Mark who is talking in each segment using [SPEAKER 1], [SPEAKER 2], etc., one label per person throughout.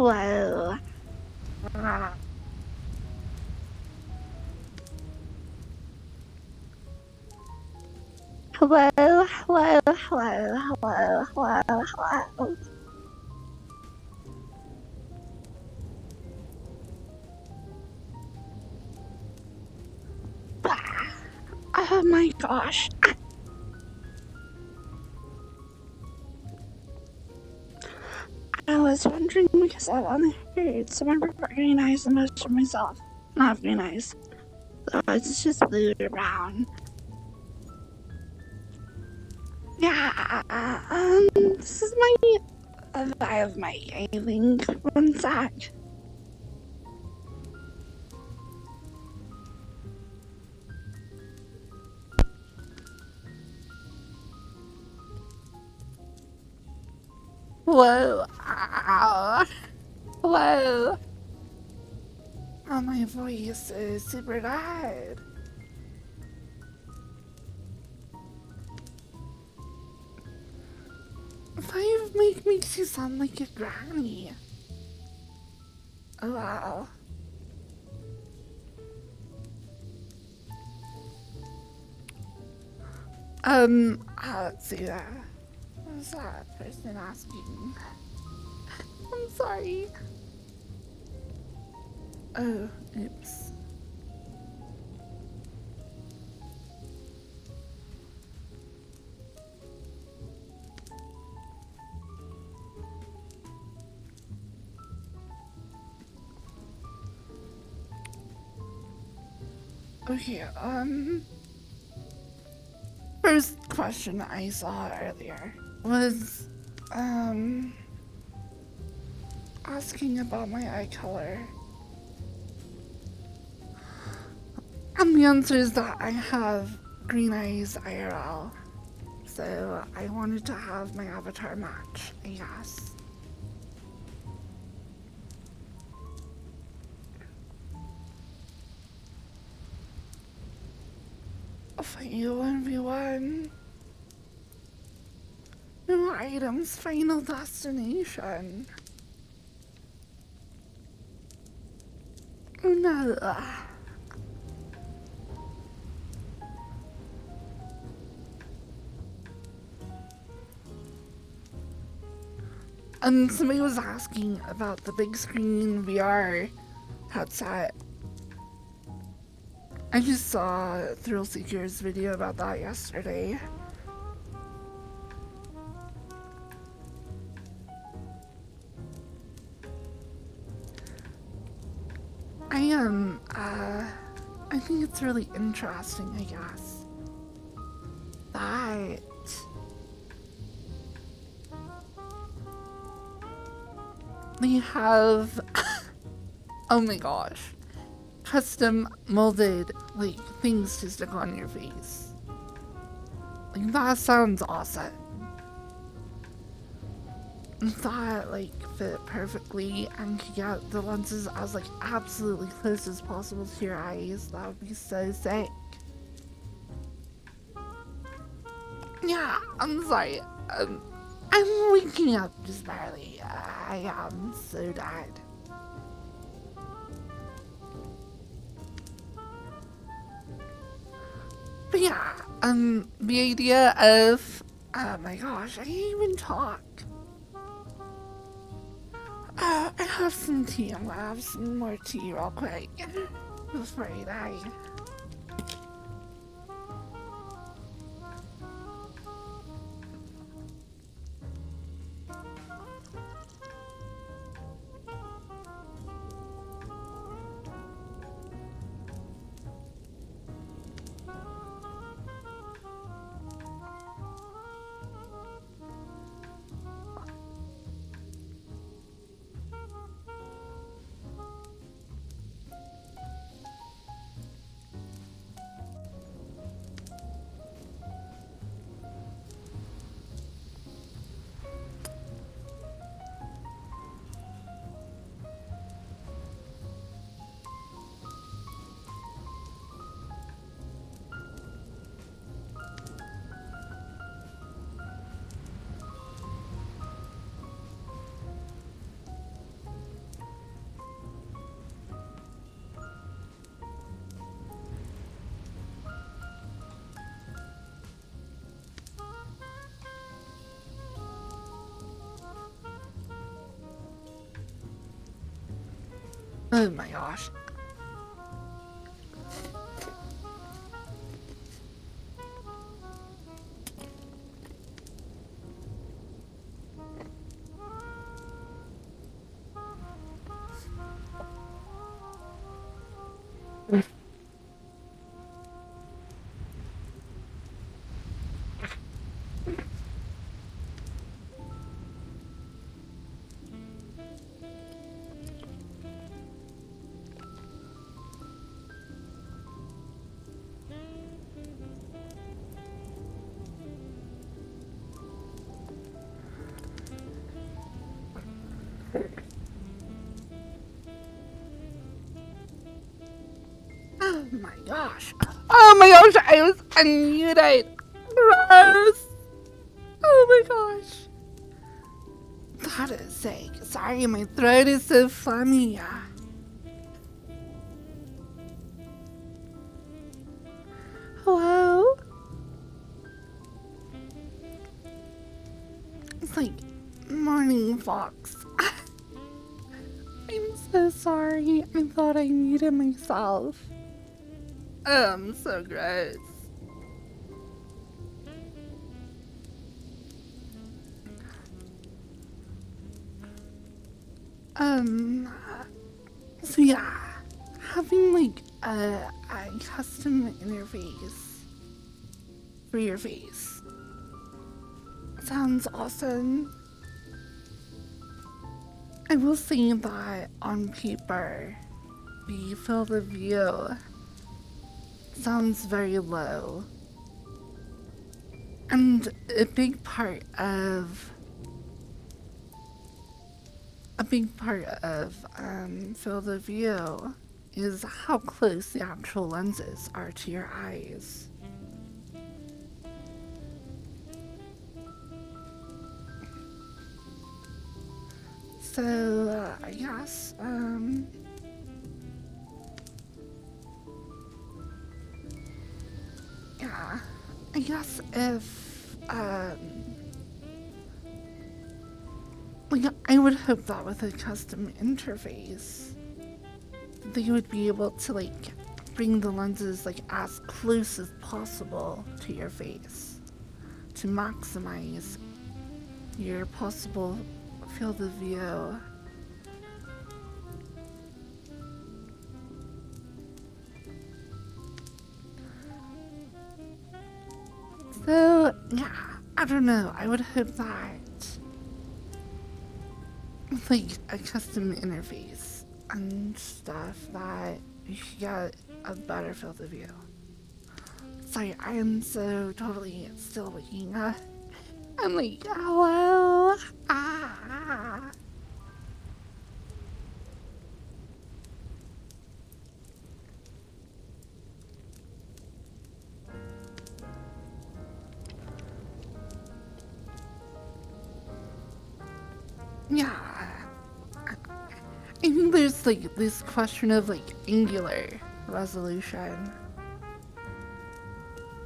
[SPEAKER 1] Whoa. Hello, hello, hello, hello, hello, hello. Oh my gosh. I was wondering because I've only heard someone recognize the most of myself. Not very nice. So it's just blue or brown. Yeah, this is my vibe mic, I think. One sec. Whoa. Ow. Whoa. Oh, my voice is super loud. Five makes you sound like a granny. Oh, wow. Let's see that. What was that person asking? I'm sorry. Oh, oops. Okay, first question I saw earlier was, asking about my eye color. And the answer is that I have green eyes IRL. So I wanted to have my avatar match, I guess. Final 1v1. New items, final destination. Oh no. And somebody was asking about the big screen VR headset. I just saw Thrill Seeker's video about that yesterday. I think it's really interesting, I guess, that they have, oh my gosh, custom molded, like, things to stick on your face. Like, that sounds awesome. That, like, fit perfectly and could get the lenses as, like, absolutely close as possible to your eyes. That would be so sick. Yeah, I'm sorry. I'm waking up just barely. I am so dead. But yeah, the idea of, oh my gosh, I can't even talk. I have some tea. I'm gonna have some more tea real quick before I die. Oh my gosh. Oh my gosh. Oh my gosh, I was unmuted. Gross. Oh my gosh. Gotta say, sorry, my throat is so phlegmy. Hello? It's like morning fox. I'm so sorry. I thought I muted myself. So gross. So yeah, having like a custom interface for your face sounds awesome. I will say that on paper, the field of view sounds very low. And a big part of field of view is how close the actual lenses are to your eyes. So, I guess, yeah, I guess if, like, I would hope that with a custom interface, they would be able to, like, bring the lenses, like, as close as possible to your face to maximize your possible field of view. So, yeah, I don't know. I would hope that with like a custom interface and stuff that you should get a better field of view. Sorry, I am so totally still waking up. I'm like, hello? Ah. Yeah. I think there's like this question of like angular resolution.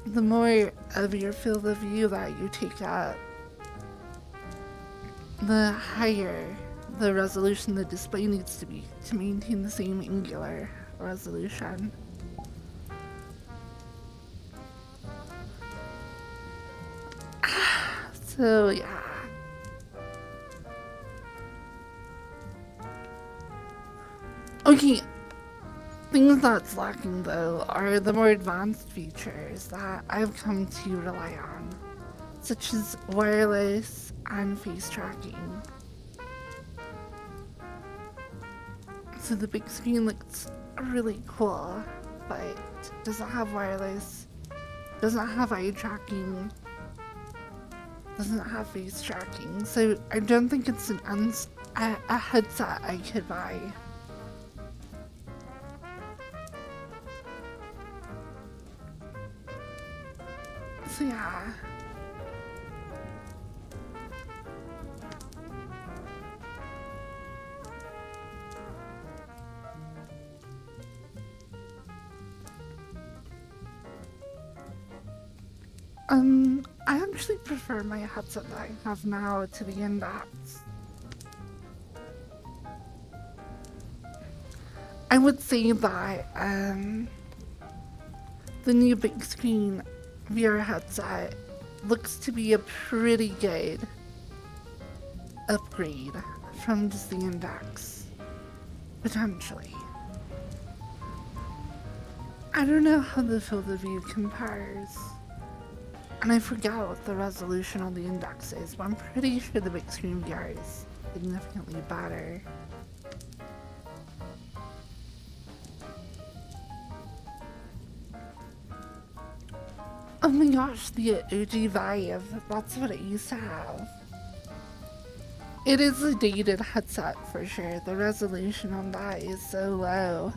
[SPEAKER 1] The more of your field of view that you take up, the higher the resolution the display needs to be to maintain the same angular resolution. So yeah. Okay, things that's lacking though are the more advanced features that I've come to rely on, such as wireless and face tracking. So the big screen looks really cool, but doesn't have wireless, doesn't have eye tracking, doesn't have face tracking, so I don't think it's a headset I could buy. So yeah. I actually prefer my headset that I have now to the Index. I would say that the new big screen VR headset looks to be a pretty good upgrade from just the Index, potentially. I don't know how the field of view compares, and I forgot what the resolution on the Index is, but I'm pretty sure the big screen VR is significantly better. Oh my gosh, the OG Vive, that's what it used to have. It is a dated headset for sure. The resolution on that is so low.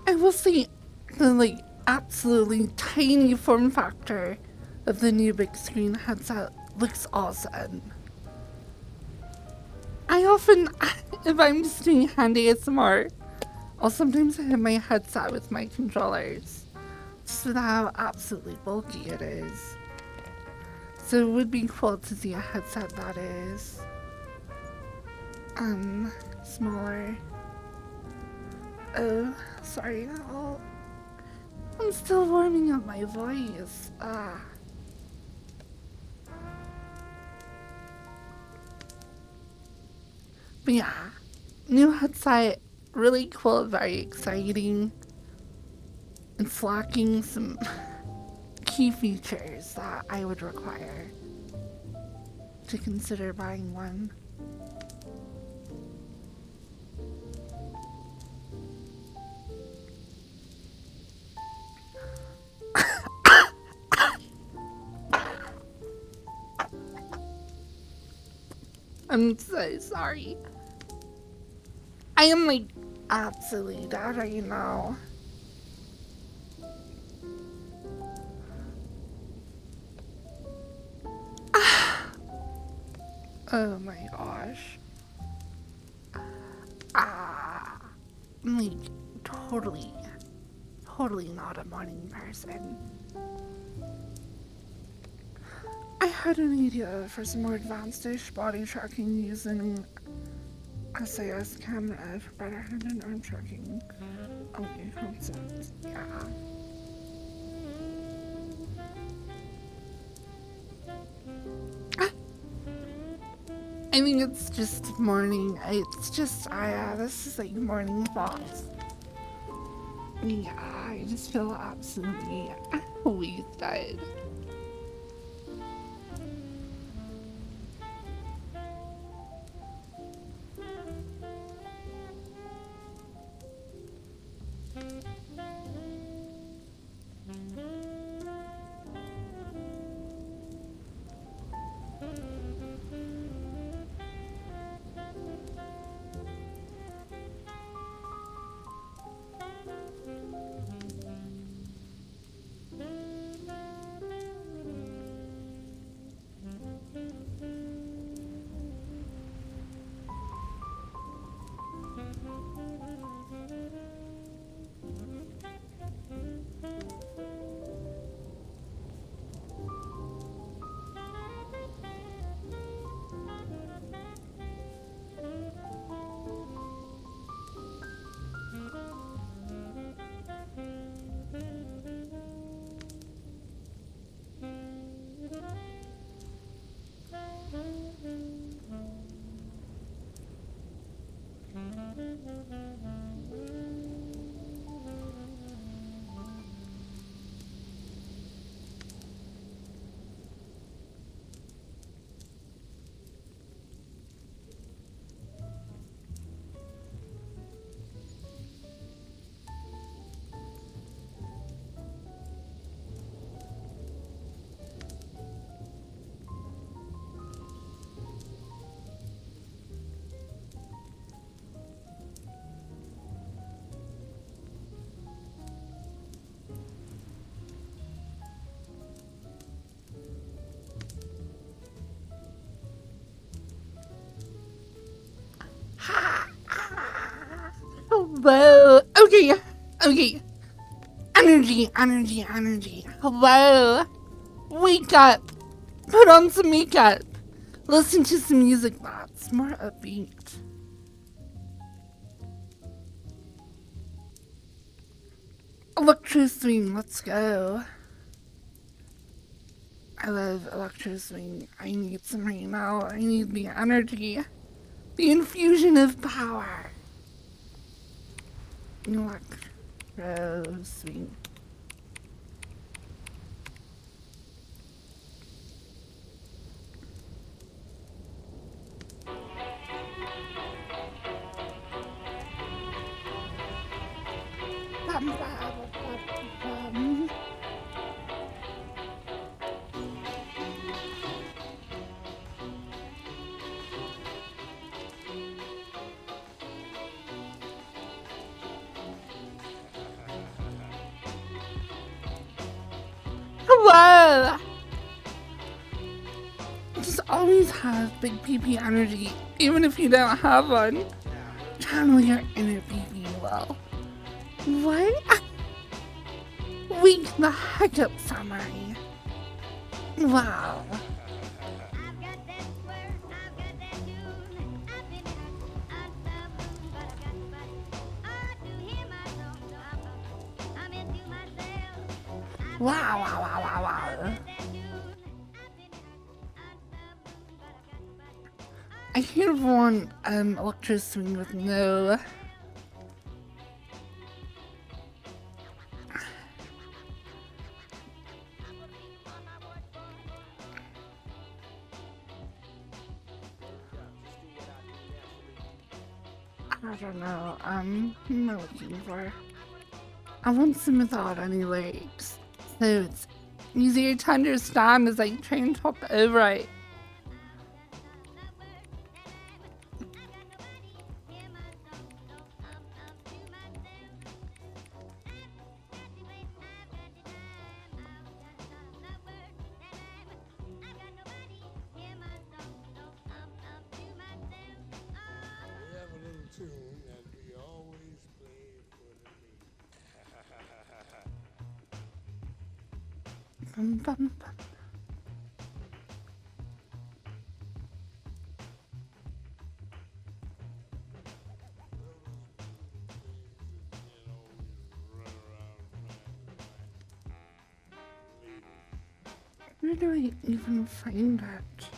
[SPEAKER 1] I will say the absolutely tiny form factor of the new big screen headset looks awesome. I often, if I'm just doing hand ASMR, I'll sometimes hit my headset with my controllers, just with how absolutely bulky it is. So it would be cool to see a headset that is smaller. Oh, sorry. I'm still warming up my voice. But yeah, new headset, really cool, very exciting. It's lacking some key features that I would require to consider buying one. I'm so sorry. I am absolutely dead right now. Oh my gosh. I'm totally not a morning person. I had an idea for some more advanced-ish body tracking using SAS camera for better hand and arm tracking. Okay, concepts. Yeah. I think it's just morning. It's just, this is morning thoughts. Yeah, I just feel absolutely wasted. Hello. Okay. Okay. Energy, energy, energy. Hello. Wake up. Put on some makeup. Listen to some music that's more upbeat. Electro swing, let's go. I love electro swing. I need some right now. I need the energy. The infusion of power. Electro swing. Hello! Just always have big PP energy, even if you don't have one. Channel your inner PP well. What? Wake the heck up, Samurai. Wow. Wow, wow, wow, wow, wow. I hear one electro swing with no. I don't know. I'm looking for. I want some without any legs, so it's easier to understand as I try and talk over it. Bum, bum, bum. Where do I even find it?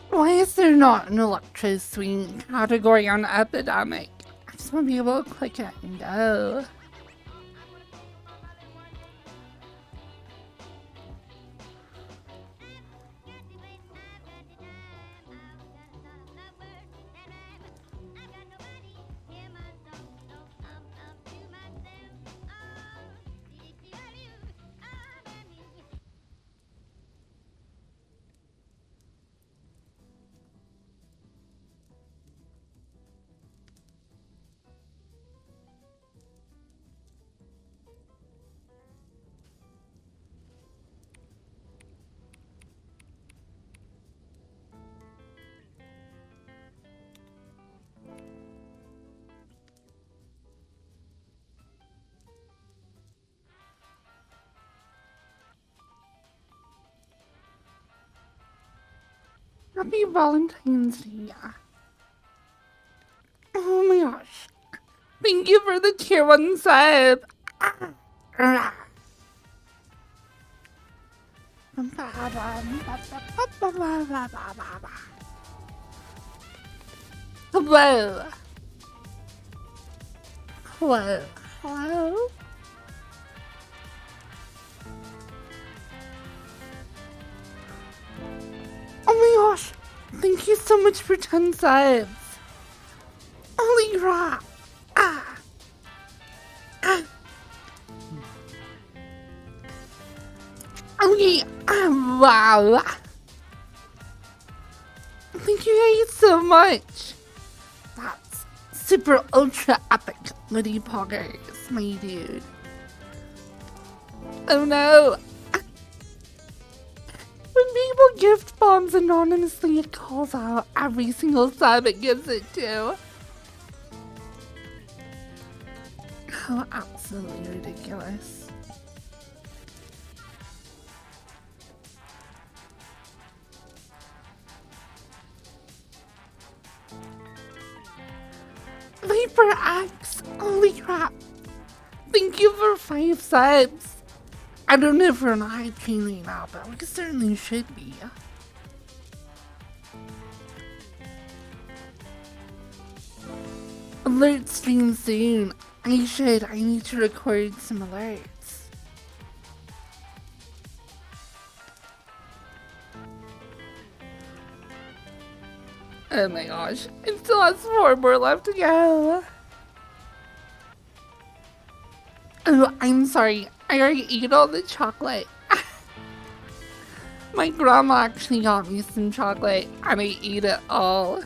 [SPEAKER 1] Why is there not an electro swing category on Epidemic? I just want to be able to click it and go. Happy Valentine's Day. Oh my gosh. Thank you for the tier 1 sub. Hello. Hello. Hello. Oh my gosh. Thank you so much for 10 subs. Holy crap. Ah. Ah. Okay, wow. Thank you guys so much. That's super ultra epic, Liddy Poggers, my dude. Oh no. When people gift bombs anonymously, it calls out every single sub it gives it to. How absolutely ridiculous. Viper X, holy crap. Thank you for 5 subs. I don't know if we're on high train right now, but we certainly should be. Alert stream soon. I need to record some alerts. Oh my gosh, it still has 4 more left to go. Oh, I'm sorry, I already ate all the chocolate. My grandma actually got me some chocolate and I ate it all,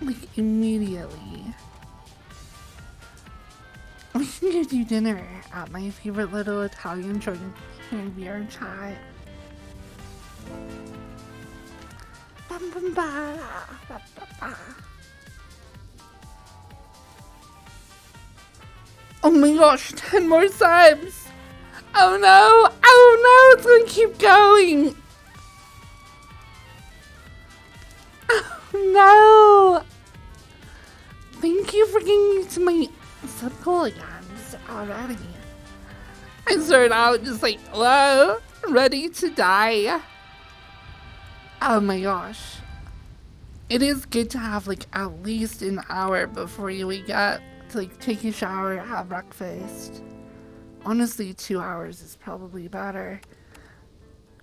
[SPEAKER 1] like, immediately. We can go do dinner at my favorite little Italian joint in VR chat. Bum, bum, ba, ba, ba, ba. Oh my gosh, 10 more subs! Oh no! Oh no! It's gonna keep going! Oh no! Thank you for getting me to my sub goal again already. I started out just like, hello, ready to die. Oh my gosh. It is good to have like at least an hour before you wake up to like take a shower, have breakfast. Honestly, 2 hours is probably better.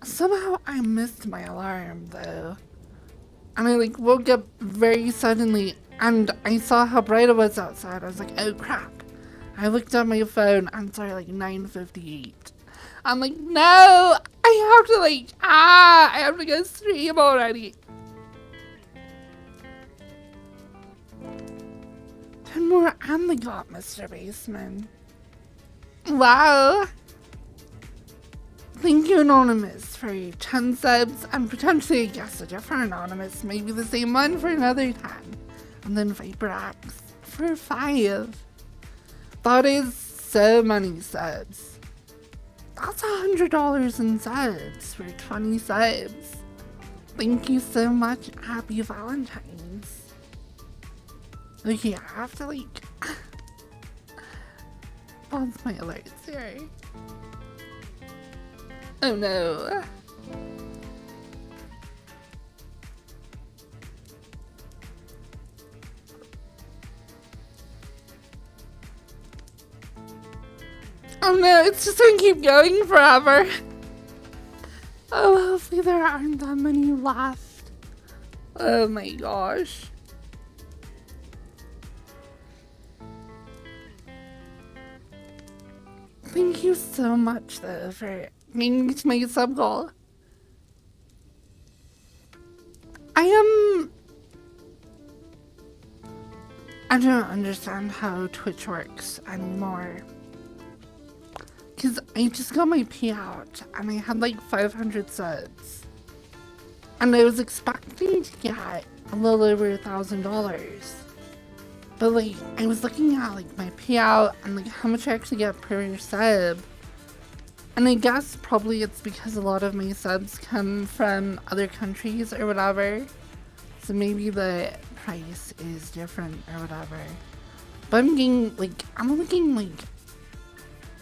[SPEAKER 1] Somehow I missed my alarm though. And I like woke up very suddenly and I saw how bright it was outside. I was like, oh crap. I looked at my phone and saw like 9:58. I'm like, no, I have to go stream already. 10 more and they got Mr. Baseman. Wow. Thank you, Anonymous, for 10 subs, and potentially, I guess, a different Anonymous, maybe the same one for another 10. And then ViperX for 5. That is so many subs. That's $100 in subs for 20 subs. Thank you so much. Happy Valentine's. Okay, I have to, like, pause my alerts here. Oh no. Oh no, it's just gonna keep going forever. Oh, hopefully there aren't that many left. Oh my gosh. Thank you so much though for getting me to my sub goal. I don't understand how Twitch works anymore. Cause I just got my payout and I had like 500 subs. And I was expecting to get a little over $1,000. But like, I was looking at like my payout and like how much I actually get per sub. And I guess probably it's because a lot of my subs come from other countries or whatever. So maybe the price is different or whatever. But I'm looking like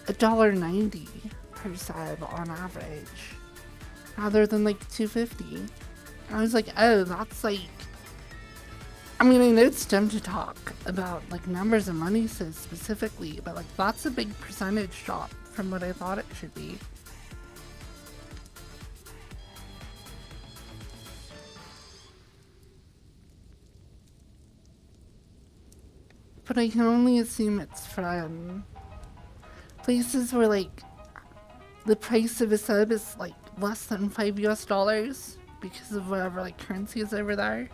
[SPEAKER 1] $1.90 per sub on average. Rather than like $2.50. And I was like, oh, that's like, I mean, I know it's dumb to talk about like numbers and money so specifically, but like that's a big percentage drop from what I thought it should be. But I can only assume it's from places where like the price of a sub is like less than 5 US dollars because of whatever like currency is over there.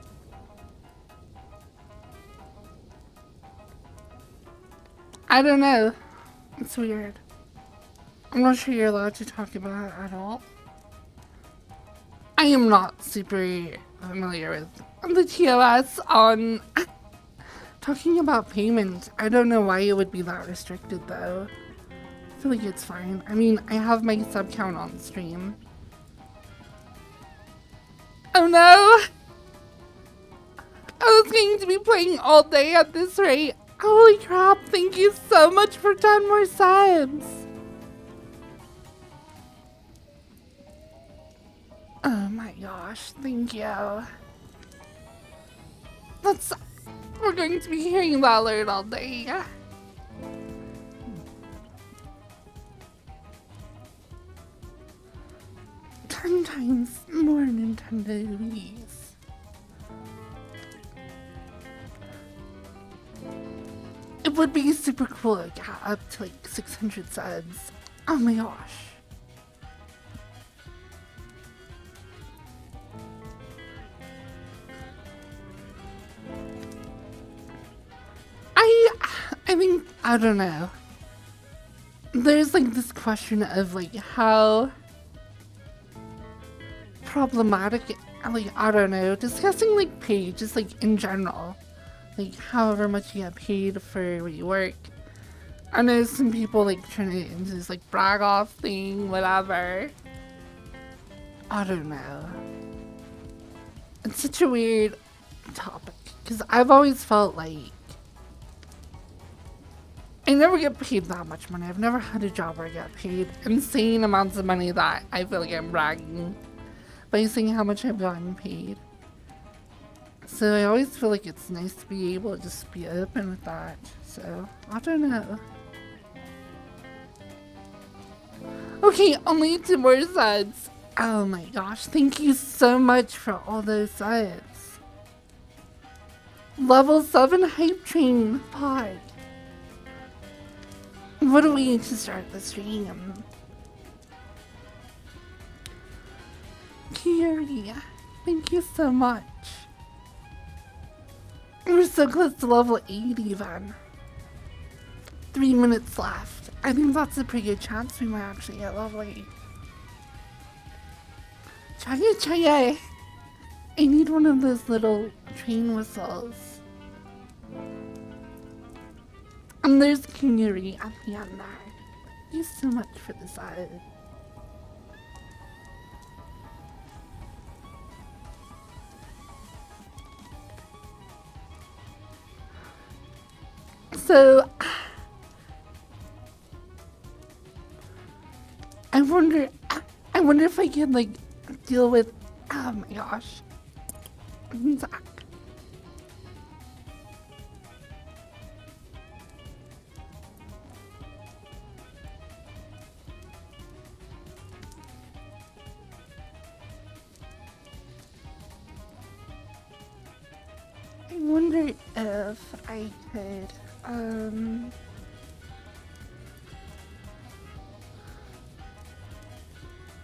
[SPEAKER 1] I don't know. It's weird. I'm not sure you're allowed to talk about it at all. I am not super familiar with the TOS on talking about payment. I don't know why it would be that restricted though. I feel like it's fine. I mean, I have my sub count on stream. Oh no! I was going to be playing all day at this rate. Holy crap, thank you so much for 10 more subs! Oh my gosh, thank you. We're going to be hearing that alert all day. 10 times more Nintendo Wii's. It would be super cool to get up to like 600 subs. Oh my gosh. I think, I don't know. There's like this question of like how problematic, like, I don't know, discussing like pay just like in general. Like however much you get paid for where you work. I know some people like turn it into this like brag off thing, whatever. I don't know. It's such a weird topic because I've always felt like I never get paid that much money. I've never had a job where I get paid insane amounts of money that I feel like I'm bragging by saying how much I've gotten paid. So I always feel like it's nice to be able to just be open with that. So, I don't know. Okay, only 2 more subs. Oh my gosh, thank you so much for all those subs. Level 7 Hype Train pod. What do we need to start the stream? Kiri, thank you so much. We're so close to level 8 even. 3 minutes left. I think that's a pretty good chance we might actually get level 8. Chaya chaya! I need one of those little train whistles. And there's Kiri at the end there. Thank you so much for the side. So, I wonder if I can like deal with, oh my gosh, Zach. I wonder if I could,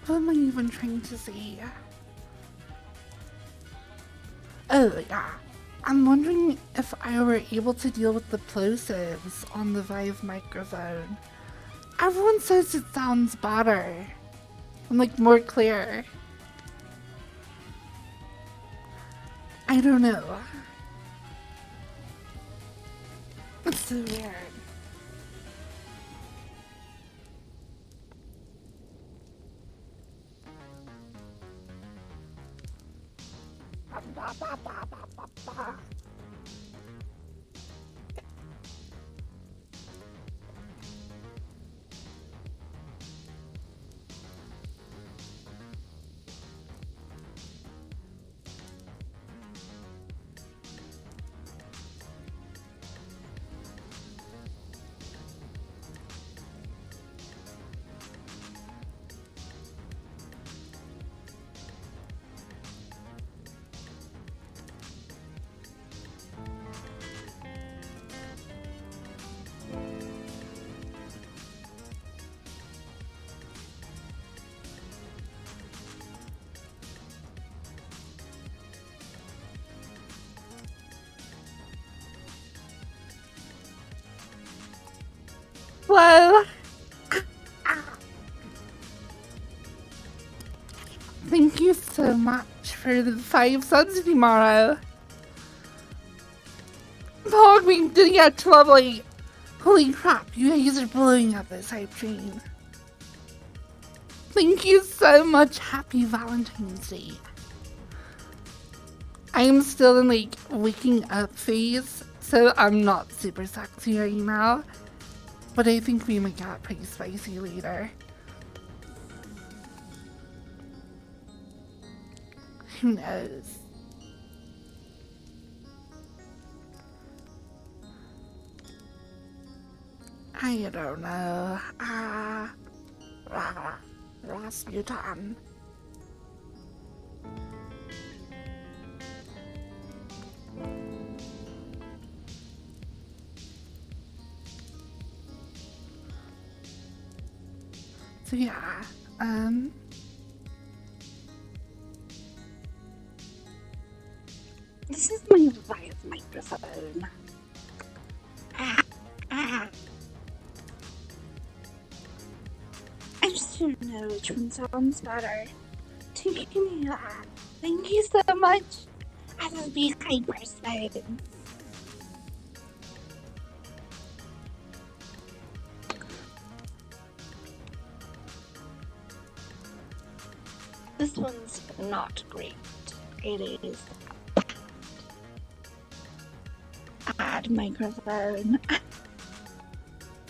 [SPEAKER 1] what am I even trying to say? Oh yeah, I'm wondering if I were able to deal with the plosives on the Vive microphone. Everyone says it sounds better and like more clear. I don't know. It's so weird. Well, thank you so much for the 5 subs tomorrow. Pog being doing it lovely. Holy crap, you guys are blowing up this hype train. Thank you so much. Happy Valentine's Day. I am still in like waking up phase, so I'm not super sexy right now. But I think we might get pretty spicy later. Who knows? I don't know. Rasputin. So yeah, this is my live microphone. I just don't know which one sounds better. Thank you so much. I will be hyper-spoken. This one's not great. It is bad microphone.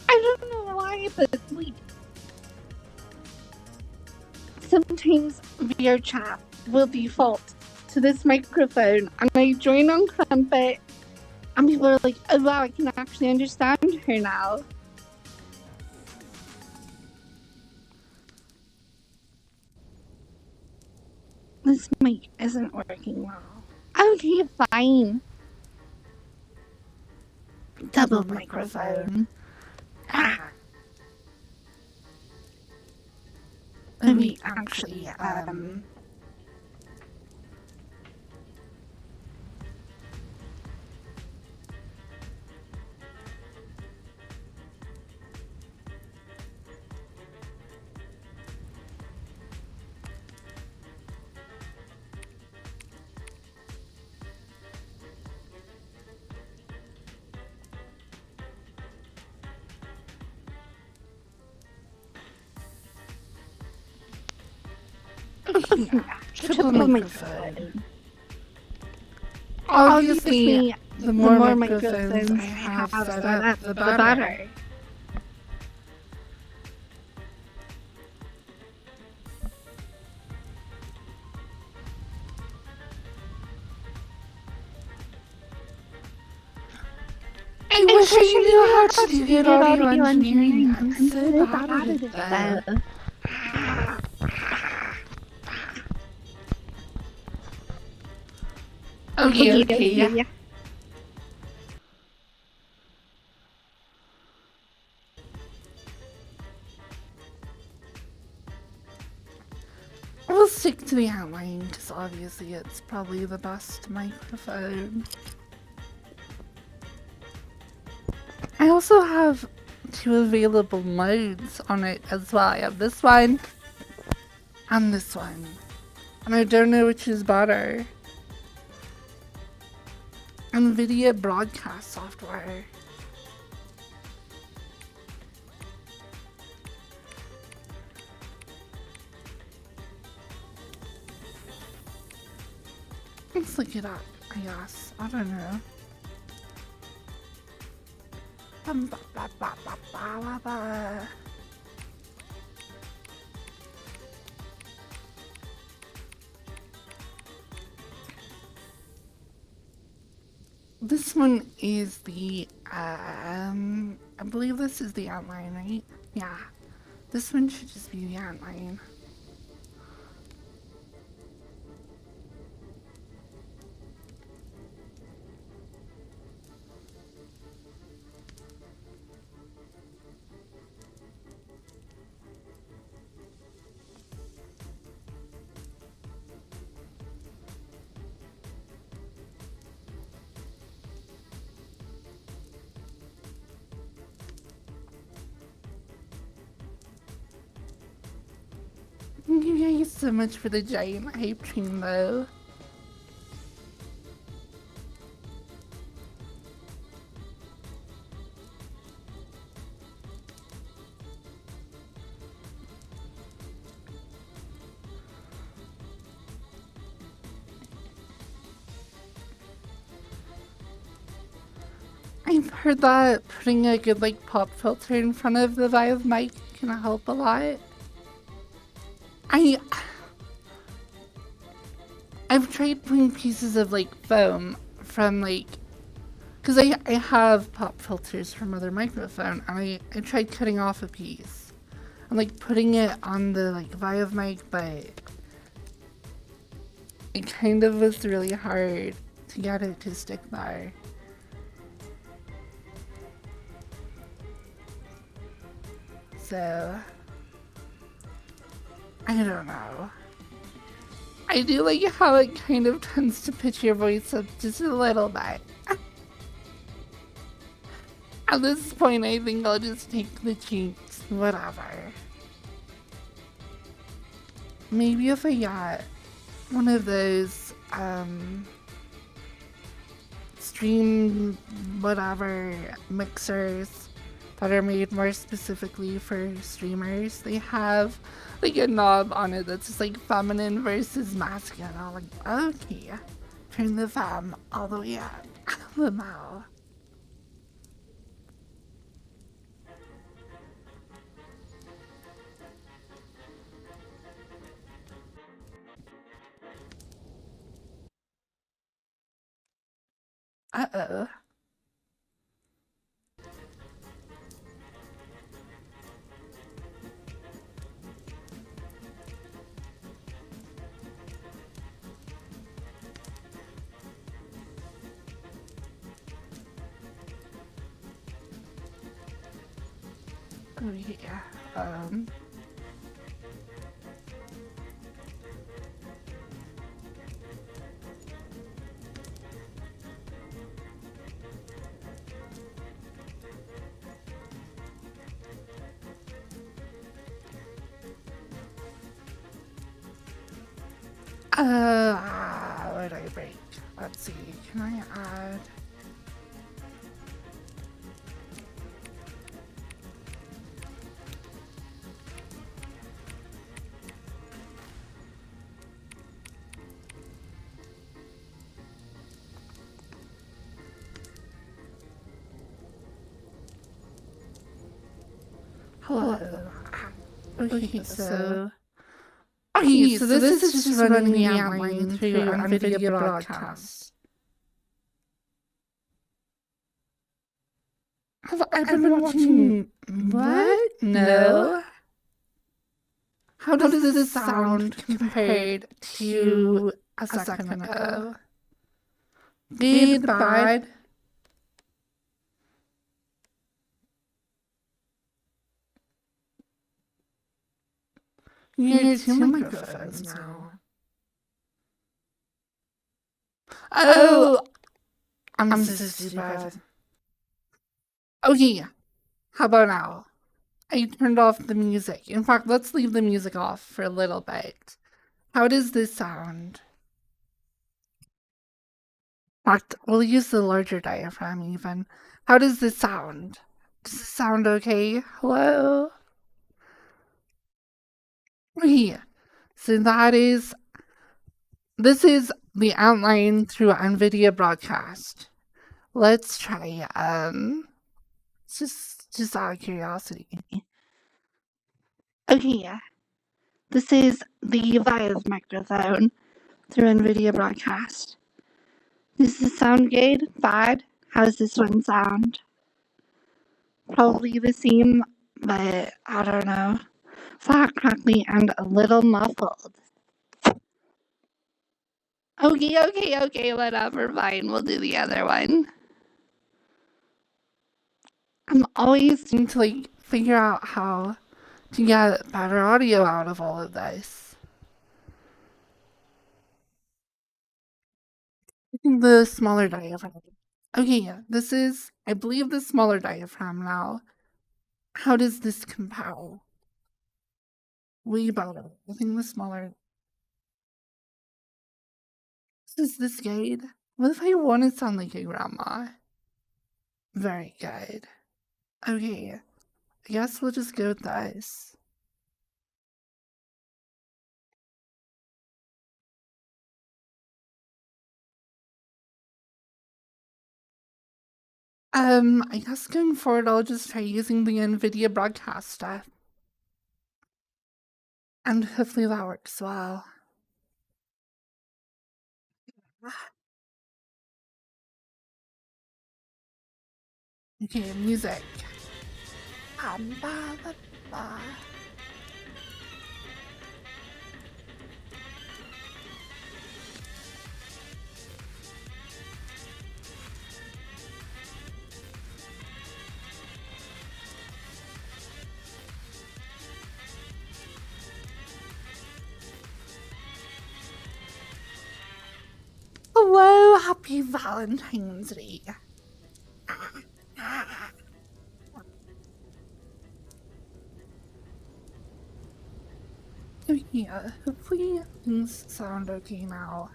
[SPEAKER 1] I don't know why, but like sometimes VR chat will default to this microphone, and I join on Crumpet, and people are like, "Oh wow, I can actually understand her now." This mic isn't working well. Okay, fine. Double microphone. Let me actually, triple microphone. Obviously, the more microphones I have set up, the better. I wish I knew how to do good audio engineering. I'm so bad at it though. Okay, yeah. We'll stick to the outline because obviously it's probably the best microphone. I also have 2 available modes on it as well. I have this one and this one, and I don't know which is better. NVIDIA broadcast software. Let's look it up, I guess. I don't know. This one is the, I believe this is the outline, right? Yeah. This one should just be the outline. Thank you guys so much for the giant hype train, though. I've heard that putting a good like pop filter in front of the Vive mic can help a lot. I I've tried putting pieces of like foam from like because I have pop filters from other microphone and I tried cutting off a piece and like putting it on the like Vive mic, but it kind of was really hard to get it to stick there. So I don't know. I do like how it kind of tends to pitch your voice up just a little bit. At this point, I think I'll just take the cheats, whatever. Maybe if I got one of those, stream whatever mixers that are made more specifically for streamers, they have like a knob on it that's just like feminine versus masculine. I'm like, okay, turn the fem all the way up. Wow. Uh-oh. Oh yeah. What did I break? Let's see. Can I add? Hello. Okay, so. Okay, so this is just running the outline through NVIDIA broadcast. Have I been watching? What? No. How does this sound compared to a second ago? Good, bad? You need two microphones now. Oh! I'm so stupid. Okay, how about now? I turned off the music. In fact, let's leave the music off for a little bit. How does this sound? In fact, we'll use the larger diaphragm even. How does this sound? Does this sound okay? Hello? Okay, so this is the outline through NVIDIA broadcast. Let's try, just out of curiosity. Okay, this is the Vive microphone through NVIDIA broadcast. Does this sound good? Bad? How does this one sound? Probably the same, but I don't know. Flat, crackly, and a little muffled. Okay, whatever, fine. We'll do the other one. I'm always trying to like figure out how to get better audio out of all of this. I think the smaller diaphragm. Okay, yeah, this is, I believe, the smaller diaphragm now. How does this compare? Way better. I think the smaller. Is this good? What if I want to sound like a grandma? Very good. Okay, I guess we'll just go with this. I guess going forward, I'll just try using the NVIDIA broadcast stuff. And hopefully that works well. Okay, music. Ba, ba, ba. Hello, happy Valentine's Day. Oh yeah, hopefully things sound okay now.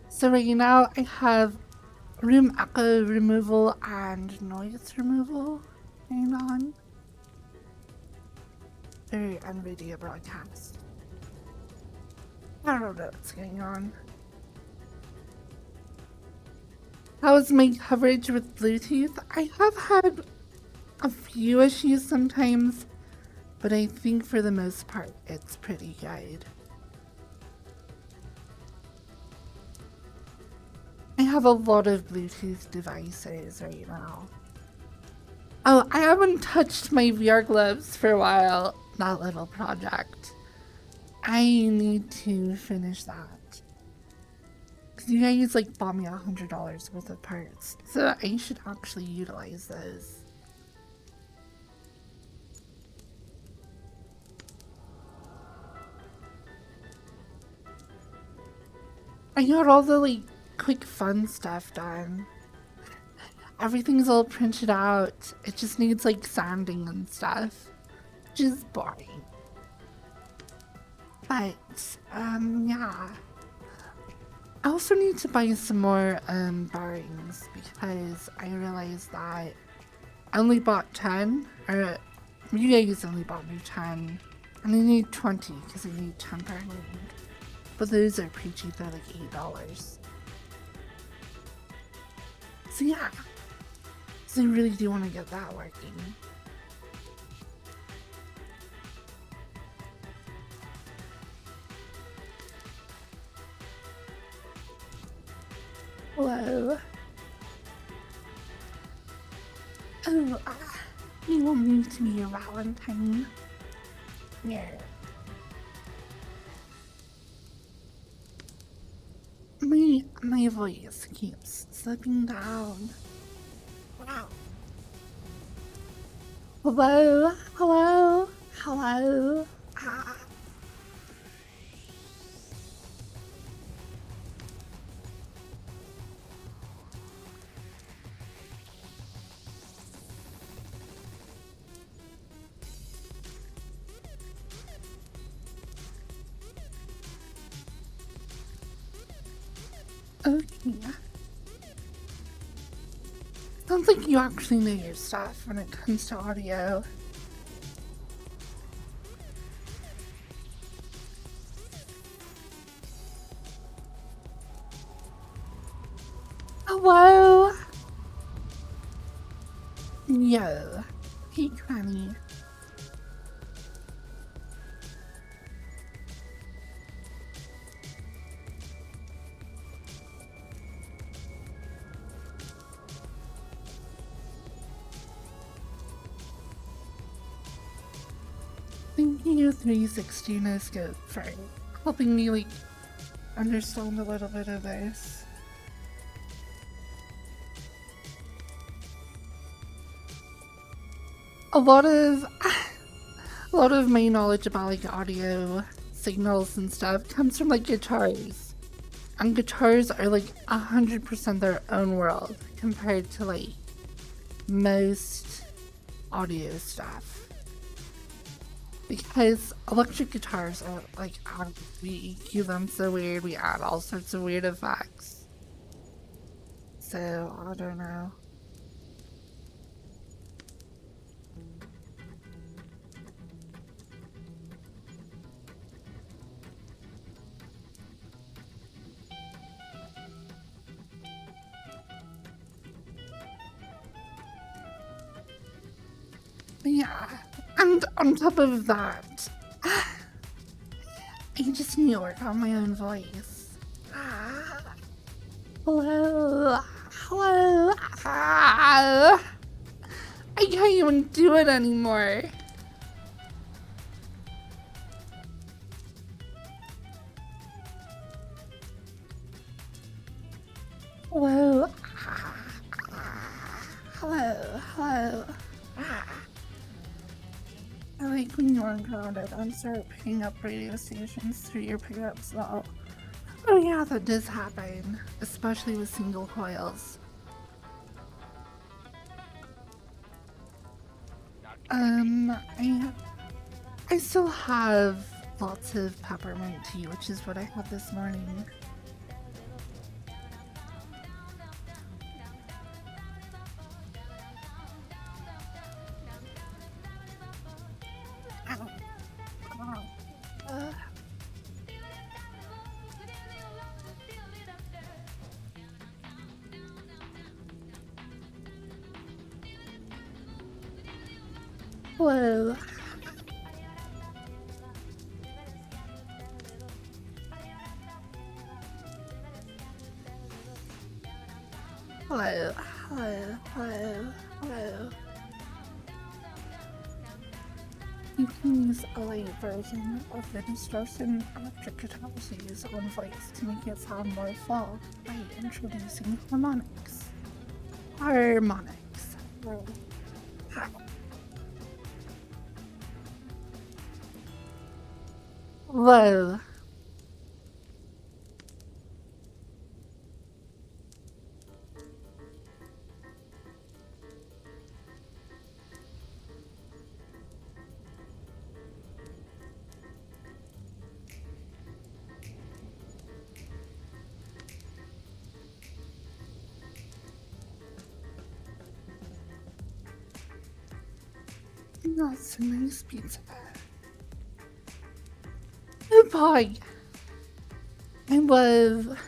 [SPEAKER 1] So right now I have room echo removal and noise removal going on. Very NVIDIA broadcast. I don't know what's going on. How's my coverage with Bluetooth? I have had a few issues sometimes, but I think for the most part it's pretty good. I have a lot of Bluetooth devices right now. Oh, I haven't touched my VR gloves for a while. That little project. I need to finish that. Because you guys like bought me $100 worth of parts. So I should actually utilize those. I got all the like quick fun stuff done. Everything's all printed out. It just needs like sanding and stuff. Which is boring. But, yeah. I also need to buy some more bearings because I realized that I only bought 10, or you guys only bought me 10, and I need 20 because I need 10 bearings. But those are pretty cheap, they're like $8. So yeah, so I really do want to get that working. Hello. Oh, you want me to be your Valentine? Yeah. My voice keeps slipping down. Wow. Hello? Hello? Hello? Ah. Okay. Sounds like you actually know your stuff when it comes to audio. Hello? Yo. Hey, Granny. Thank you, 360 No Scope, for helping me, like, understand a little bit of this. A lot of my knowledge about like audio signals and stuff comes from like guitars. And guitars are like 100% their own world compared to like most audio stuff. Because electric guitars are like, we EQ them so weird, we add all sorts of weird effects. So, I don't know. Yeah, and on top of that, I just need to work on my own voice. Hello, hello. I can't even do it anymore. Hello, hello, hello. I like when you're ungrounded and start picking up radio stations through your pickups though. Oh yeah, that does happen, especially with single coils. I still have lots of peppermint tea, which is what I had this morning. Hello. Hello, hello, hello, hello. You can use a light version of the distortion electric guitars use on voice to make it sound more full by introducing harmonics. Harmonics. Whoa. That's a nice pizza. Oh boy. I love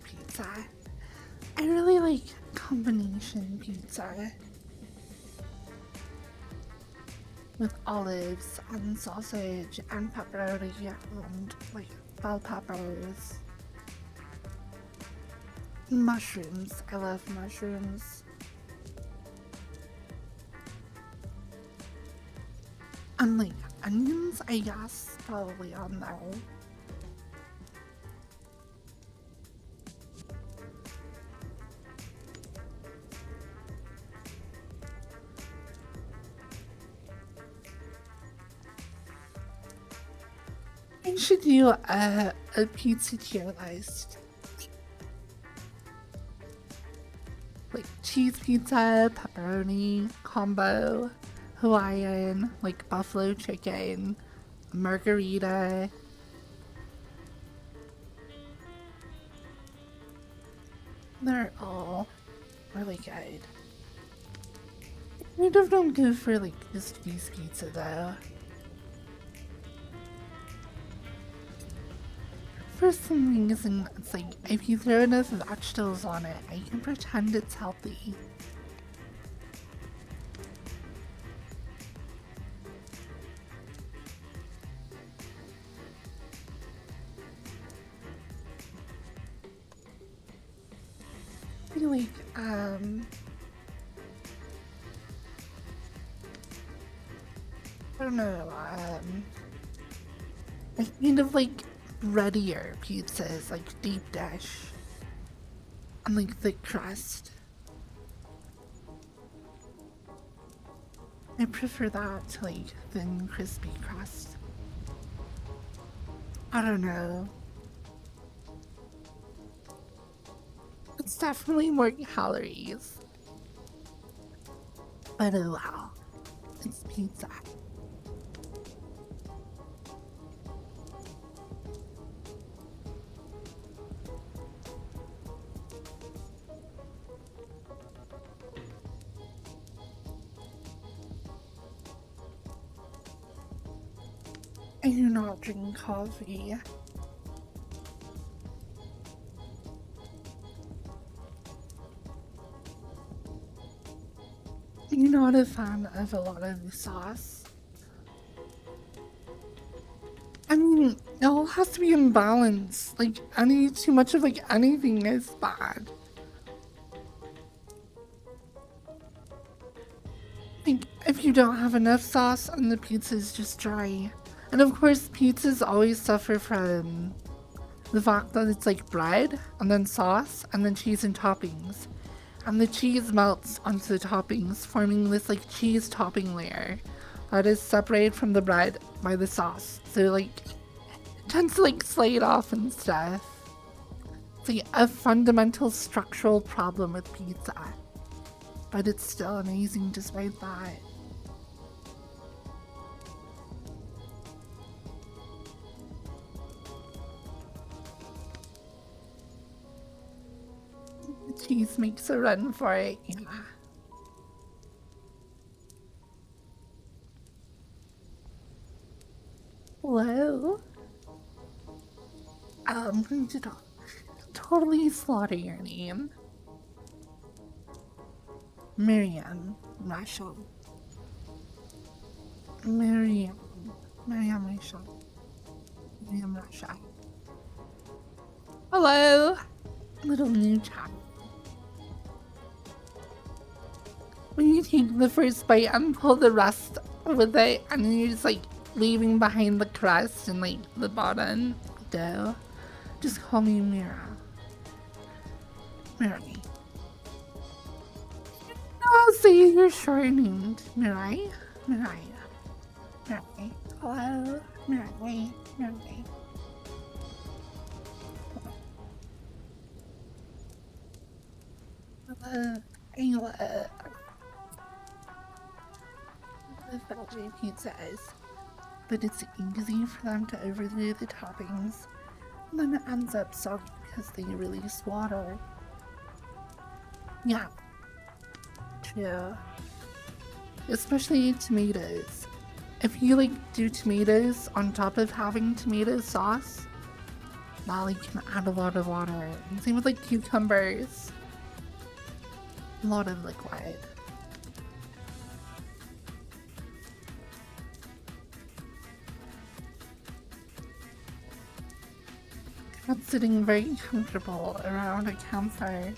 [SPEAKER 1] pizza. I really like combination pizza. With olives and sausage and pepperoni and like bell peppers. Mushrooms. I love mushrooms. And like onions, I guess, probably on there. I should do a pizza tier list. Like cheese pizza, pepperoni, combo, Hawaiian, like buffalo chicken, margarita. They're all really good. I don't go for like just cheese pizza though. For some reason, it's like if you throw enough vegetables on it, I can pretend it's healthy. Like, I don't know, I kind of like breadier pizzas, like deep dish, and like thick crust. I prefer that to like thin, crispy crust. I don't know. It's definitely more calories. But oh wow, it's pizza. I do not drink coffee. You're not a fan of a lot of sauce? I mean, it all has to be in balance. Like, too much of like anything is bad. Like, if you don't have enough sauce and the pizza is just dry. And of course, pizzas always suffer from the fact that it's like bread and then sauce and then cheese and toppings. And the cheese melts onto the toppings, forming this like cheese topping layer that is separated from the bread by the sauce. So like it tends to like slide off and stuff. It's like a fundamental structural problem with pizza. But it's still amazing despite that. The cheese makes a run for it, yeah. Hello? I'm going to totally slaughter your name. Miriam Rachel. Miriam Rachel. Miriam Rachel. Hello, little new child. When you take the first bite and pull the rest with it, and then you're just like leaving behind the crust and like the bottom dough, just call me Mira. Miri. I'll say you're short named Mirai. Mirai. Mirai. Hello. Mirai. Mirai. Hello. Ayla. The factory pizza is. But it's easy for them to overdo the toppings. And then it ends up soggy because they release water. Yeah. True. Especially tomatoes. If you like do tomatoes on top of having tomato sauce, that like can add a lot of water. And same with like cucumbers. A lot of liquid. I'm sitting very comfortable around a campfire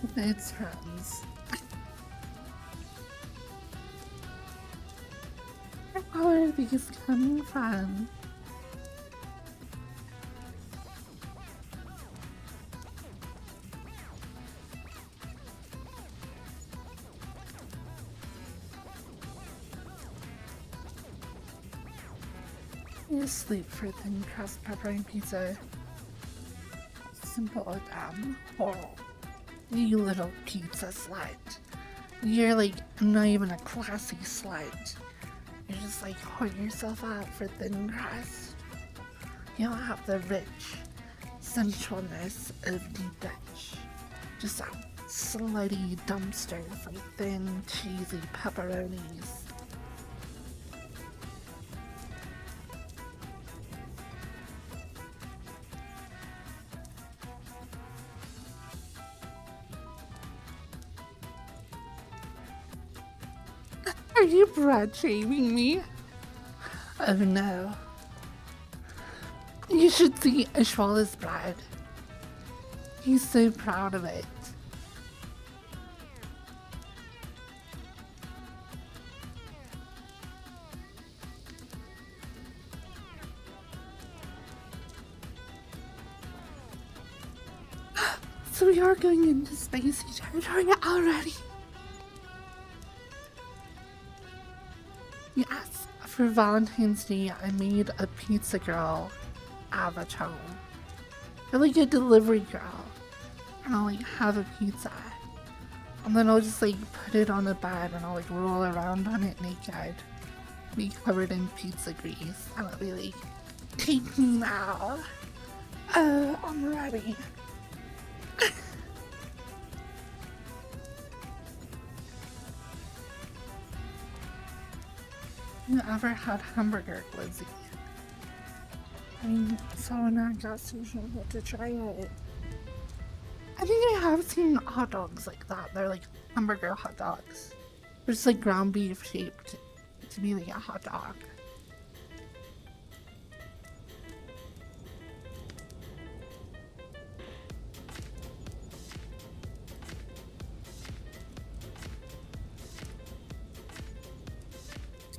[SPEAKER 1] with its friends. Where are these coming from? You sleep for thin crust pepperoni pizza. Simple damn horrible. You little pizza slut. You're like not even a classy slut. You're just like hoarding yourself out for thin crust. You don't have the rich sensualness of deep dish. Just a slutty dumpster for thin, cheesy pepperonis. Are you bread shaming me? Oh no. You should see Ishwala's bread. He's so proud of it. So we are going into spacey territory already. Yes, for Valentine's Day I made a pizza girl avatar. You're like a delivery girl. And I'll like have a pizza. And then I'll just like put it on a bed and I'll like roll around on it naked. Be covered in pizza grease. And I'll be like, take me now. Oh, I'm ready. You ever had hamburger glizzy? I mean, someone at a gas station had to try it. I think I have seen hot dogs like that. They're like hamburger hot dogs. They're just like ground beef shaped to be like a hot dog.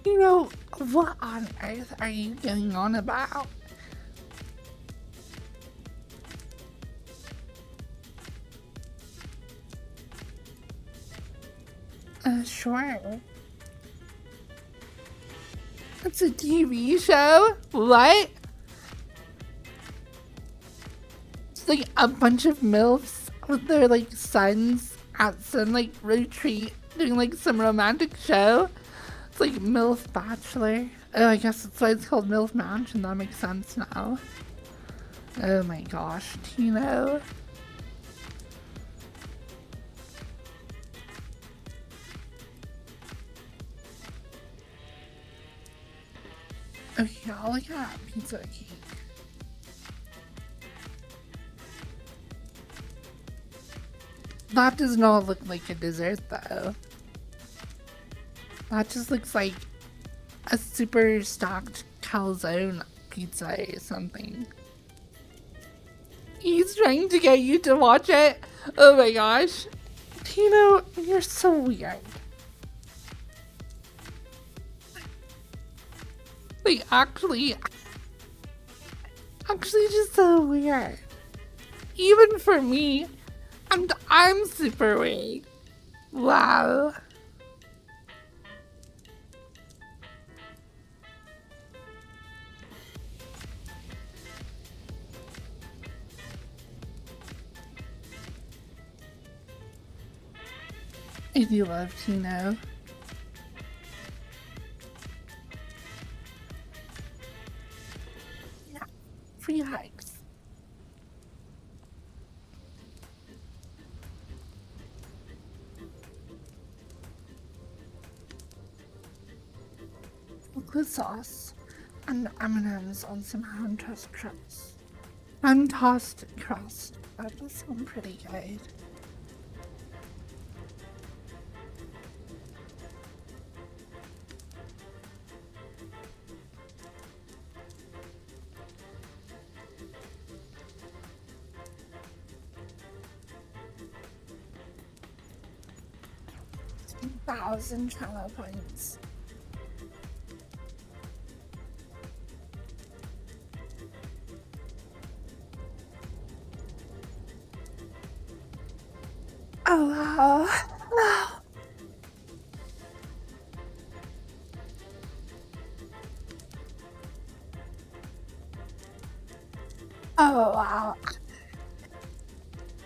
[SPEAKER 1] You know, what on earth are you going on about? Sure. It's a TV show? What? It's like a bunch of MILFs with their like sons at some like retreat doing like some romantic show. It's like MILF Bachelor. Oh, I guess that's why it's called MILF Mansion. That makes sense now. Oh my gosh, Tino. Okay, I'll look at pizza cake. That does not look like a dessert though. That just looks like a super stacked calzone pizza or something. He's trying to get you to watch it? Oh my gosh. Tino, you're so weird. Like, actually just so weird. Even for me, and I'm super weird. Wow. I do love Tino. Yeah, free hikes. With sauce and M&M's on some hand-tossed crust. Hand-tossed crust. That does sound pretty good. Thousand channel points. Oh wow. Wow. Oh wow.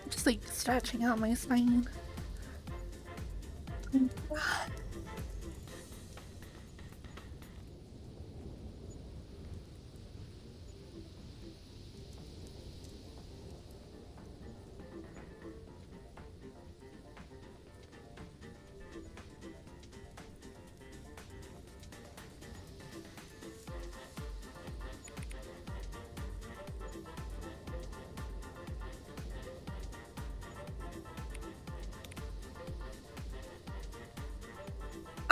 [SPEAKER 1] Just like stretching out my spine.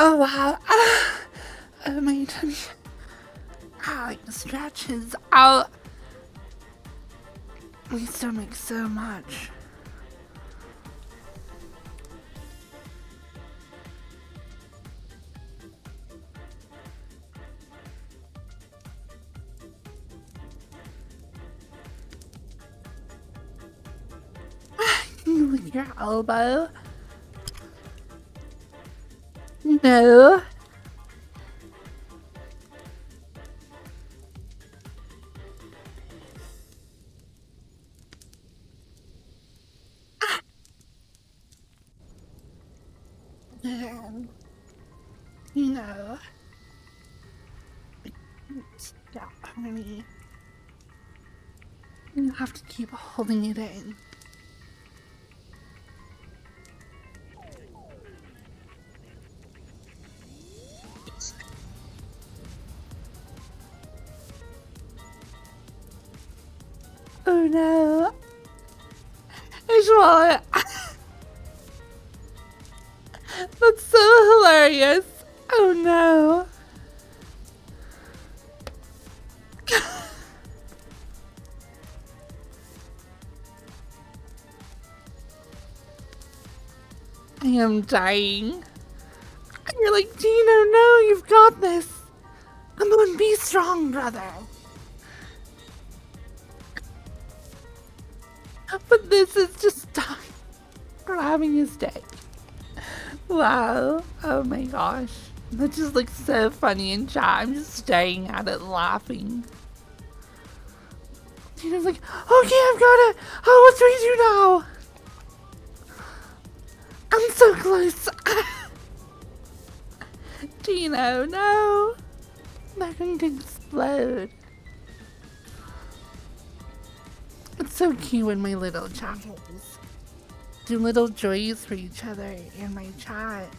[SPEAKER 1] Oh wow. Oh my tummy. Like stretches out my stomach so much. With your elbow. No. And, you know, yeah, honey, you have to keep holding it in. Oh no. I swallow it. That's so hilarious. Oh no. I am dying. And you're like, Gino, no, you've got this. Come on, be strong, brother. But this is just grabbing his dick. Wow. Oh my gosh. That just looks so funny in chat. I'm just staring at it laughing. Gino's like, okay, I've got it. Oh, what do we do now? I'm so close. Gino, no. They're going to explode. It's so cute when my little chattels do little joys for each other in my chat.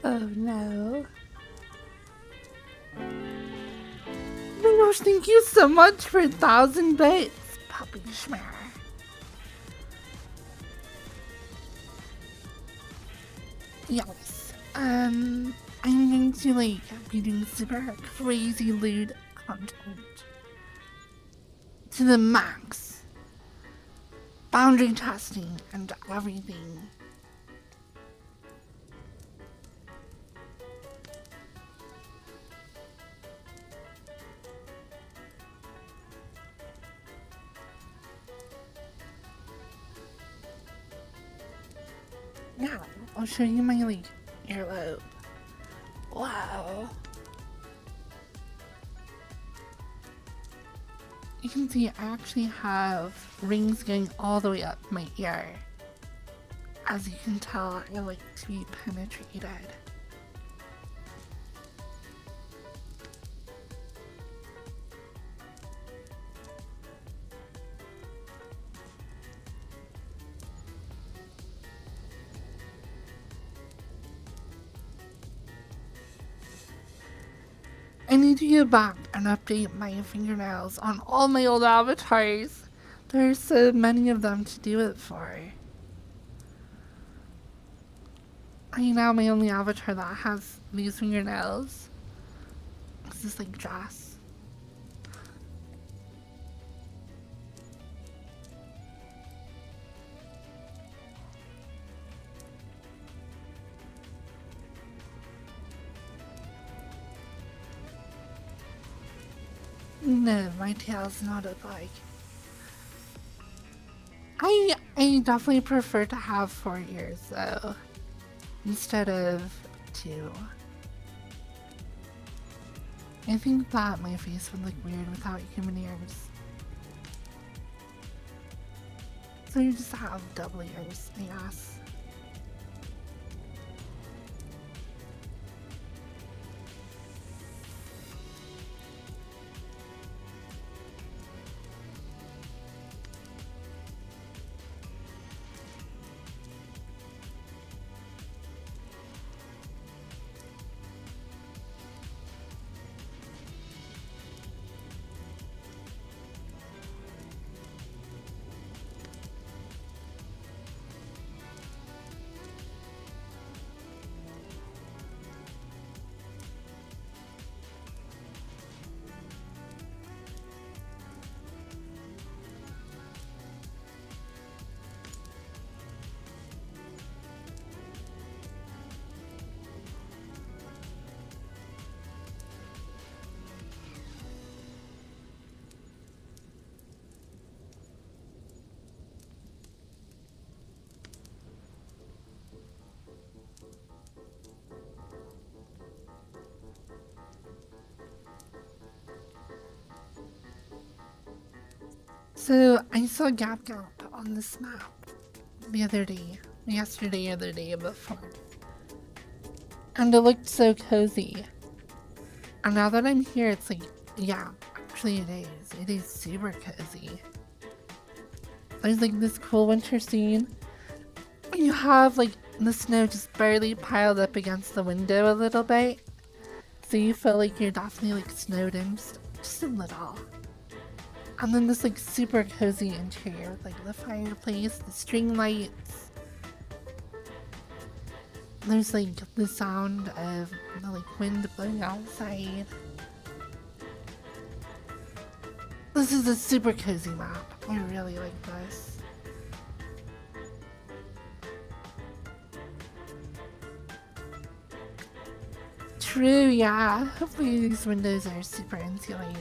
[SPEAKER 1] Oh no. Oh my gosh, thank you so much for 1,000 bits, Puppy Schmer. Yes. I'm going to be doing super crazy lewd content to the max. Boundary testing and everything. Yeah, I'll show you my earlobe. Wow. You can see I actually have rings going all the way up my ear. As you can tell, I like to be penetrated. I need to get back and update my fingernails on all my old avatars. There are so many of them to do it for. Now my only avatar that has these fingernails is this dress. No, my tail's not a bike. I definitely prefer to have 4 ears though, instead of 2. I think that my face would look weird without human ears. So you just have double ears, I guess. So I saw Gap Gap on this map the other day, yesterday or the day before, and it looked so cozy. And now that I'm here, it's like, yeah, actually it is. It is super cozy. There's like this cool winter scene. You have like the snow just barely piled up against the window a little bit. So you feel like you're definitely like snowed in just a little. And then this like super cozy interior with like the fireplace, the string lights. There's like the sound of the like wind blowing outside. This is a super cozy map. I really like this. True, yeah. Hopefully these windows are super insulated.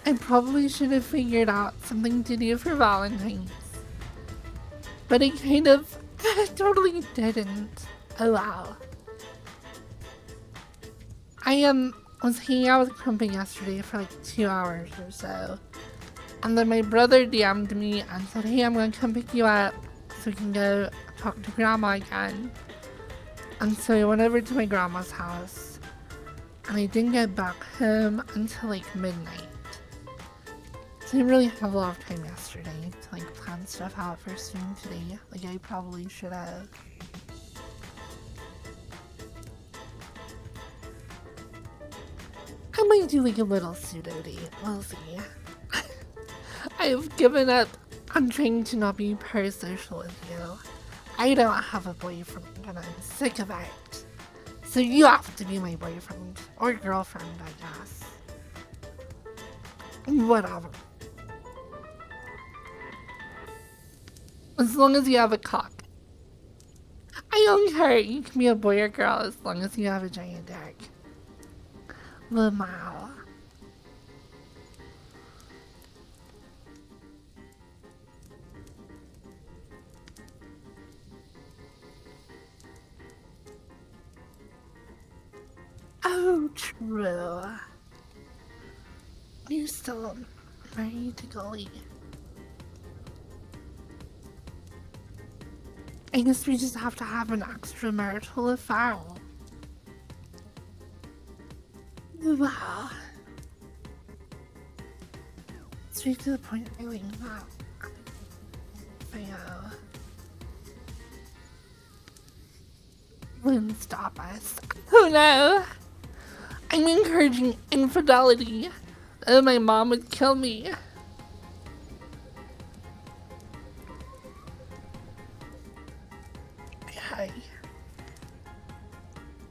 [SPEAKER 1] I probably should have figured out something to do for Valentine's. But I kind of totally didn't. Oh wow. I was hanging out with Crumpy yesterday for like 2 hours or so. And then my brother DM'd me and said, hey, I'm gonna come pick you up so we can go talk to Grandma again. And so I went over to my grandma's house. And I didn't get back home until like midnight. So I didn't really have a lot of time yesterday to like plan stuff out for stream today, like I probably should have. I might do like a little pseudo date, we'll see. I've given up on trying to not be parasocial with you. I don't have a boyfriend and I'm sick of it. So you have to be my boyfriend, or girlfriend, I guess. Whatever. As long as you have a cock. I don't care, you can be a boy or girl as long as you have a giant dick. Lamau. Oh, true. You're still married to Gully. I guess we just have to have an extramarital affair. Wow. Straight to the point, really. Wow. Theo. Wouldn't stop us. Oh no! I'm encouraging infidelity. Oh, my mom would kill me. Hi.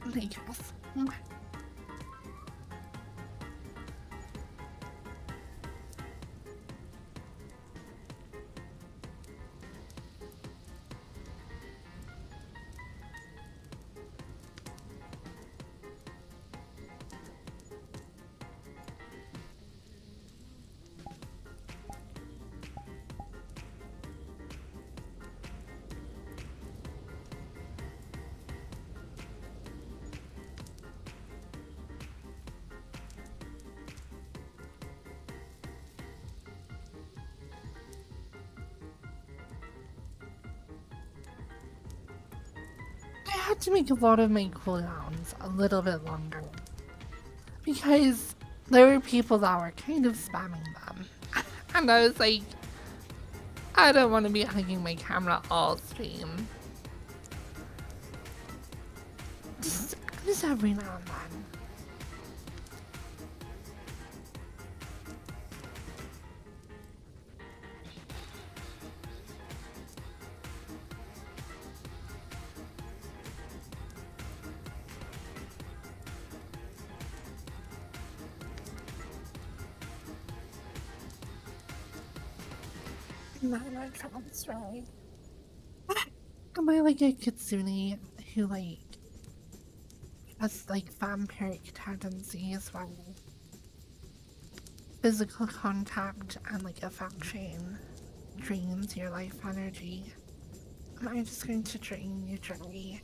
[SPEAKER 1] I guess. I had to make a lot of my cooldowns a little bit longer because there were people that were kind of spamming them, and I was like, I don't want to be hugging my camera all stream. Just every now and then. No, that sounds right. Am I like a kitsune who like has like vampiric tendencies when physical contact and like affection drains your life energy? Am I just going to drain your journey?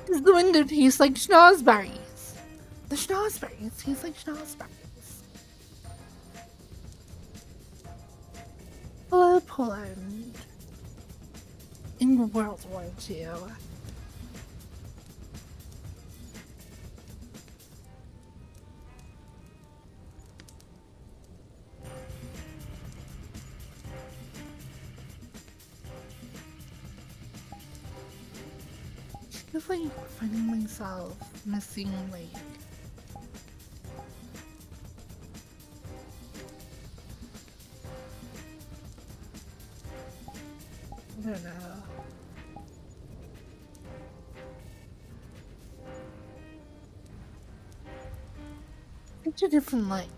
[SPEAKER 1] Does the window taste like schnozberries? The schnozberries taste like schnozberries. Hello, Poland. In World War II. I feel like finding myself missing like I don't know. It's a different like.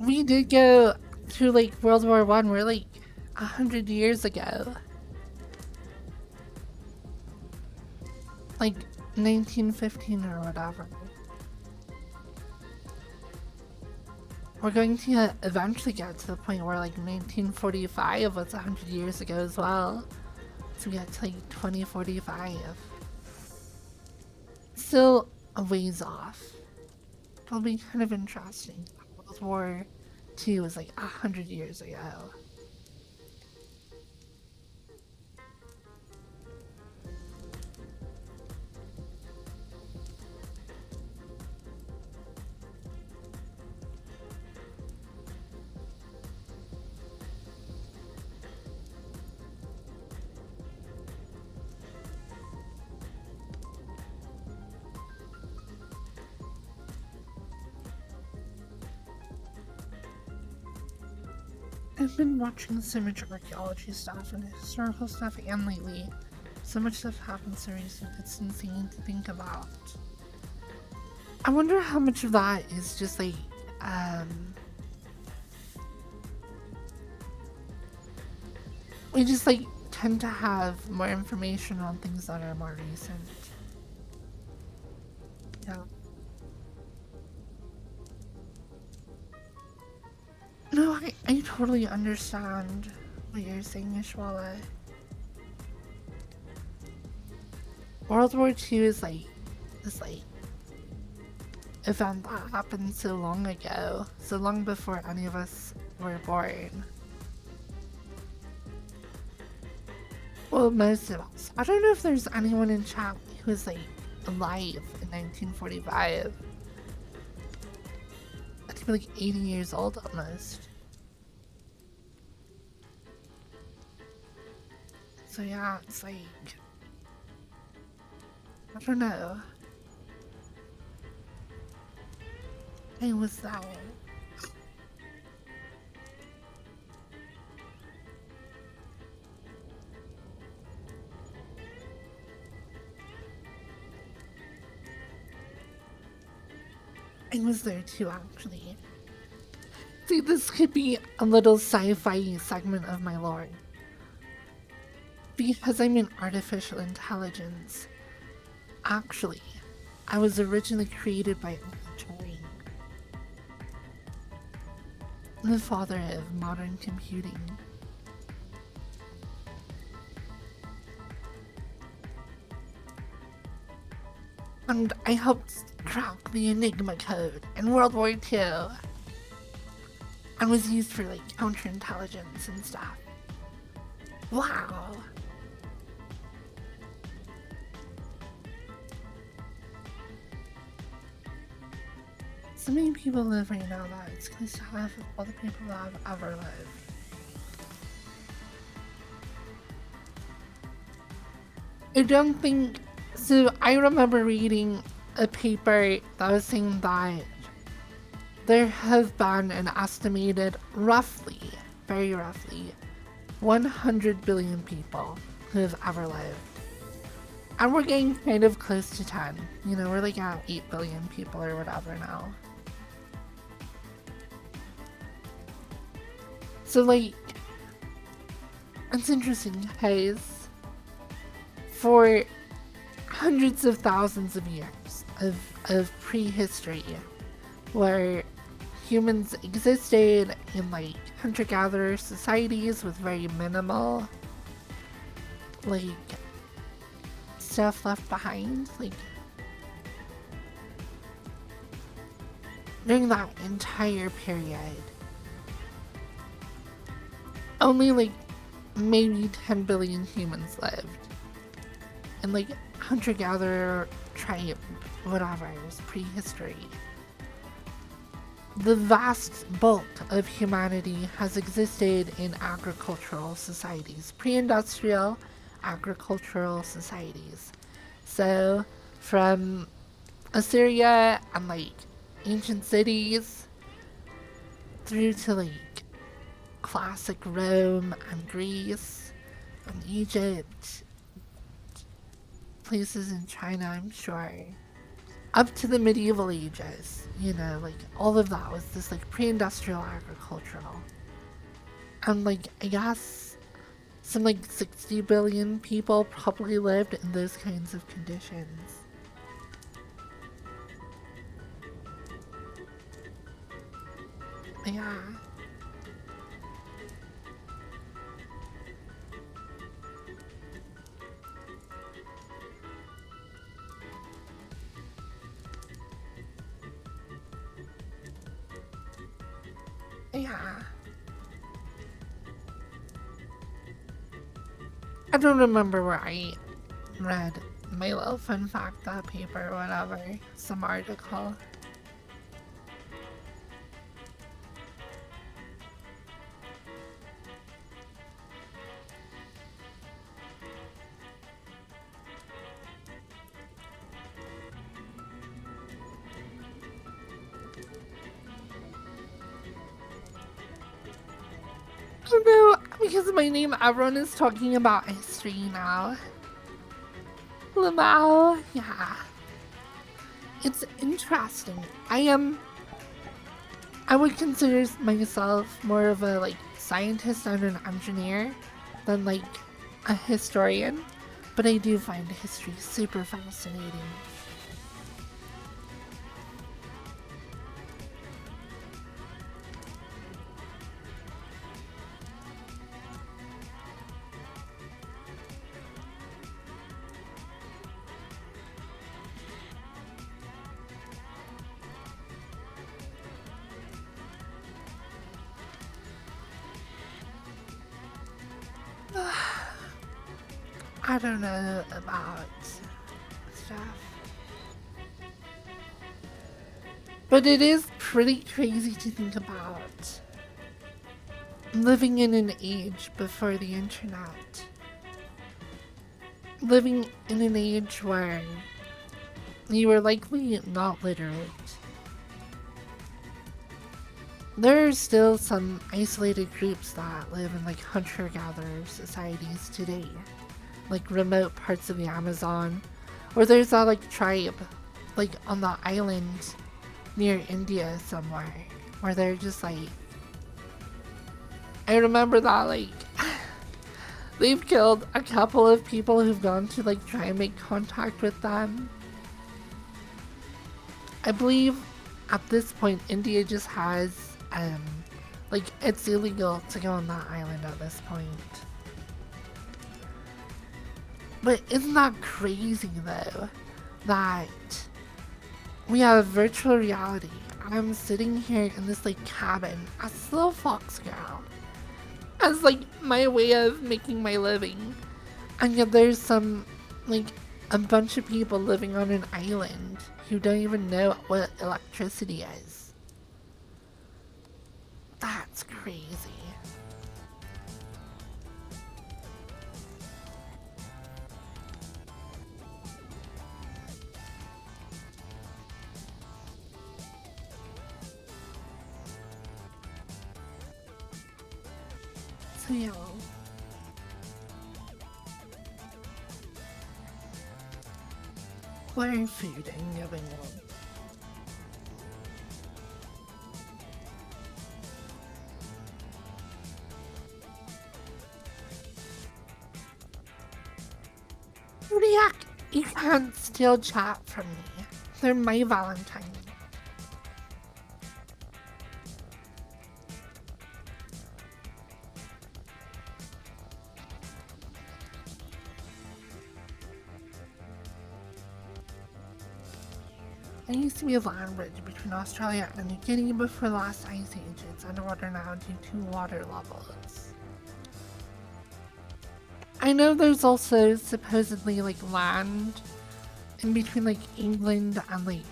[SPEAKER 1] We did go to like World War One. We're like 100 years ago, like 1915 or whatever. We're going to eventually get to the point where like 1945 was 100 years ago as well. So we get to like 2045. Still a ways off. It'll be kind of interesting. World War II was like 100 years ago. I've been watching so much archaeology stuff and historical stuff, and lately, so much stuff happens so recent, it's insane to think about. I wonder how much of that is just like, we just like tend to have more information on things that are more recent. Yeah. No, I totally understand what you're saying, Ishwala. World War II is like this like event that happened so long ago, so long before any of us were born. Well, most of us. I don't know if there's anyone in chat who was like alive in 1945. I'd be like 80 years old almost. So yeah, it's like, I don't know. I was that. was there too, actually. See, this could be a little sci-fi segment of my lore. Because I'm an artificial intelligence. Actually, I was originally created by Turing, the father of modern computing. And I helped crack the Enigma code in World War II. And was used for like counterintelligence and stuff. Wow. So many people live right now that it's close to half of all the people that have ever lived. I don't think so. I remember reading a paper that was saying that there have been an estimated roughly, very roughly, 100 billion people who have ever lived. And we're getting kind of close to 10. You know, we're like at 8 billion people or whatever now. So like, it's interesting because for hundreds of thousands of years of prehistory, where humans existed in like hunter-gatherer societies with very minimal like stuff left behind, like during that entire period only like maybe 10 billion humans lived, and like hunter-gatherer tribe, whatever, it was prehistory. The vast bulk of humanity has existed in agricultural societies, pre-industrial agricultural societies. So from Assyria and like ancient cities through to like classic Rome and Greece and Egypt, places in China, I'm sure, up to the medieval ages, you know, like all of that was this like pre-industrial agricultural. And like I guess some like 60 billion people probably lived in those kinds of conditions. Yeah. Yeah. I don't remember where I read my little fun fact, that paper, or whatever, some article. Oh no, because of my name, everyone is talking about history now. Lamau, yeah. It's interesting. I would consider myself more of a like scientist and an engineer than like a historian, but I do find history super fascinating. I don't know about stuff. But it is pretty crazy to think about living in an age before the internet. Living in an age where you were likely not literate. There are still some isolated groups that live in like hunter-gatherer societies today, like remote parts of the Amazon, or there's that like tribe, like on the island near India somewhere where they're just like, I remember that like they've killed a couple of people who've gone to like try and make contact with them. I believe at this point India just has like it's illegal to go on that island at this point. But isn't that crazy though that we have virtual reality? I'm sitting here in this like cabin as a little fox girl as like my way of making my living, and yet there's some like a bunch of people living on an island who don't even know what electricity is. That's crazy. So yeah. What are food and going on? Zodiac, you can't steal chat from me. They're my Valentine. There used to be a land bridge between Australia and New Guinea before the last ice age. It's underwater now due to water levels. I know there's also supposedly like land in between like England and like,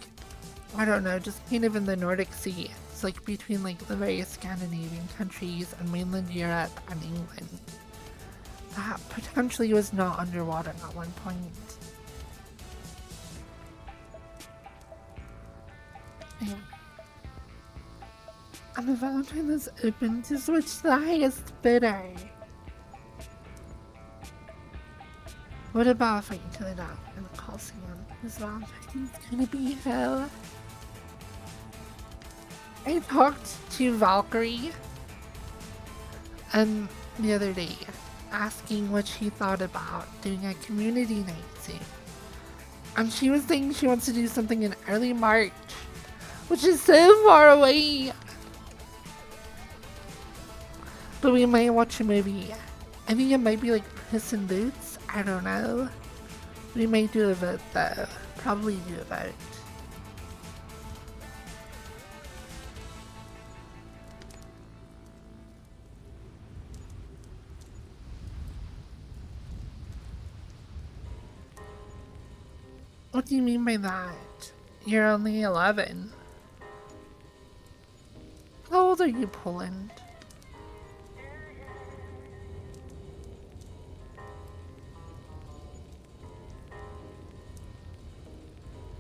[SPEAKER 1] I don't know, just kind of in the Nordic Sea. It's like between like the various Scandinavian countries and mainland Europe and England. That potentially was not underwater at one point. Yeah. And the Valentine is open to switch to the highest bidder. What about if I can turn it out in the Coliseum? This Valentine's gonna be hell. I talked to Valkyrie the other day, asking what she thought about doing a community night soon. And she was saying she wants to do something in early March, which is so far away. But we might watch a movie. I think it might be like Puss in Boots. I don't know. We might do a vote though. Probably do a vote. What do you mean by that? You're only 11. How old are you, Poland?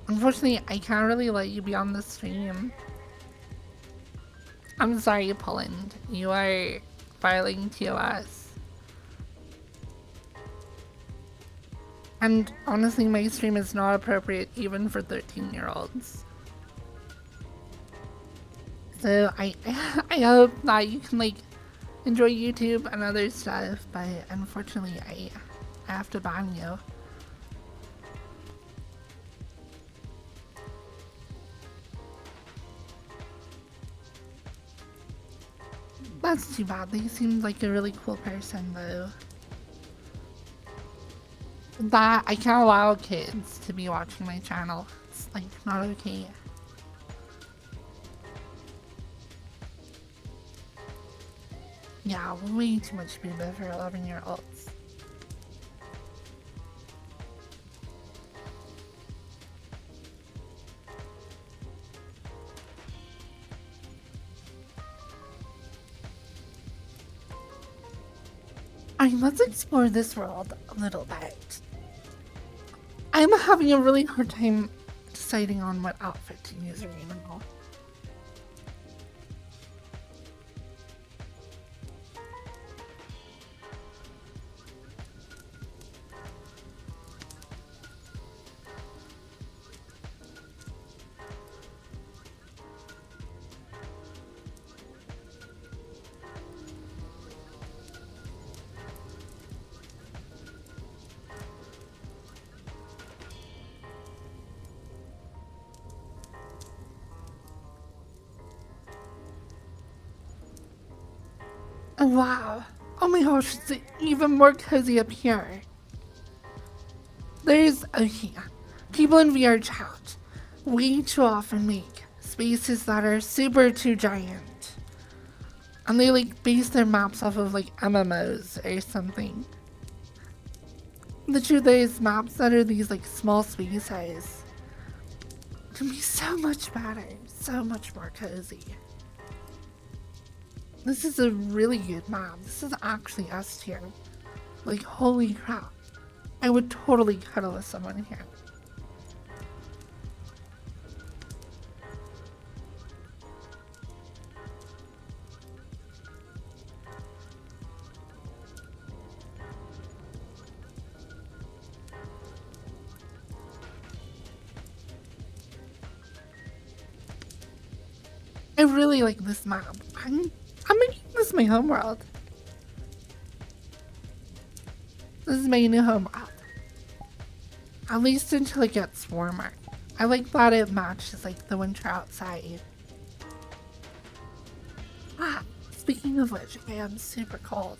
[SPEAKER 1] Unfortunately, I can't really let you be on the stream. I'm sorry, Poland. You are filing TOS. And honestly, my stream is not appropriate even for 13-year-olds. So I hope that you can like enjoy YouTube and other stuff, but unfortunately I have to ban you. That's too bad. They seemed like a really cool person though. That I can't allow kids to be watching my channel. It's like not okay. Yeah, way too much booba for 11-year-olds. Alright, let's explore this world a little bit. I'm having a really hard time deciding on what outfit to use right now. Oh, wow. Oh my gosh, it's even more cozy up here. There's, oh yeah, people in VR chat way too often make spaces that are super too giant. And they like base their maps off of like MMOs or something. The truth is, maps that are these like small spaces can be so much better, so much more cozy. This is a really good map. This is actually S tier. Like, holy crap. I would totally cuddle with someone here. I really like this map. I'm making this my homeworld. This is my new homeworld. At least until it gets warmer. I like that it matches like the winter outside. Ah, speaking of which, I am super cold.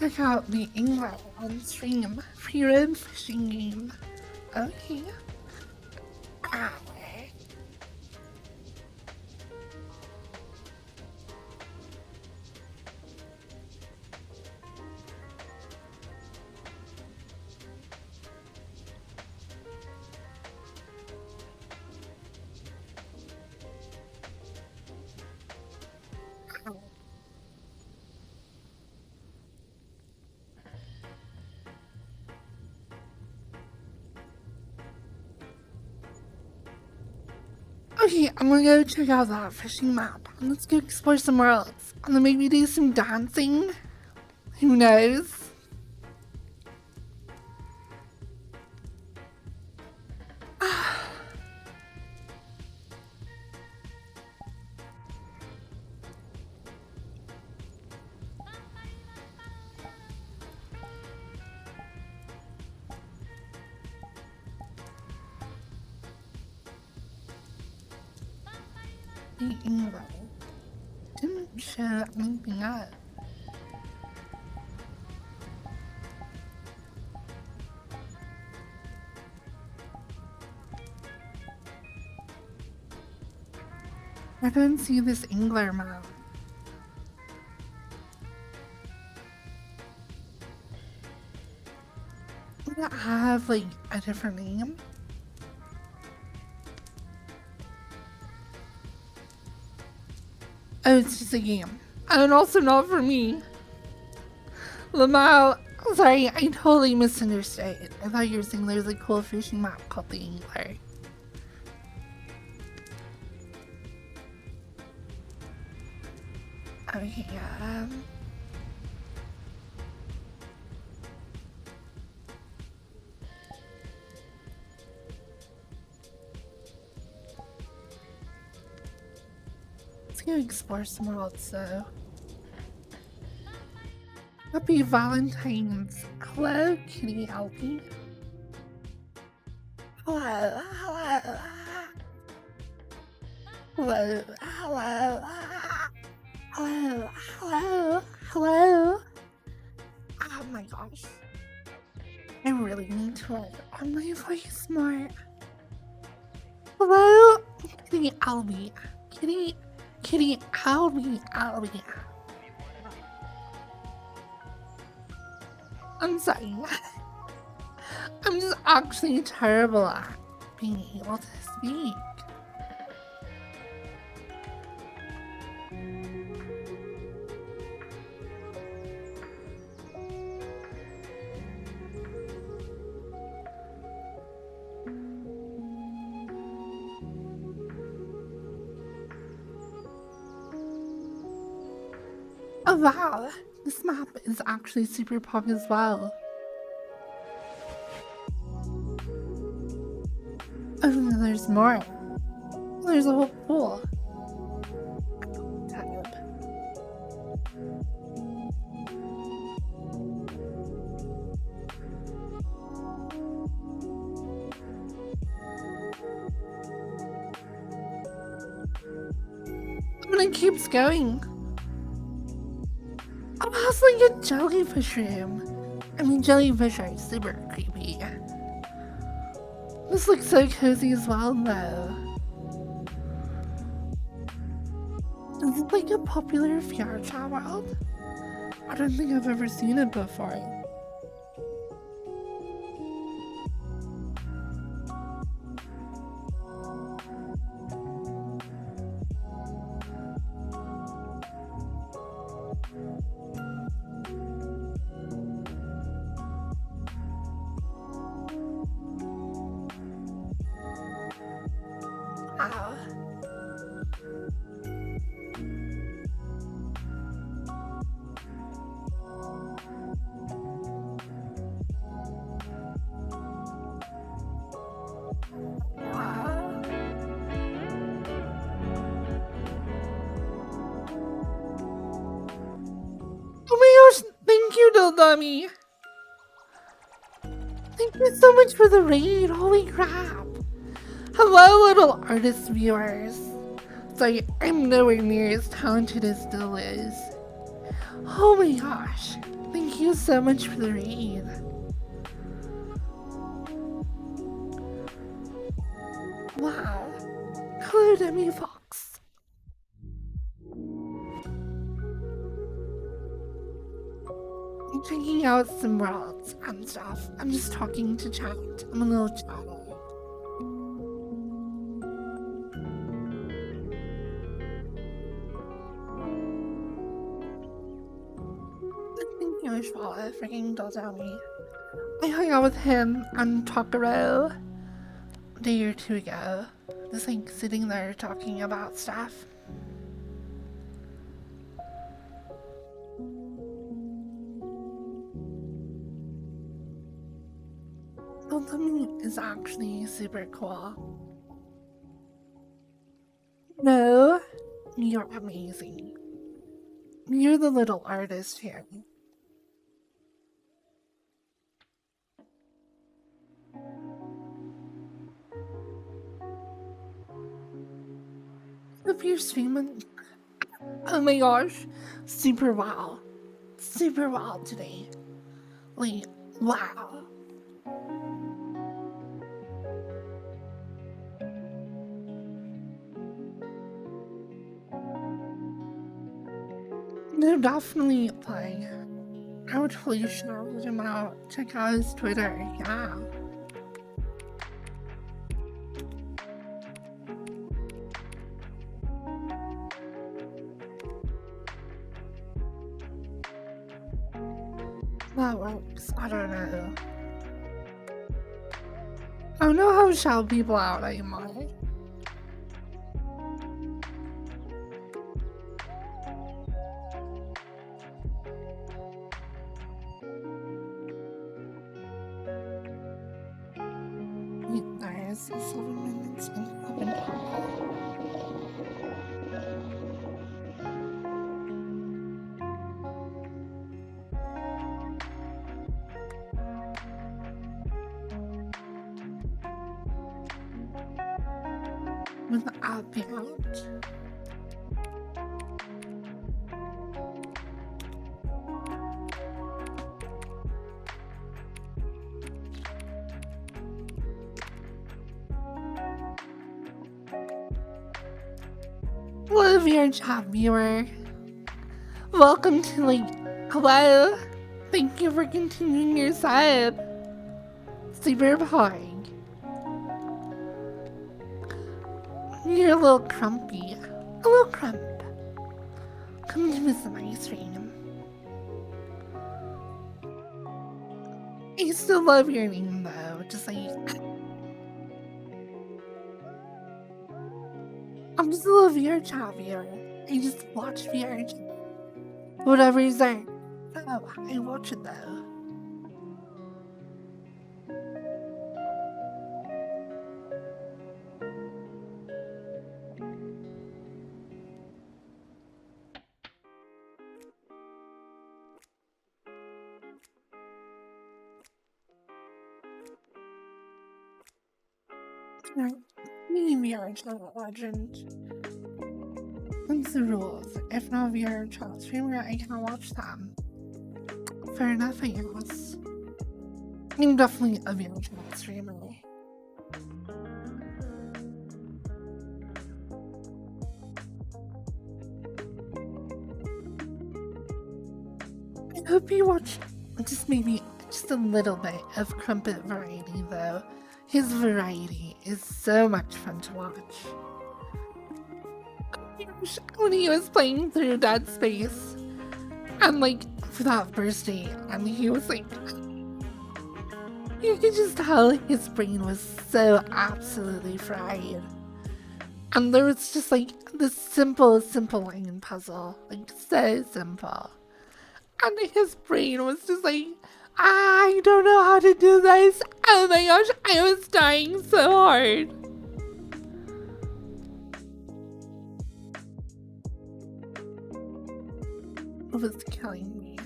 [SPEAKER 1] Check out the England on stream for your own fishing game. Okay. Ah. Okay, I'm gonna go check out that fishing map. And let's go explore some worlds. And then maybe do some dancing. Who knows? The England didn't show anything up. I don't see this Angler map. Would it have like a different name? Oh, it's just a game. And also not for me. Lamau, sorry, I totally misunderstood. I thought you were saying there's a cool fishing map called the Angler. Okay, let's go explore some worlds though. Happy Valentine's. Hello, Kitty Alpy. Hello, hello. Hello, hello. Hello, hello, hello. Oh my gosh. I really need to work on my voice more. Hello, Kitty Alby. Kitty Alby. I'm sorry. I'm just actually terrible at being able to speak. Oh wow, this map is actually super popular as well. Oh, there's more. There's a whole pool. Tab. it keeps going. Oh, it's like a jellyfish room. I mean, jellyfish are super creepy. This looks so cozy as well, though. Is it like a popular VR chat world? I don't think I've ever seen it before. Wow. Wow. Oh my gosh, thank you, Dildummy. Thank you so much for the raid, holy crap. Hello, little artist viewers. Sorry, I'm nowhere near as talented as Dill is. Oh my gosh, thank you so much for the raid. Wow. Hello, Demi Fox. I'm checking out some worlds and stuff. I'm just talking to chat. I'm a little chatty. Thank you, Ishwala, for freaking Dildummy. I hung out with him and Takaro a day or two ago. Just like sitting there talking about stuff. Dildummy is actually super cool. No, you're amazing. You're the little artist here. If you're streaming, oh my gosh, super wow. Super wow today. Like, wow. They're definitely like, I would totally shout him out. Check out his Twitter, yeah. That works, I don't know. I don't know how to shout people out anymore. There's 7 minutes and 11 with the app out. Hello, your chat viewer. Welcome to hello. Thank you for continuing your sub. Super pog. You're a little crumpy. A little crump. Come give me some ice cream. I still love your name though, just like... I'm just a little VR chat viewer. I just watch VR chat. Whatever is there. Oh, I watch it though. Maybe VR chat legend. them's the rules. If not via a child streamer, I can't watch them. Fair enough, I guess. I'm definitely a VR chat streamer. I hope you watch just maybe just a little bit of Crumpet variety though. His variety is so much fun to watch. When he was playing through Dead Space and like for that birthday and he was like, you could just tell his brain was so absolutely fried. And there was just like this simple line puzzle, like so simple. And his brain was just like, I don't know how to do this. Oh my gosh, I was dying so hard. It was killing me.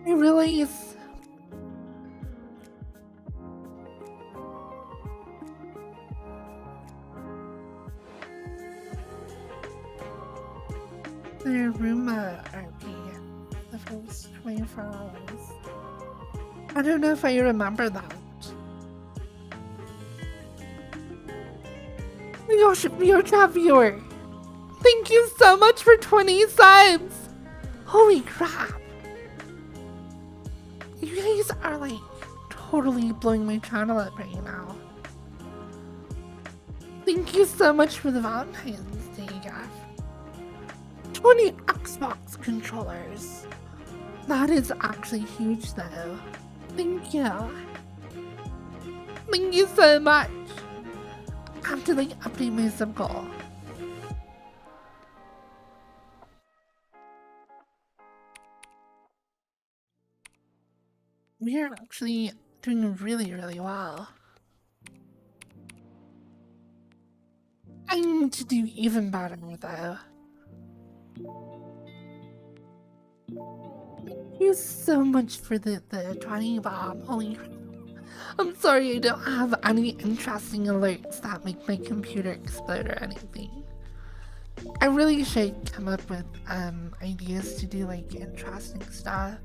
[SPEAKER 1] It really is. The Roomba RP, the first 24 hours. I don't know if I remember that. Oh my gosh, VR chat viewer! Thank you so much for 20 subs! Holy crap! You guys are like totally blowing my channel up right now. Thank you so much for the Valentine's Day gift. 20 Xbox controllers. That is actually huge though. Thank you. Thank you so much. I have to like update my sub goal. We are actually doing really well. I need to do even better though. Thank you so much for the 20 Bob. Holy crap. I'm sorry I don't have any interesting alerts that make my computer explode or anything. I really should come up with ideas to do like interesting stuff.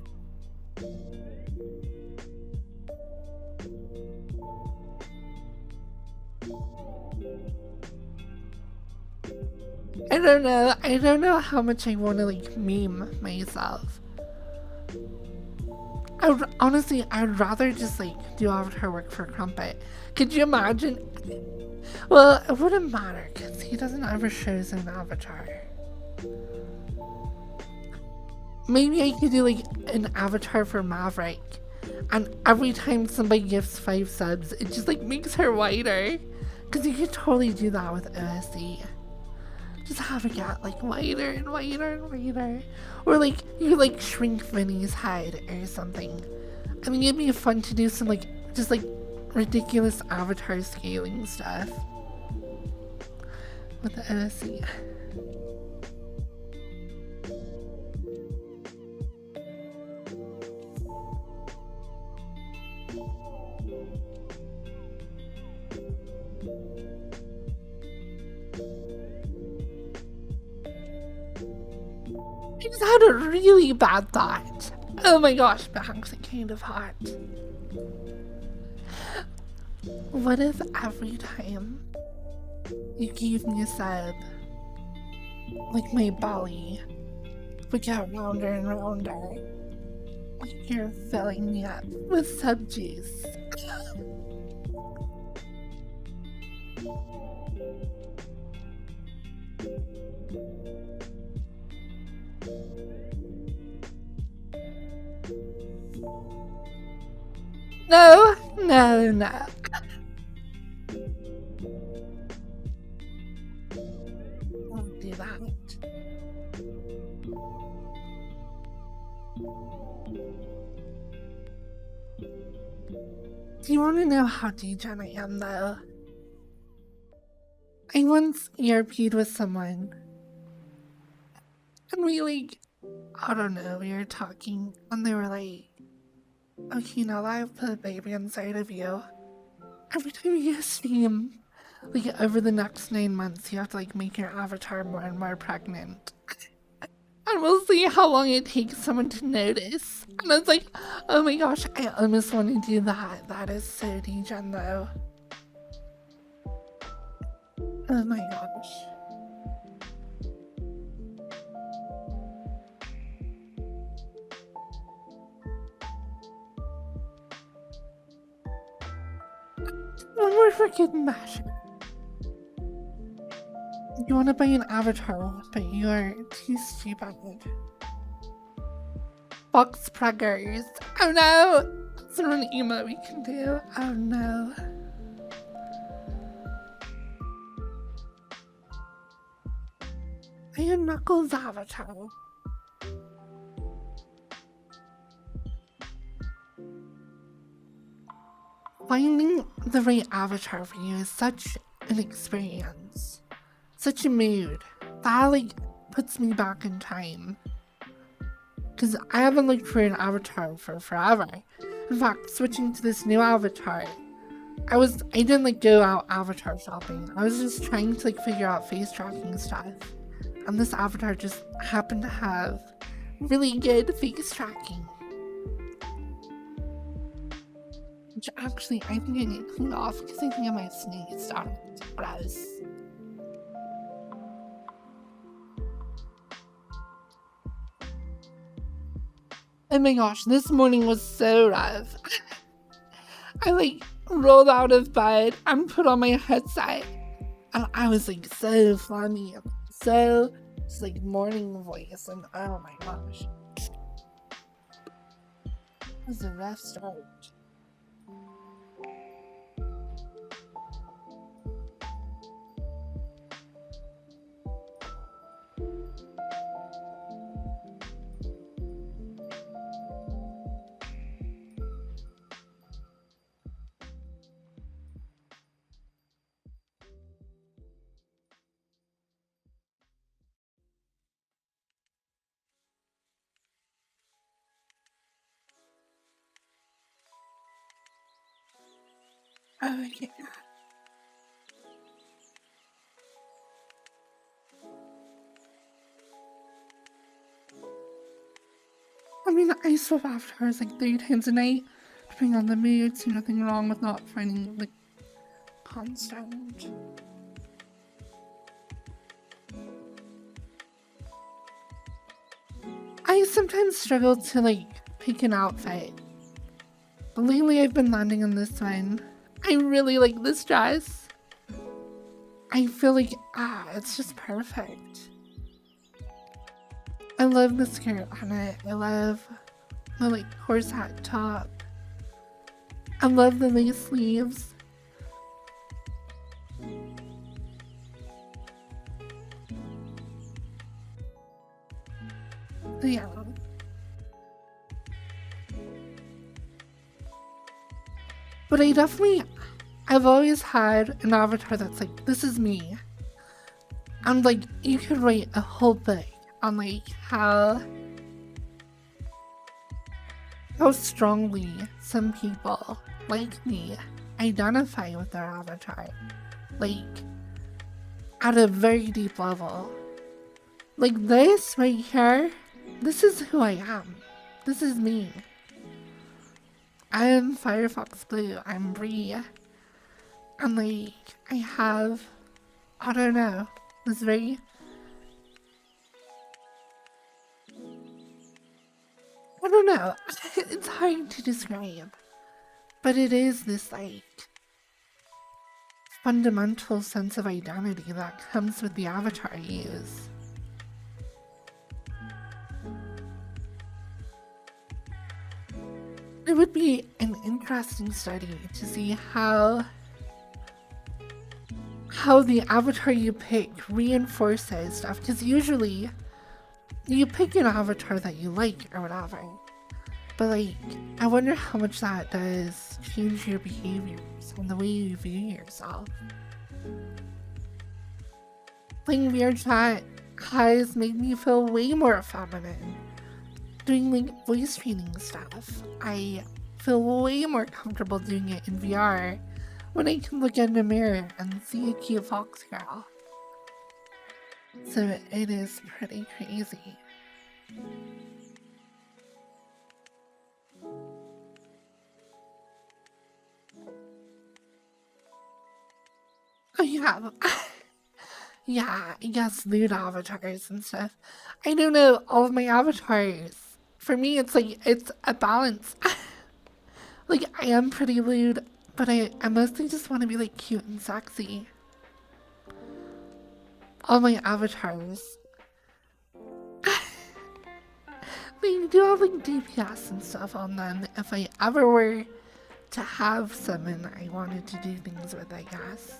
[SPEAKER 1] I don't know how much I want to like meme myself. Honestly, I'd rather just like do avatar work for Crumpet. Could you imagine? Well, it wouldn't matter because he doesn't ever show his own avatar. Maybe I could do like an avatar for Maverick, and every time somebody gives 5 subs, it just like makes her whiter. Because you could totally do that with OSC. Just have it get like whiter and whiter and whiter. Or like you like shrink Vinny's head or something. I mean, it'd be fun to do some like just like ridiculous avatar scaling stuff with the OSC. I just had a really bad thought. Oh my gosh, but actually kind of hot. What if every time you gave me a sub, like my belly would get rounder and rounder, like you're filling me up with sub juice? No. Won't do that. Do you want to know how degen I am though? I once ERP'd with someone And we like, I don't know, we were talking and they were like, okay, now that I've put a baby inside of you, every time you steam, like over the next 9 months, you have to like make your avatar more and more pregnant. And we'll see how long it takes someone to notice. And I was like, oh my gosh, I almost want to do that. That is so degen though. Oh my gosh. One more freaking matter. You want to buy an avatar, but you're too stupid. Box preggers. Oh no! That's not an emo we can do. Oh no. Buy a Knuckles avatar. Finding the right avatar for you is such an experience. Such a mood. That like puts me back in time. Because I haven't looked for an avatar for forever. In fact, switching to this new avatar, I didn't like go out avatar shopping. I was just trying to like figure out face tracking stuff. And this avatar just happened to have really good face tracking. Which actually, I think I need to clean off because I think I might sneeze on it. Gross. Oh my gosh, this morning was so rough. I like rolled out of bed and put on my headset and I was like so funny, so just like morning voice, and oh my gosh. It was a rough start. Oh yeah. I mean, I swap avatars like 3 times a night, depending on the mood, so nothing wrong with not finding like constant. I sometimes struggle to like pick an outfit, but lately I've been landing on this one. I really like this dress. I feel like, it's just perfect. I love the skirt on it. I love the like horse hat top. I love the lace sleeves. Yeah. But I've always had an avatar that's like, this is me. And like, you could write a whole book on like how strongly some people like me identify with their avatar. Like, at a very deep level. Like this right here, this is who I am. This is me. I am Firefox Blue. I'm Bree. And like, I have, I don't know, this very, I don't know, it's hard to describe, but it is this like fundamental sense of identity that comes with the avatar you use. It would be an interesting study to see how the avatar you pick reinforces stuff, because usually you pick an avatar that you like or whatever, but like, I wonder how much that does change your behaviors and the way you view yourself. Playing VR chat, has made me feel way more feminine. Doing like voice training stuff, I feel way more comfortable doing it in VR when I can look in the mirror and see a cute fox girl. So it is pretty crazy. Oh yeah, yeah, yes, nude avatars and stuff. I don't know, all of my avatars. For me, it's like, it's a balance. Like, I am pretty lewd, but I mostly just want to be like cute and sexy. All my avatars. They do have like DPS and stuff on them if I ever were to have someone I wanted to do things with, I guess.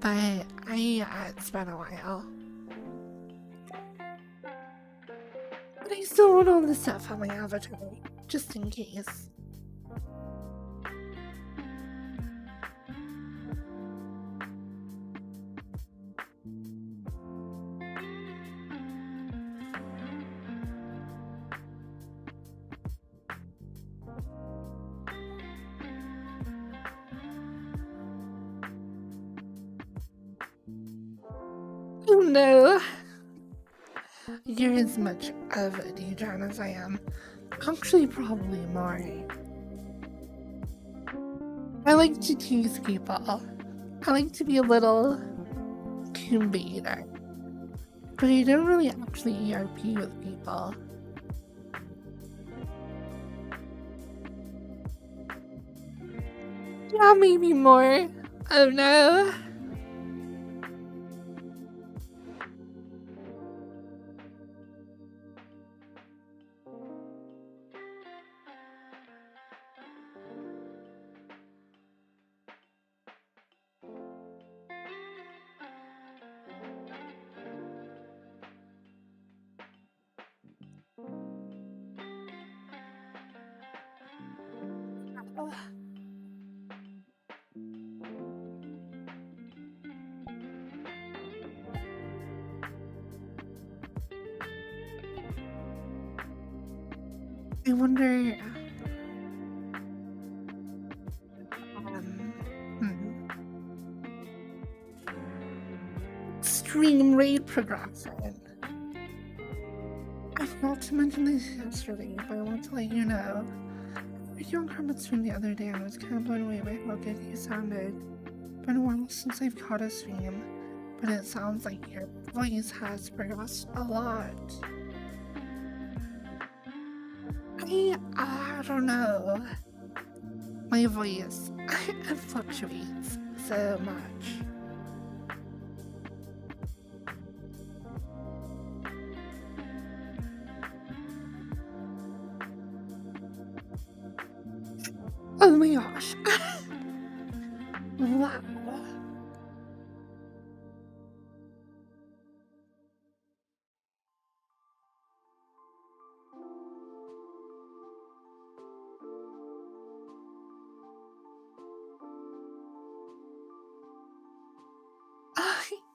[SPEAKER 1] But it's been a while. But I still want all the stuff on my avatar, just in case. Oh no! You're as much of a degen as I am. Actually, probably more. I like to tease people. I like to be a little combator. But I don't really actually ERP with people. Yeah, maybe more. Oh no. I wonder. Stream rate progression. I forgot to mention this yesterday, but I want to let you know. I was on Kermit's stream the other day and I was kind of blown away by how good you sounded. Been a while since I've caught a stream, but it sounds like your voice has progressed a lot. I don't know. My voice, it fluctuates so much. Oh my gosh. Wow.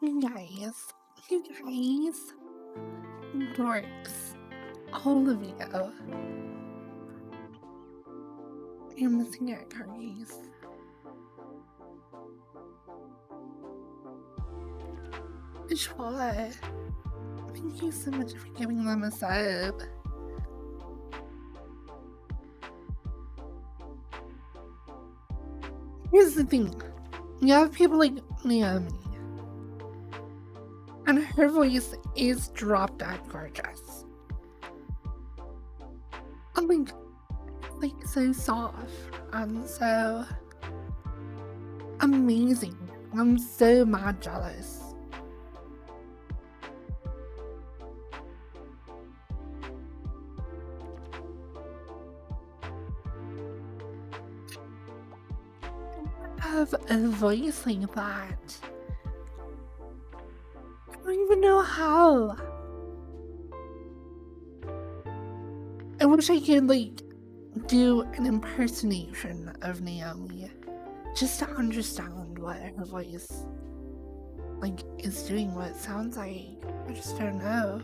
[SPEAKER 1] You guys, dorks, all of you. You're missing out, Cargies. What? Thank you so much for giving them a sub. Here's the thing. You have people like Naomi. And her voice is drop dead gorgeous. I'm like so soft and so amazing. I'm so mad jealous. Have a voice like that. I don't even know how. I wish I could like do an impersonation of Naomi just to understand what her voice like, is doing what it sounds like. I just don't know.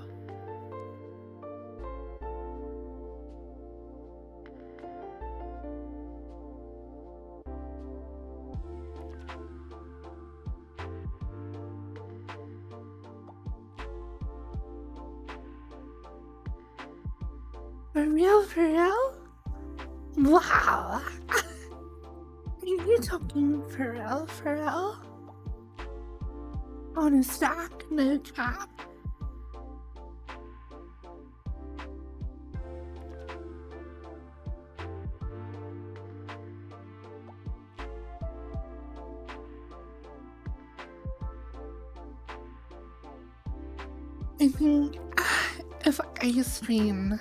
[SPEAKER 1] For real, for real? Wow! Are you talking for real, for real? On a stack, no cap? I think if I stream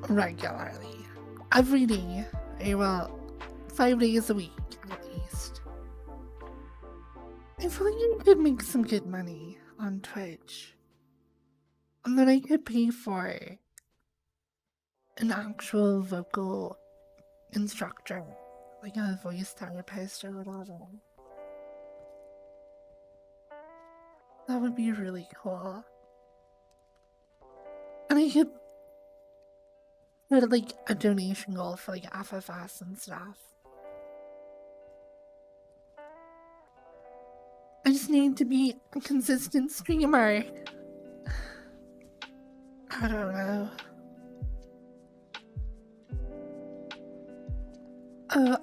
[SPEAKER 1] regularly, every day, well, 5 days a week at least, I feel like I could make some good money on Twitch. And then I could pay for an actual vocal instructor, like a voice therapist or whatever. That would be really cool. And I could put like a donation goal for like FFS and stuff. I just need to be a consistent streamer. I don't know.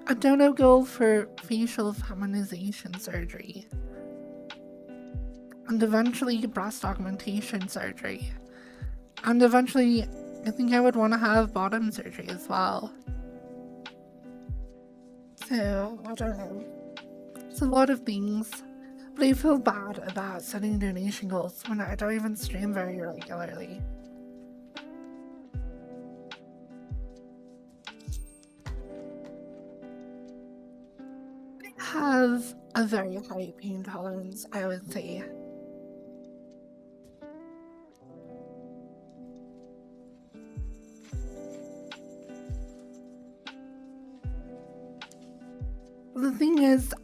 [SPEAKER 1] A dono goal for facial feminization surgery. And eventually breast augmentation surgery. And eventually, I think I would want to have bottom surgery as well. So, I don't know. It's a lot of things. But I feel bad about setting donation goals when I don't even stream very regularly. I have a very high pain tolerance, I would say. The thing is,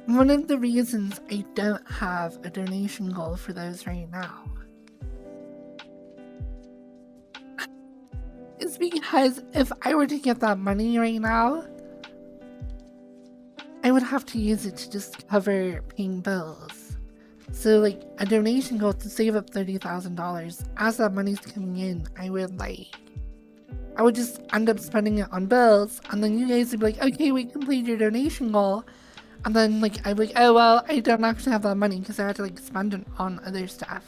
[SPEAKER 1] one of the reasons I don't have a donation goal for those right now is because if I were to get that money right now, I would have to use it to just cover paying bills. So like a donation goal to save up $30,000, as that money's coming in, I would just end up spending it on bills, and then you guys would be like, okay, we completed your donation goal, and then like I'd be like, oh well, I don't actually have that money because I had to like spend it on other stuff.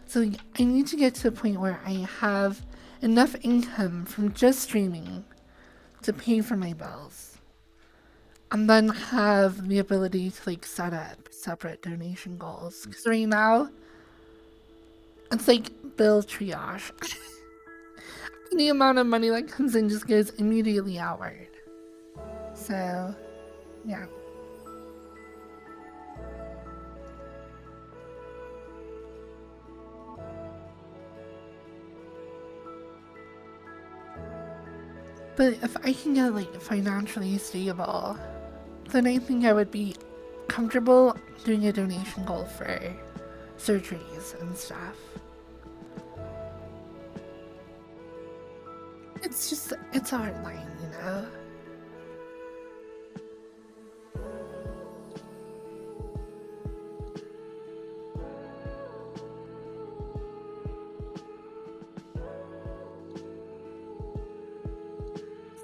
[SPEAKER 1] So like, I need to get to a point where I have enough income from just streaming to pay for my bills, and then have the ability to like set up separate donation goals. Because right now, it's like bill triage. The amount of money that comes in just goes immediately outward. So, yeah. But if I can get like financially stable, then I think I would be comfortable doing a donation goal for surgeries and stuff. It's a hard line, you know?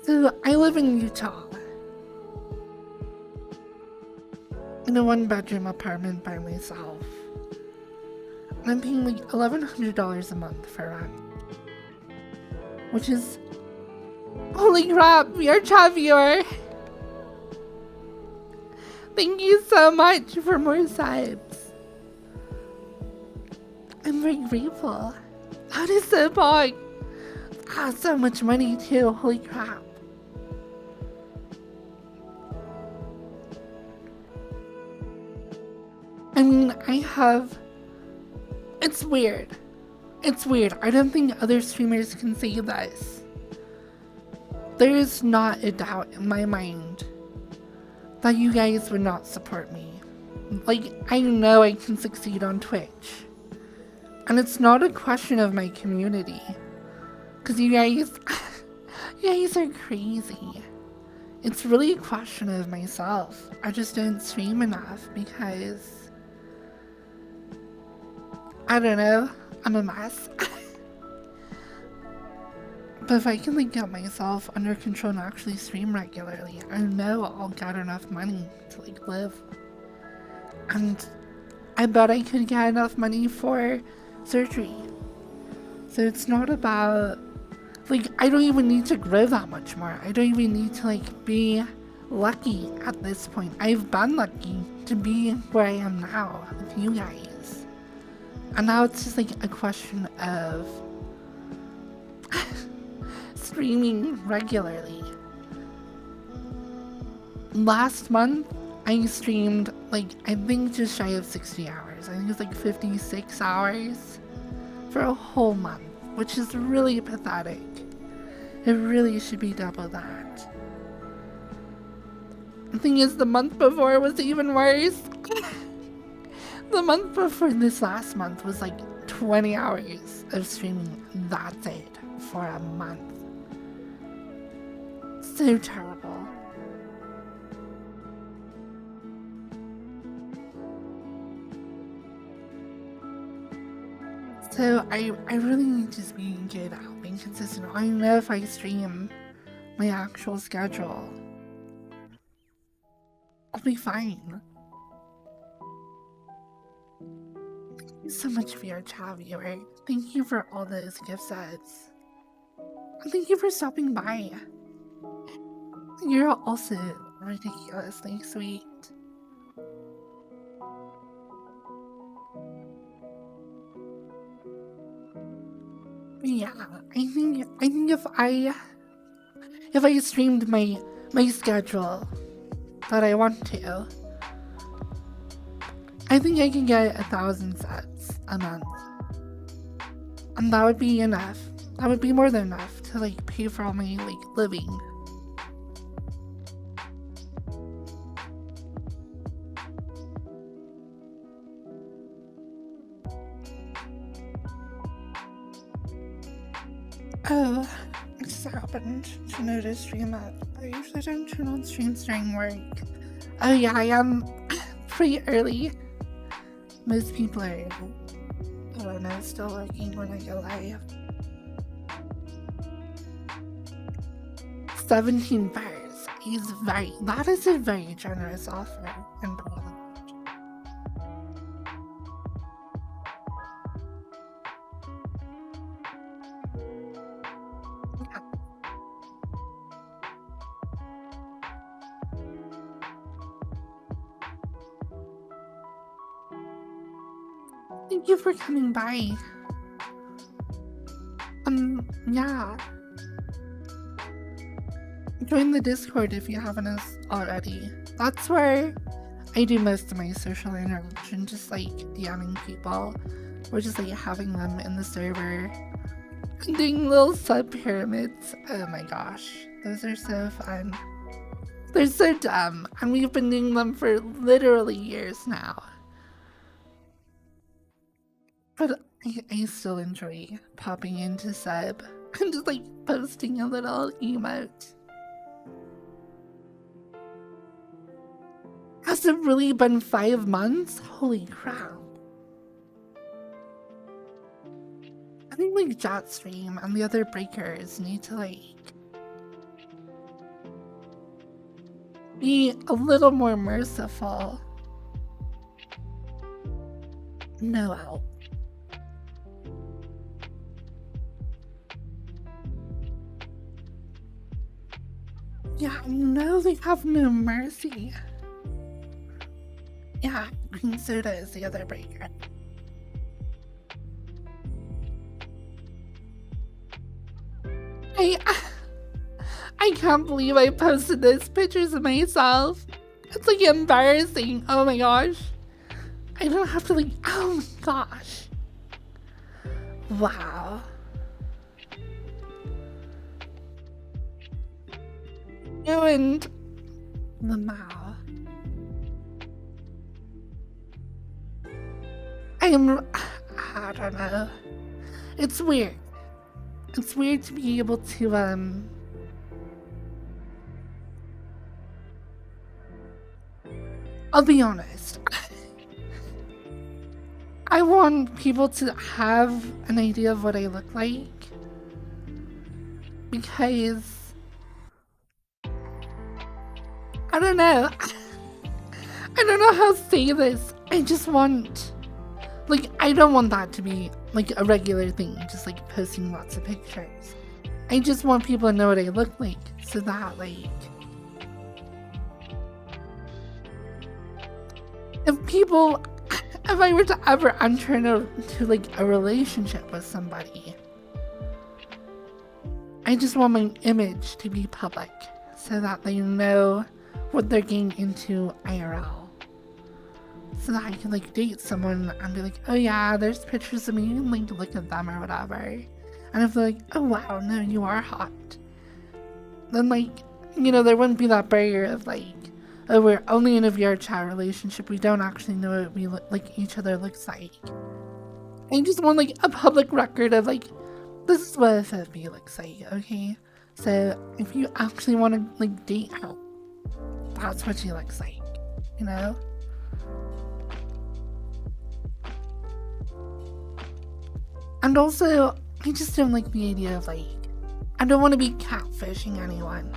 [SPEAKER 1] So, I live in Utah. In a one-bedroom apartment by myself. And I'm paying like $1,100 a month for rent. Which is... Holy crap, we are chat viewer! Thank you so much for more subs. I'm very grateful. That is so big. That's so much money too, holy crap. I mean, it's weird. It's weird. I don't think other streamers can say this. There is not a doubt in my mind that you guys would not support me Like, I know I can succeed on Twitch. And it's not a question of my community. Because you guys, you guys are crazy. It's really a question of myself. I just don't stream enough because, I don't know, I'm a mess. But if I can like get myself under control and actually stream regularly, I know I'll get enough money to like live. And I bet I could get enough money for surgery. So it's not about, like, I don't even need to grow that much more. I don't even need to like be lucky at this point. I've been lucky to be where I am now with you guys. And now it's just like a question of streaming regularly. Last month, I streamed like, I think just shy of 60 hours. I think it's like 56 hours for a whole month, which is really pathetic. It really should be double that. The thing is, the month before was even worse. The month before this last month was like 20 hours of streaming. That's it for a month. So terrible. So I really need to be good at being consistent. I know if I stream my actual schedule, I'll be fine. Thank you so much for your chat, viewer. Thank you for all those gift sets. And thank you for stopping by. You're also ridiculously sweet. Yeah, I think if I streamed my schedule that I want to, I think I can get 1,000 sets a month. And that would be enough. That would be more than enough to like pay for all my like living. Oh, I just happened to notice stream up. I usually don't turn on streams during work. Oh yeah, I am pretty early. Most people are, I don't know, still working when I go live. 17 bars is that is a very generous offer in Poland. Thank you for coming by. Yeah. Join the Discord if you haven't already. That's where I do most of my social interaction, just like DMing people, or just like having them in the server, and doing little sub pyramids. Oh my gosh, those are so fun. They're so dumb, and we've been doing them for literally years now. But I still enjoy popping into sub and just like posting a little emote. Has it really been 5 months? Holy crap. I think like Jetstream and the other breakers need to like be a little more merciful. No help. Yeah, no, they have no mercy. Yeah, Green Soda is the other breaker. I can't believe I posted those pictures of myself. It's like embarrassing. Oh my gosh. I don't have to like, oh my gosh. Wow. Ruined the mouth. I don't know. It's weird. It's weird to be able to, I'll be honest. I want people to have an idea of what I look like. Because, I don't know. I don't know how to say this. I just want, like, I don't want that to be, like, a regular thing. Just, like, posting lots of pictures. I just want people to know what I look like. So that, like, if I were to ever enter into like a relationship with somebody, I just want my image to be public so that they know what they're getting into IRL. So that I can like date someone and be like, oh yeah, there's pictures of me, and like look at them or whatever. And if they're like, oh wow, no, you are hot, then like, you know, there wouldn't be that barrier of like, oh, we're only in a VR chat relationship, we don't actually know what we like each other looks like. I just want like a public record of like, this is what a FFB looks like, okay? So if you actually want to like date her, that's what she looks like, you know? And also, I just don't like the idea of like, I don't want to be catfishing anyone.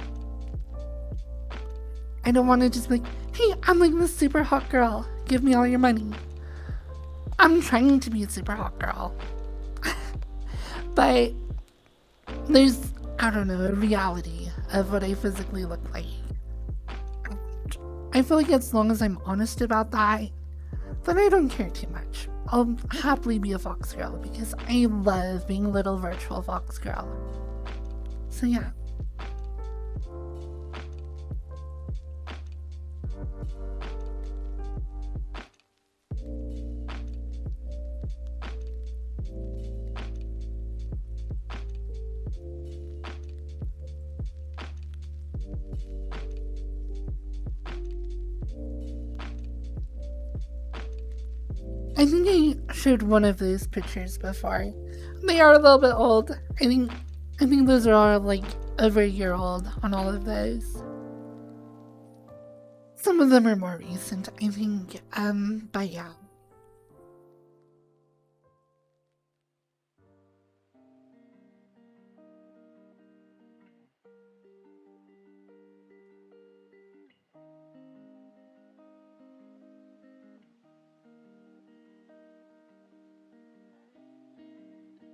[SPEAKER 1] I don't want to just be like, hey, I'm like this super hot girl, give me all your money. I'm trying to be a super hot girl. But there's, I don't know, a reality of what I physically look like. And I feel like as long as I'm honest about that, then I don't care too much. I'll happily be a fox girl because I love being a little virtual fox girl. So yeah. I think I showed one of those pictures before. They are a little bit old. I think those are all like over a year old on all of those. Some of them are more recent, I think, but yeah.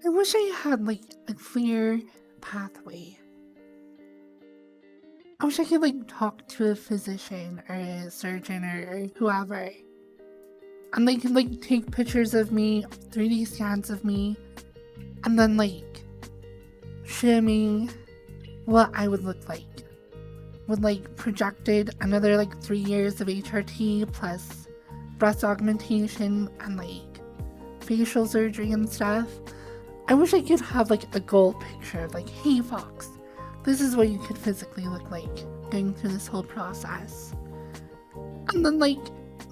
[SPEAKER 1] I wish I had like a clear pathway. I wish I could like talk to a physician or a surgeon or whoever, and they could like take pictures of me, 3D scans of me, and then like show me what I would look like with like projected another like 3 years of HRT plus breast augmentation and like facial surgery and stuff. I wish I could have like a goal picture of like, hey Fox, this is what you could physically look like going through this whole process. And then like,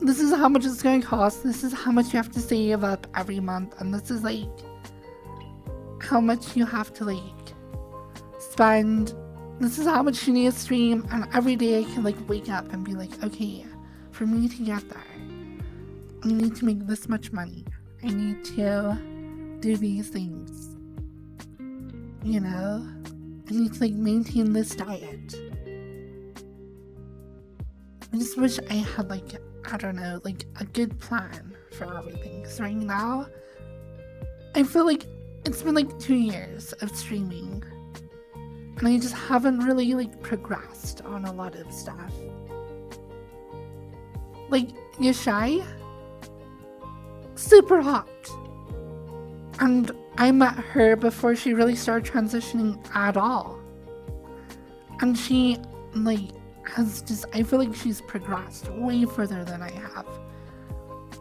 [SPEAKER 1] this is how much it's going to cost, this is how much you have to save up every month, and this is like how much you have to like spend, this is how much you need to stream, and every day I can like wake up and be like, okay, for me to get there, I need to make this much money, I need to do these things, you know, I need to like maintain this diet. I just wish I had like, I don't know, like a good plan for everything, because right now I feel like it's been like 2 years of streaming and I just haven't really like progressed on a lot of stuff. Like Yashai, super hot. And I met her before she really started transitioning at all. And she, like, has just, I feel like she's progressed way further than I have.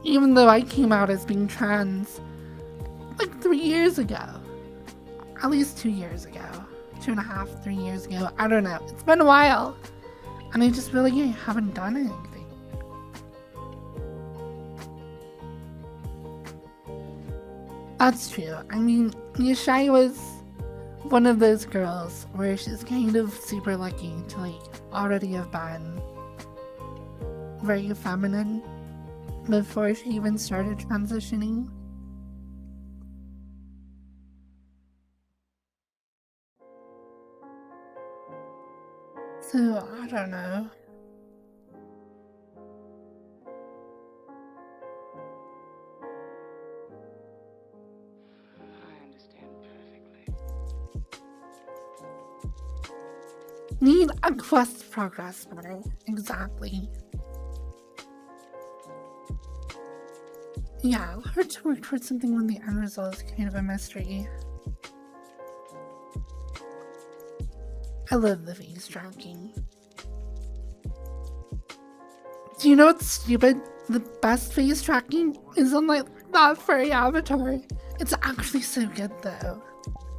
[SPEAKER 1] Even though I came out as being trans, like, 3 years ago. At least 2 years ago. 2.5, 3 years ago. I don't know. It's been a while. And I just feel like I haven't done anything. That's true. I mean, Yashai was one of those girls where she's kind of super lucky to like already have been very feminine before she even started transitioning. So, I don't know.
[SPEAKER 2] I understand perfectly.
[SPEAKER 1] Need a quest progress bar. Exactly. Yeah, hard to work towards something when the end result is kind of a mystery. I love the face tracking. Do you know what's stupid? The best face tracking is on like that furry avatar. It's actually so good though.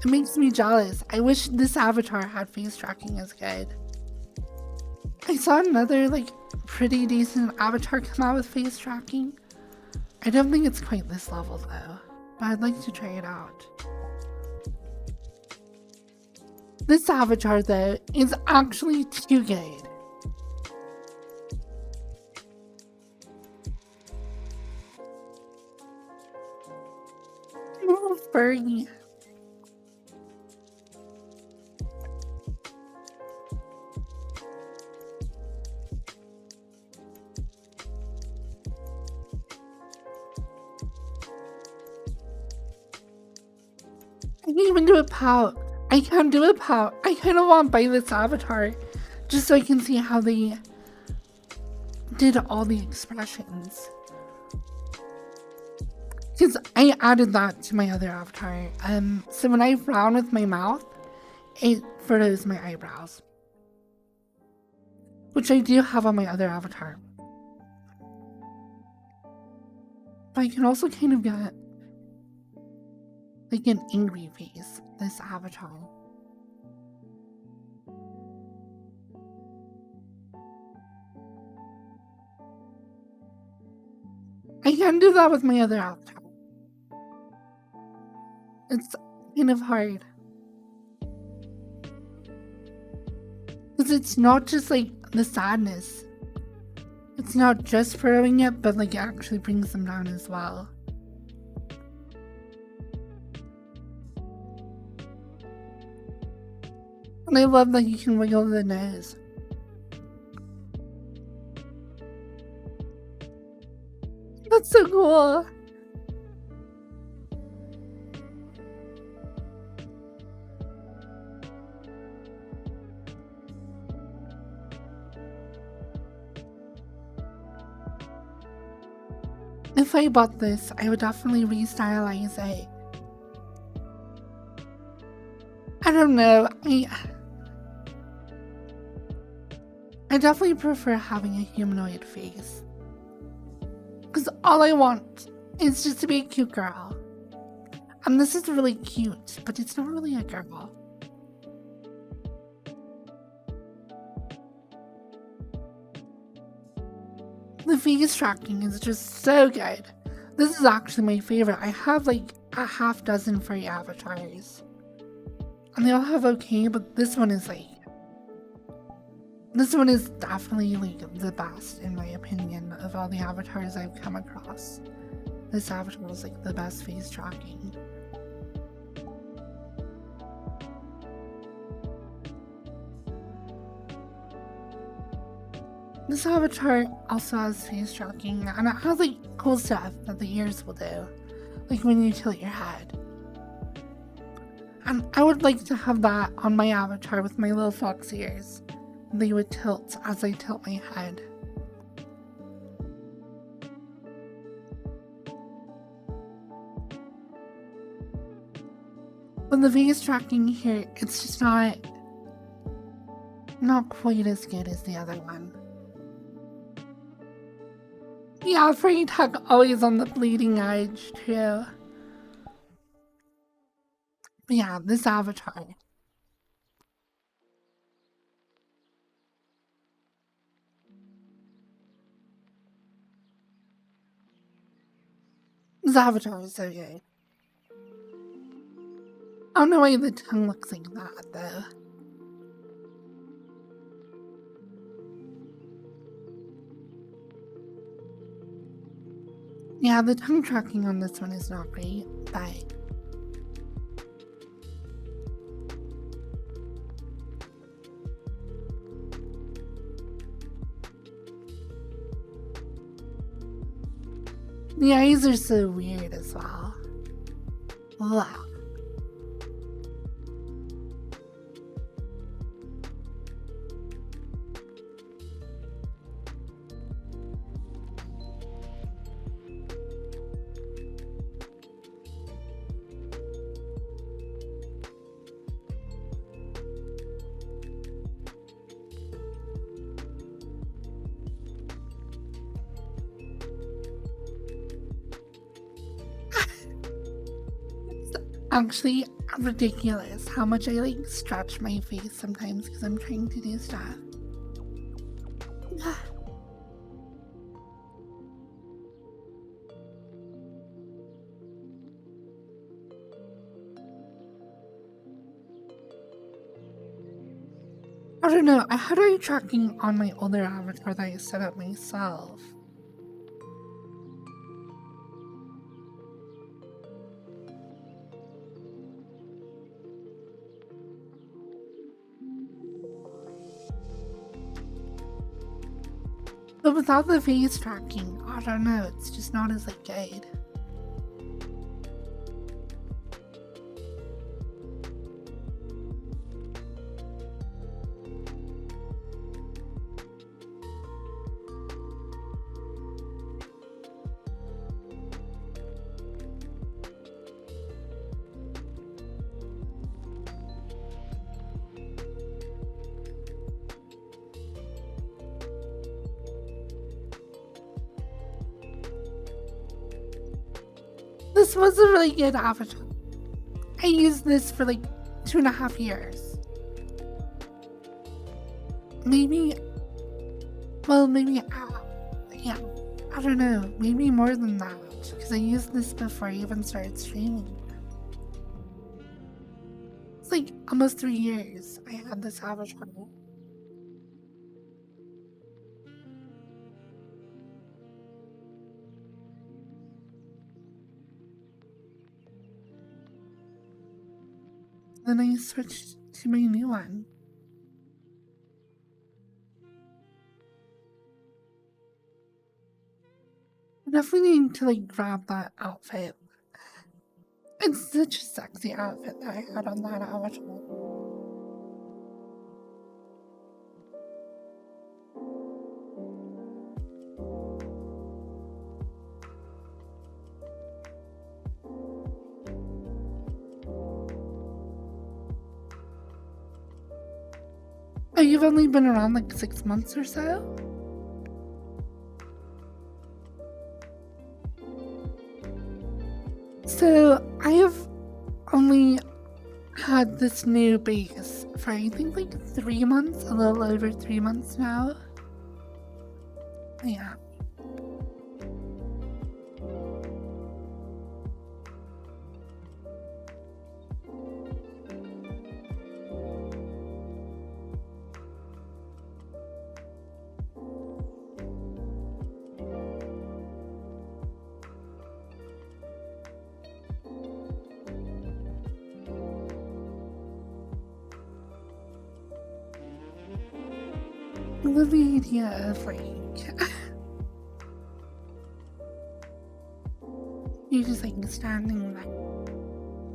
[SPEAKER 1] It makes me jealous. I wish this avatar had face tracking as good. I saw another like pretty decent avatar come out with face tracking. I don't think it's quite this level though, but I'd like to try it out. This avatar though is actually too good. Little furry. I can even do a pout. I can do a pout. I kind of want to buy this avatar just so I can see how they did all the expressions. Because I added that to my other avatar. So when I frown with my mouth, it furrows my eyebrows. Which I do have on my other avatar. But I can also kind of get like an angry face, this avatar. I can do that with my other avatar. It's kind of hard. Because it's not just like the sadness. It's not just furrowing it, but like it actually brings them down as well. And I love that you can wiggle the nose. That's so cool. If I bought this, I would definitely restylize it. I don't know. I definitely prefer having a humanoid face. Because all I want is just to be a cute girl. And this is really cute, but it's not really a girl. The face tracking is just so good. This is actually my favorite. I have like a half dozen furry avatars. And they all have okay, but this one is like... This one is definitely like the best in my opinion of all the avatars I've come across. This avatar was like the best face tracking. This avatar also has face tracking and it has like cool stuff that the ears will do. Like when you tilt your head. And I would like to have that on my avatar with my little fox ears. They would tilt as I tilt my head. But the face tracking here, it's just not quite as good as the other one. Yeah, Furry Tech always on the bleeding edge too. But yeah, this avatar. This avatar is so good. I don't know why the tongue looks like that, though. Yeah, the tongue tracking on this one is not great, but the eyes are so weird as well. Wow. Actually ridiculous how much I like stretch my face sometimes because I'm trying to do stuff. I don't know, I had eye tracking on my older avatar that I set up myself. But without the face tracking, I don't know, it's just not as like good. This was a really good avatar. I used this for like 2.5 years. Maybe, well, maybe, yeah, I don't know, maybe more than that, because I used this before I even started streaming. It's like almost 3 years I had this avatar. Then I switched to my new one. I definitely need to like grab that outfit. It's such a sexy outfit that I had on that avatar. Oh, you've only been around like 6 months or so? So, I have only had this new base for I think like 3 months, a little over 3 months now. Yeah. I love the idea of like you just like standing there.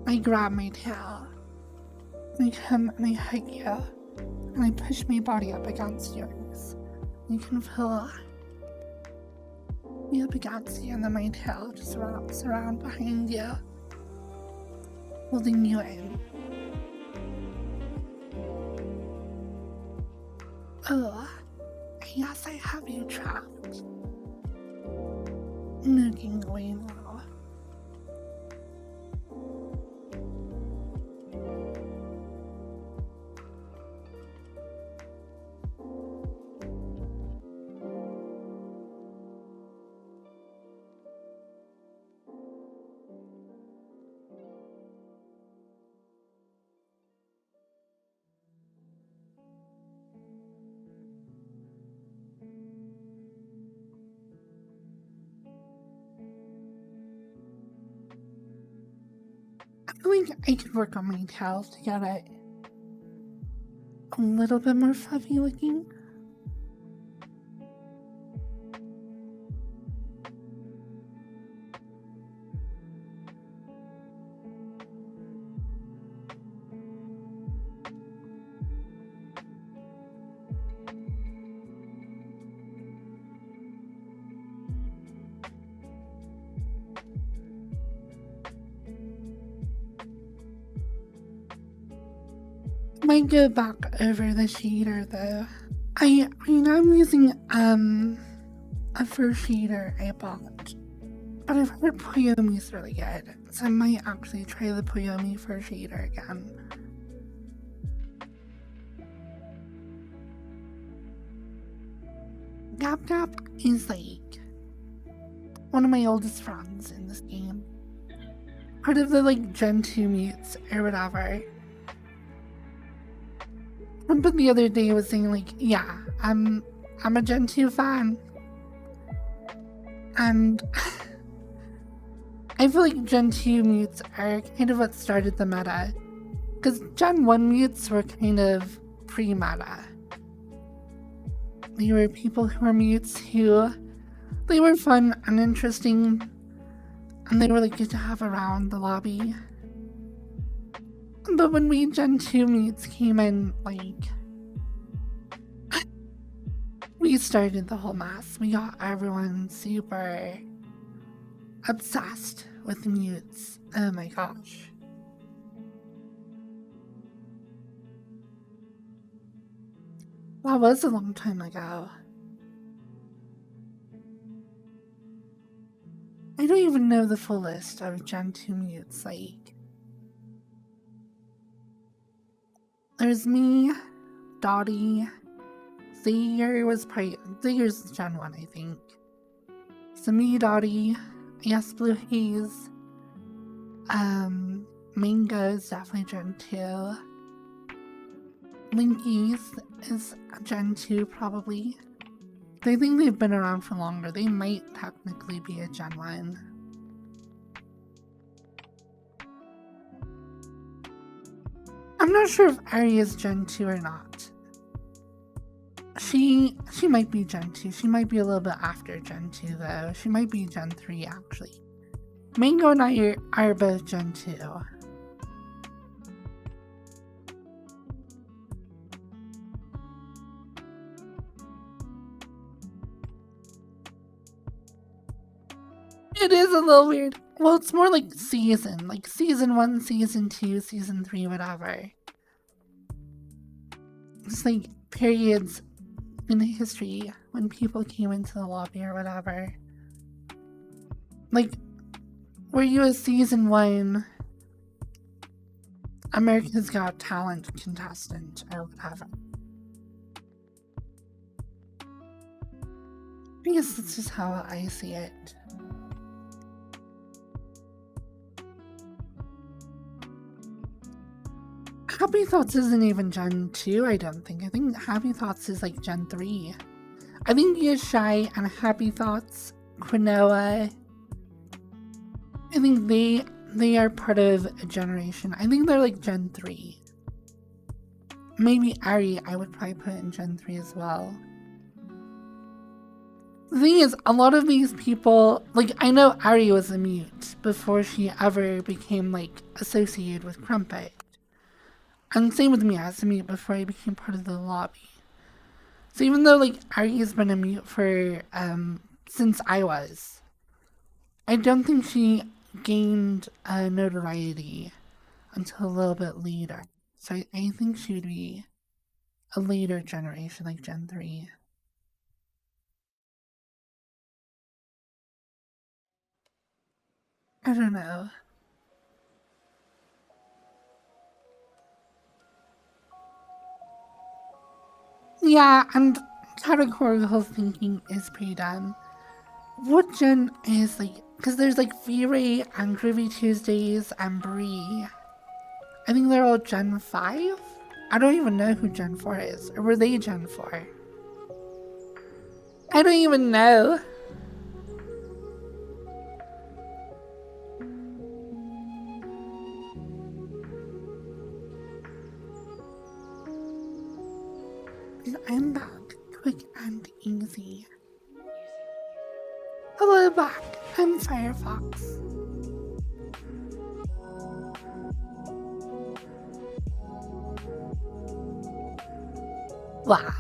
[SPEAKER 1] I grab my tail, and I come and I hug you, and I push my body up against yours. You can feel me up against you, and then my tail just wraps around behind you, holding you in. Oh, yes, I have you trapped. Looking away now. feel like I could work on my tail to get it a little bit more fluffy looking. Might go back over the shader though. I mean I'm using a fur shader I bought, but I've heard Puyomi's really good, so I might actually try the Puyomi fur shader again. Gap Gap is like one of my oldest friends in this game. Part of the like Gen 2 mutes or whatever. But the other day I was saying like, yeah, I'm a Gen 2 fan. And I feel like Gen 2 mutes are kind of what started the meta. Because Gen 1 mutes were kind of pre-meta. They were people who were mutes who, they were fun and interesting. And they were like good to have around the lobby. But when we Gen 2 mutes came in, like, we started the whole mess. We got everyone super obsessed with mutes. Oh my gosh. That was a long time ago. I don't even know the full list of Gen 2 mutes, like, there's me, Dottie, Zayer was probably, Zayer's Gen 1, I think. So me, Dottie, yes, Blue Haze, Mango is definitely Gen 2. Linkies is Gen 2 probably. They think they've been around for longer. They might technically be a Gen 1. I'm not sure if Ari is Gen 2 or not. She might be Gen 2. She might be a little bit after Gen 2 though. She might be Gen 3 actually. Mango and I are both Gen 2. It is a little weird. Well, it's more like season 1, season 2, season 3, whatever. It's like periods in history when people came into the lobby or whatever. Like, were you a season 1 America's Got Talent contestant or whatever? I guess that's just how I see it. Happy Thoughts isn't even Gen 2, I don't think. I think Happy Thoughts is like Gen 3. I think He Is Shy and Happy Thoughts, Quinoa, I think they are part of a generation. I think they're like Gen 3. Maybe Ari, I would probably put in Gen 3 as well. The thing is, a lot of these people, like, I know Ari was a mute before she ever became, like, associated with Crumpet. And same with me, I was a mute before I became part of the lobby. So even though, like, Ari has been a mute for, since I was, I don't think she gained notoriety until a little bit later. So I think she would be a later generation, like Gen 3. I don't know. Yeah, and categorical thinking is pretty dumb. What gen is like, because there's like V-Ray and Groovy Tuesdays and Bree. I think they're all Gen 5? I don't even know who Gen 4 is. Or were they Gen 4? I don't even know. quick and easy. Hello back, I'm Firefox. Wow.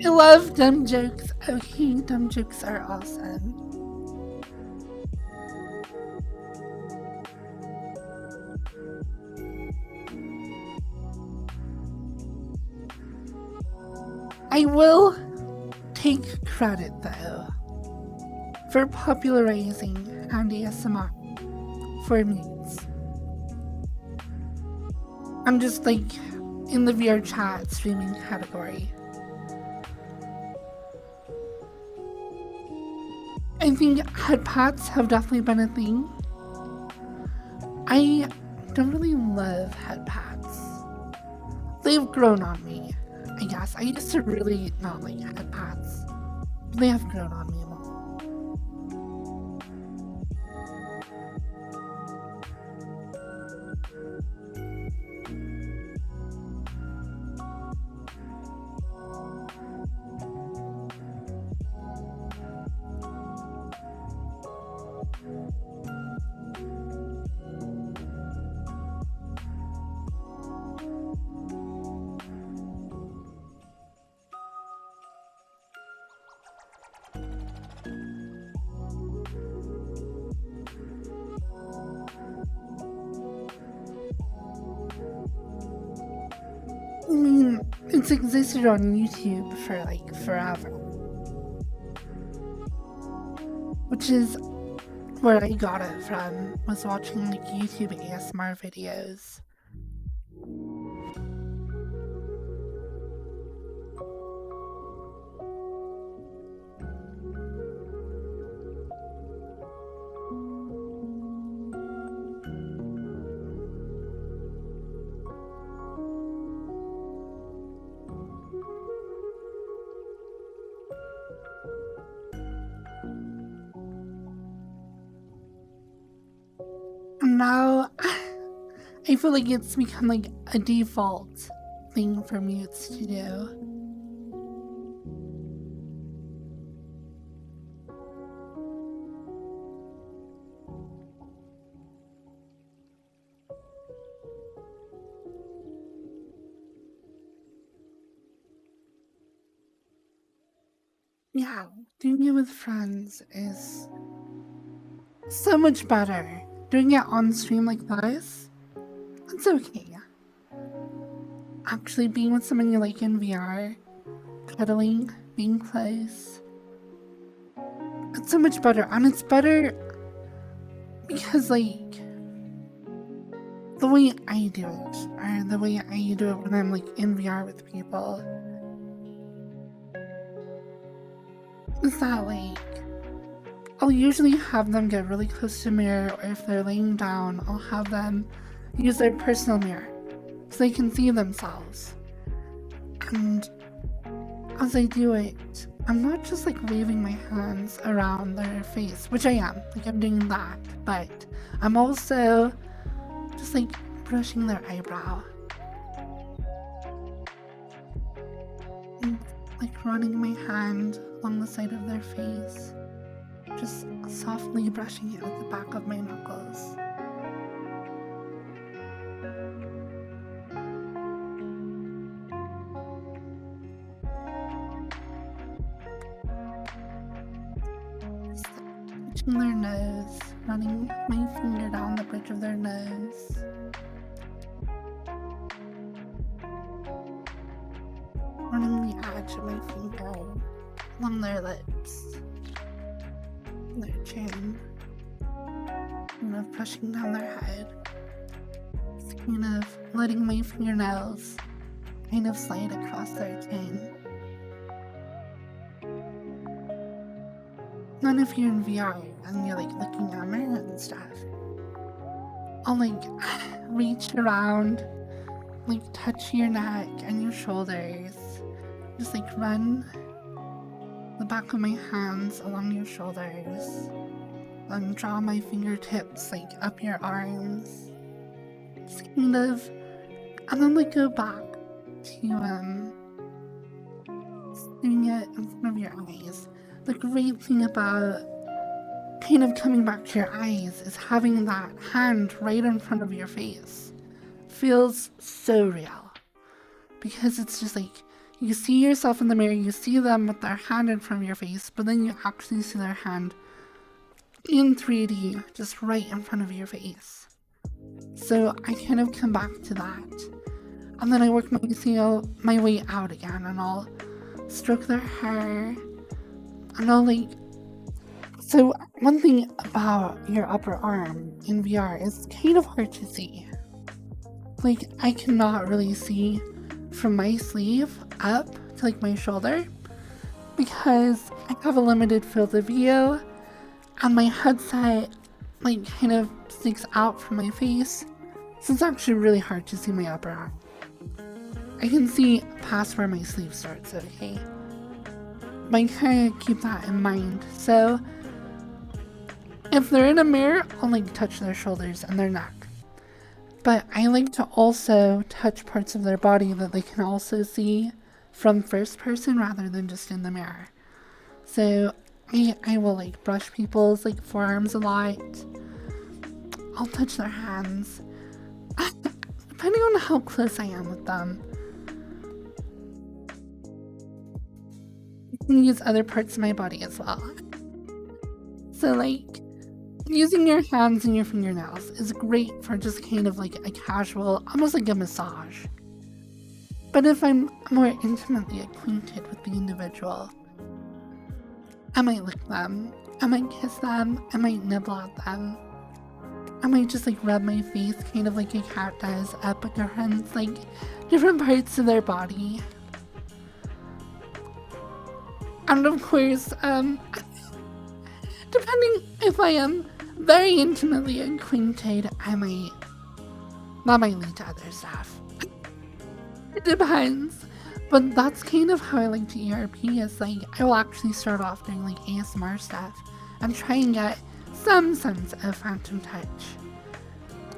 [SPEAKER 1] I love dumb jokes. Okay, dumb jokes are awesome. I will take credit though for popularizing ASMR for mutes. I'm just like in the VR chat streaming category. I think headpats have definitely been a thing. I don't really love headpats. They've grown on me, I guess. I used to really not like headpats. They have grown on me more. I mean, it's existed on YouTube for like forever. Which is where I got it from, was watching like YouTube ASMR videos. And now I feel like it's become like a default thing for mutes to do. Yeah, doing it with friends is so much better. Doing it on stream like this, it's okay. Actually being with someone you like in VR, cuddling, being close, it's so much better. And it's better because like the way I do it, or the way I do it when I'm like in VR with people, is that like I'll usually have them get really close to the mirror, or if they're laying down, I'll have them use their personal mirror so they can see themselves. And as I do it, I'm not just like waving my hands around their face, which I am, like I'm doing that, but I'm also just like brushing their eyebrow. And like running my hand along the side of their face, just softly brushing it with the back of my knuckles. Just touching their nose, running my finger down the bridge of their nose. Running the edge of my finger along their lips, their chin, kind of pushing down their head, just kind of letting my fingernails kind of slide across their chin. Then if you're in VR and you're like looking at a mirror and stuff, I'll like reach around, like touch your neck and your shoulders, just like run the back of my hands along your shoulders, and draw my fingertips like up your arms, just kind of, and then like go back to doing it in front of your eyes. The great thing about kind of coming back to your eyes is having that hand right in front of your face. Feels so real. Because it's just like, you see yourself in the mirror, you see them with their hand in front of your face, but then you actually see their hand in 3D, just right in front of your face. So I kind of come back to that. And then I work my way out again, and I'll stroke their hair, and I'll like... So one thing about your upper arm in VR is kind of hard to see. Like, I cannot really see from my sleeve up to like my shoulder because I have a limited field of view and my headset like kind of sticks out from my face, so it's actually really hard to see my upper arm. I can see past where my sleeve starts, okay? But I kind of keep that in mind. So if they're in a mirror, I'll like touch their shoulders and their neck. But I like to also touch parts of their body that they can also see from first person rather than just in the mirror. So I will like brush people's like forearms a lot. I'll touch their hands. Depending on how close I am with them. I can use other parts of my body as well. So like, using your hands and your fingernails is great for just kind of like a casual, almost like a massage. But if I'm more intimately acquainted with the individual, I might lick them, I might kiss them, I might nibble at them. I might just like rub my face kind of like a cat does up against like different parts of their body. And of course, depending if I am very intimately acquainted, that might lead to other stuff. It depends. But that's kind of how I like to ERP, is like I will actually start off doing like ASMR stuff and try and get some sense of phantom touch.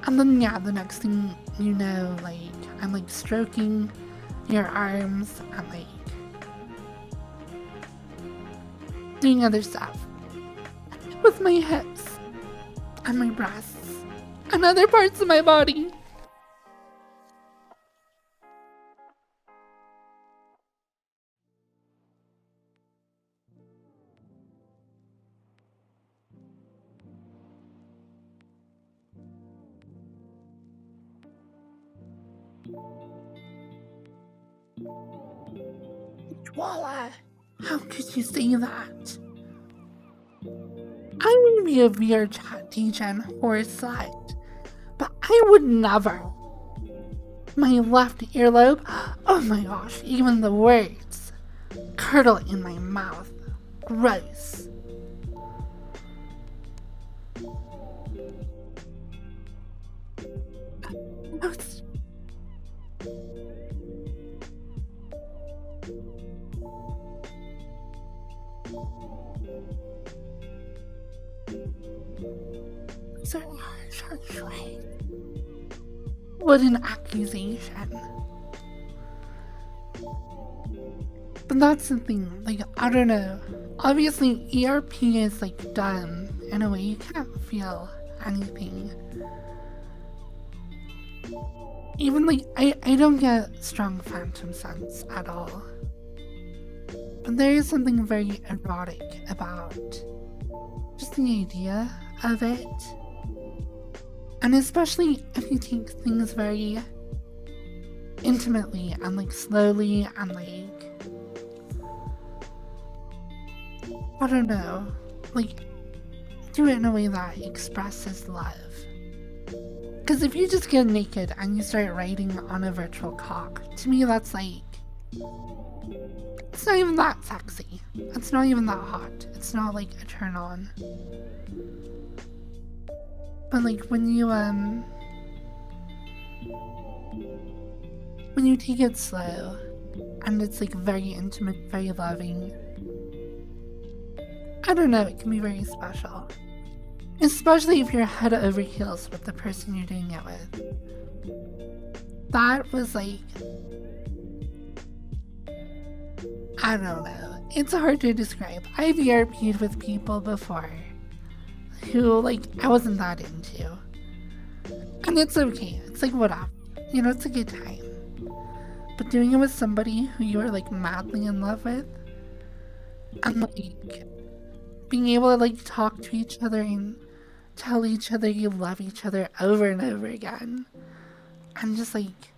[SPEAKER 1] And then yeah, the next thing you know, like I'm like stroking your arms and like doing other stuff with my hips and my breasts and other parts of my body. Voila! How could you say that? I may be a VR chat degen or a slut, but I would never. My left earlobe, oh my gosh, even the words curdle in my mouth. Gross. What an accusation. But that's the thing, like, I don't know. Obviously, ERP is like done in a way you can't feel anything. Even like, I don't get strong phantom sense at all. But there is something very erotic about just the idea of it. And especially if you take things very intimately and like slowly and like, I don't know, like do it in a way that expresses love. Because if you just get naked and you start writing on a virtual cock, to me that's like, it's not even that sexy. It's not even that hot. It's not like a turn on. But like when you take it slow and it's like very intimate, very loving, I don't know, it can be very special. Especially if you're head over heels with the person you're doing it with. That was like I don't know. It's hard to describe. I've ERP'd with people before who, like, I wasn't that into. And it's okay. It's like, whatever. You know, it's a good time. But doing it with somebody who you are, like, madly in love with, and, like, being able to, like, talk to each other and tell each other you love each other over and over again, and just, like,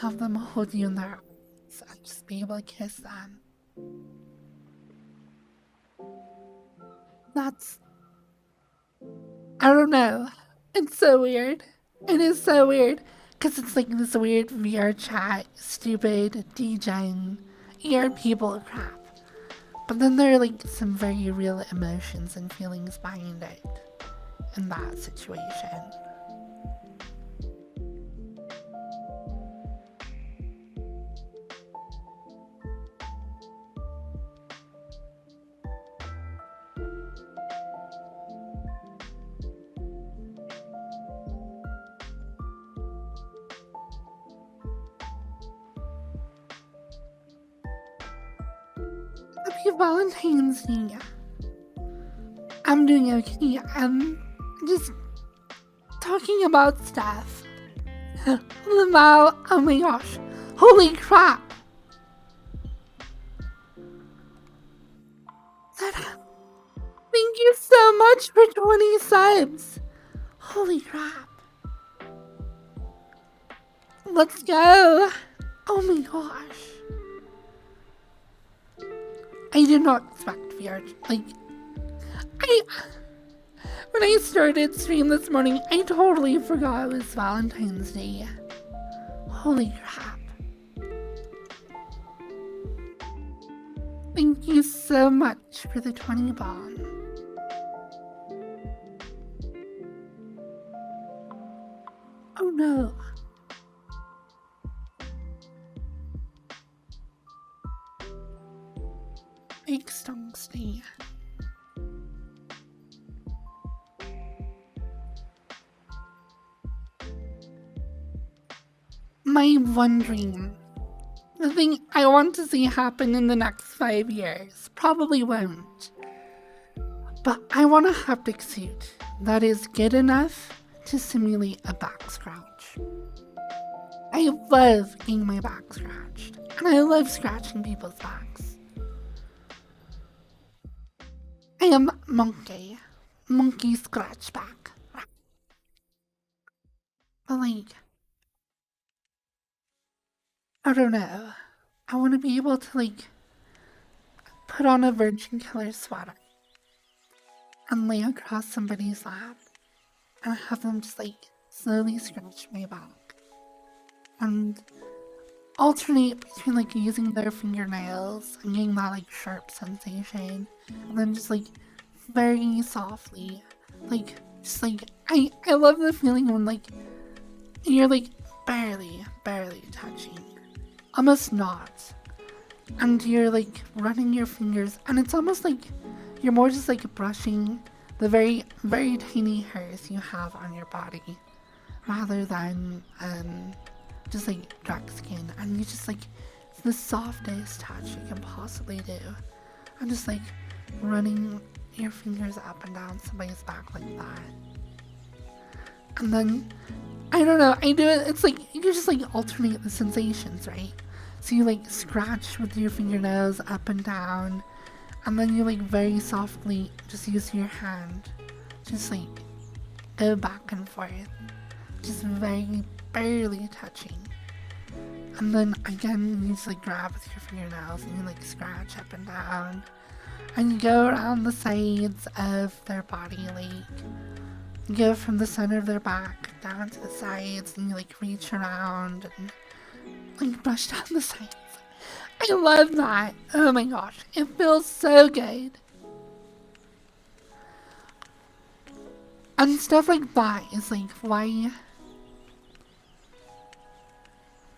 [SPEAKER 1] have them hold you in their arms and just be able to kiss them. That's, I don't know. It's so weird. It is so weird. Because it's like this weird VR chat, stupid, DJing, ERP bull crap. But then there are like some very real emotions and feelings behind it in that situation. Happy Valentine's Day. I'm doing okay. I'm just talking about stuff. Wow, oh my gosh. Holy crap. Thank you so much for 20 subs. Holy crap. Let's go. Oh my gosh. I did not expect VR. Like, when I started stream this morning, I totally forgot it was Valentine's Day. Holy crap. Thank you so much for the 20 bomb. Oh no. Big stonks day. My one dream. The thing I want to see happen in the next 5 years. Probably won't. But I want a haptic suit that is good enough to simulate a back scratch. I love getting my back scratched. And I love scratching people's backs. I am Monkey. Monkey scratch back. But like, I don't know. I want to be able to like put on a Virgin Killer sweater and lay across somebody's lap and have them just like slowly scratch my back and alternate between like using their fingernails and getting that like sharp sensation and then just like very softly like just like I love the feeling when like you're like barely touching, almost not, and you're like running your fingers and it's almost like you're more just like brushing the very tiny hairs you have on your body rather than just like dark skin, and you just like it's the softest touch you can possibly do. I'm just like running your fingers up and down somebody's back like that, and then I don't know, I do it. It's like you just like alternate the sensations, right? So you like scratch with your fingernails up and down, and then you like very softly just use your hand, just like go back and forth, just very barely touching. And then again, you just like grab with your fingernails and you like scratch up and down, and you go around the sides of their body, like you go from the center of their back down to the sides, and you like reach around and like brush down the sides. I love that. Oh my gosh, it feels so good. And stuff like that is like why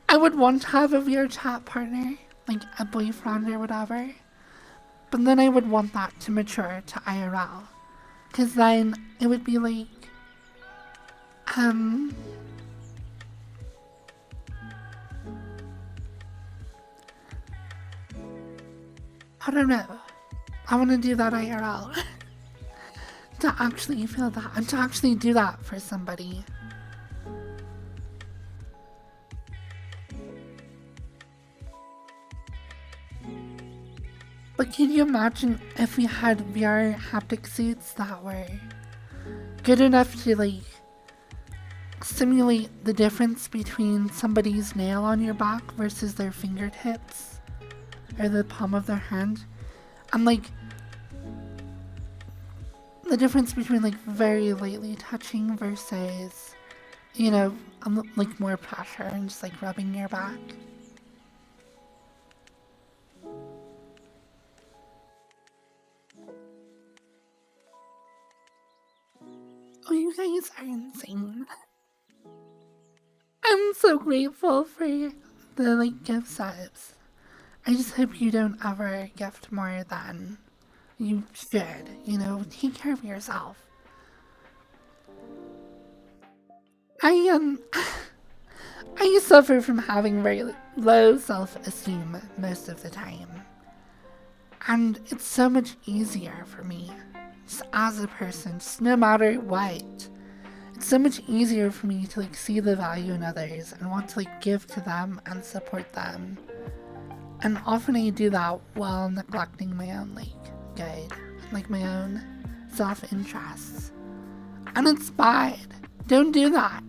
[SPEAKER 1] I would want to have a VR chat partner, like a boyfriend or whatever. But then I would want that to mature to IRL. Cause then it would be like, I don't know. I want to do that IRL. To actually feel that and to actually do that for somebody. But can you imagine if we had VR haptic suits that were good enough to like simulate the difference between somebody's nail on your back versus their fingertips or the palm of their hand, and like the difference between like very lightly touching versus, you know, like more pressure and just like rubbing your back. Oh, you guys are insane. I'm so grateful for the like gift subs. I just hope you don't ever gift more than you should. You know, take care of yourself. I I suffer from having very low self-esteem most of the time. And it's so much easier for me, just as a person, just no matter what. It's so much easier for me to like see the value in others and want to like give to them and support them. And often I do that while neglecting my own like good, like my own self-interests. And it's bad. Don't do that.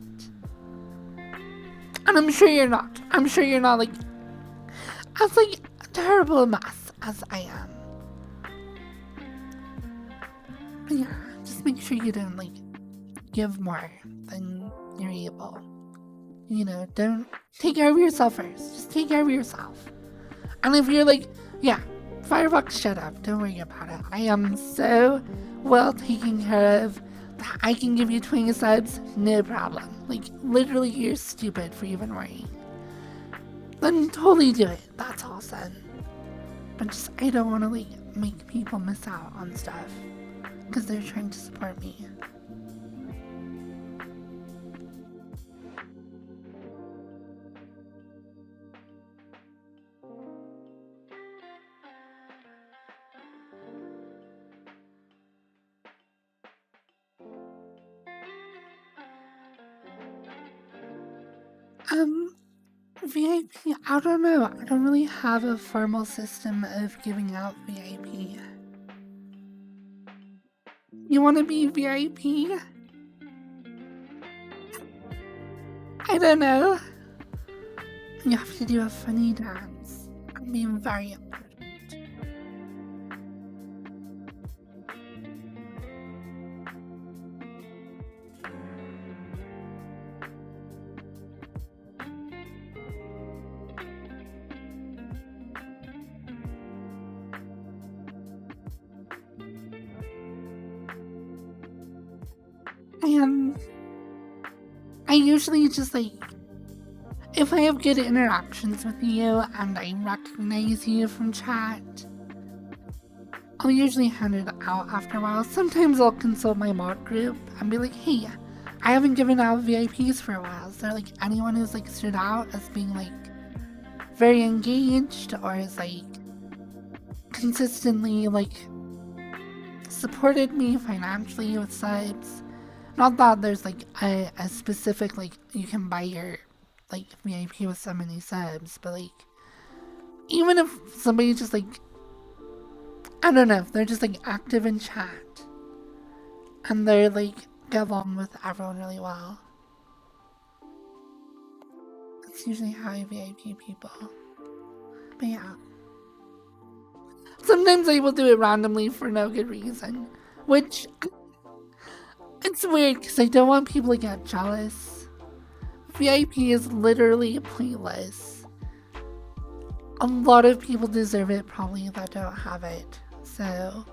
[SPEAKER 1] And I'm sure you're not. I'm sure you're not like as like a terrible mess as I am. But yeah, just make sure you don't like give more than you're able. You know, don't take care of yourself first. Just take care of yourself. And if you're like, yeah, Firefox, shut up. Don't worry about it. I am so well taken care of that I can give you 20 subs, no problem. Like, literally, you're stupid for even worrying. Then totally do it. That's awesome. But just, I don't want to, like, make people miss out on stuff because they're trying to support me. VIP, I don't know. I don't really have a formal system of giving out VIP. You want to be VIP? I don't know. You have to do a funny dance. I'm being very important. I usually just like, if I have good interactions with you and I recognize you from chat, I'll usually hand it out after a while. Sometimes I'll consult my mod group and be like, hey, I haven't given out VIPs for a while. Is there like anyone who's like stood out as being like very engaged or is like consistently like supported me financially with subs? Not that there's like a specific like you can buy your like VIP with so many subs, but like even if somebody just like, I don't know, if they're just like active in chat and they're like get along with everyone really well. That's usually how I VIP people. But yeah. Sometimes I will do it randomly for no good reason, which it's weird because I don't want people to get jealous. VIP is literally pointless. A lot of people deserve it probably that don't have it, so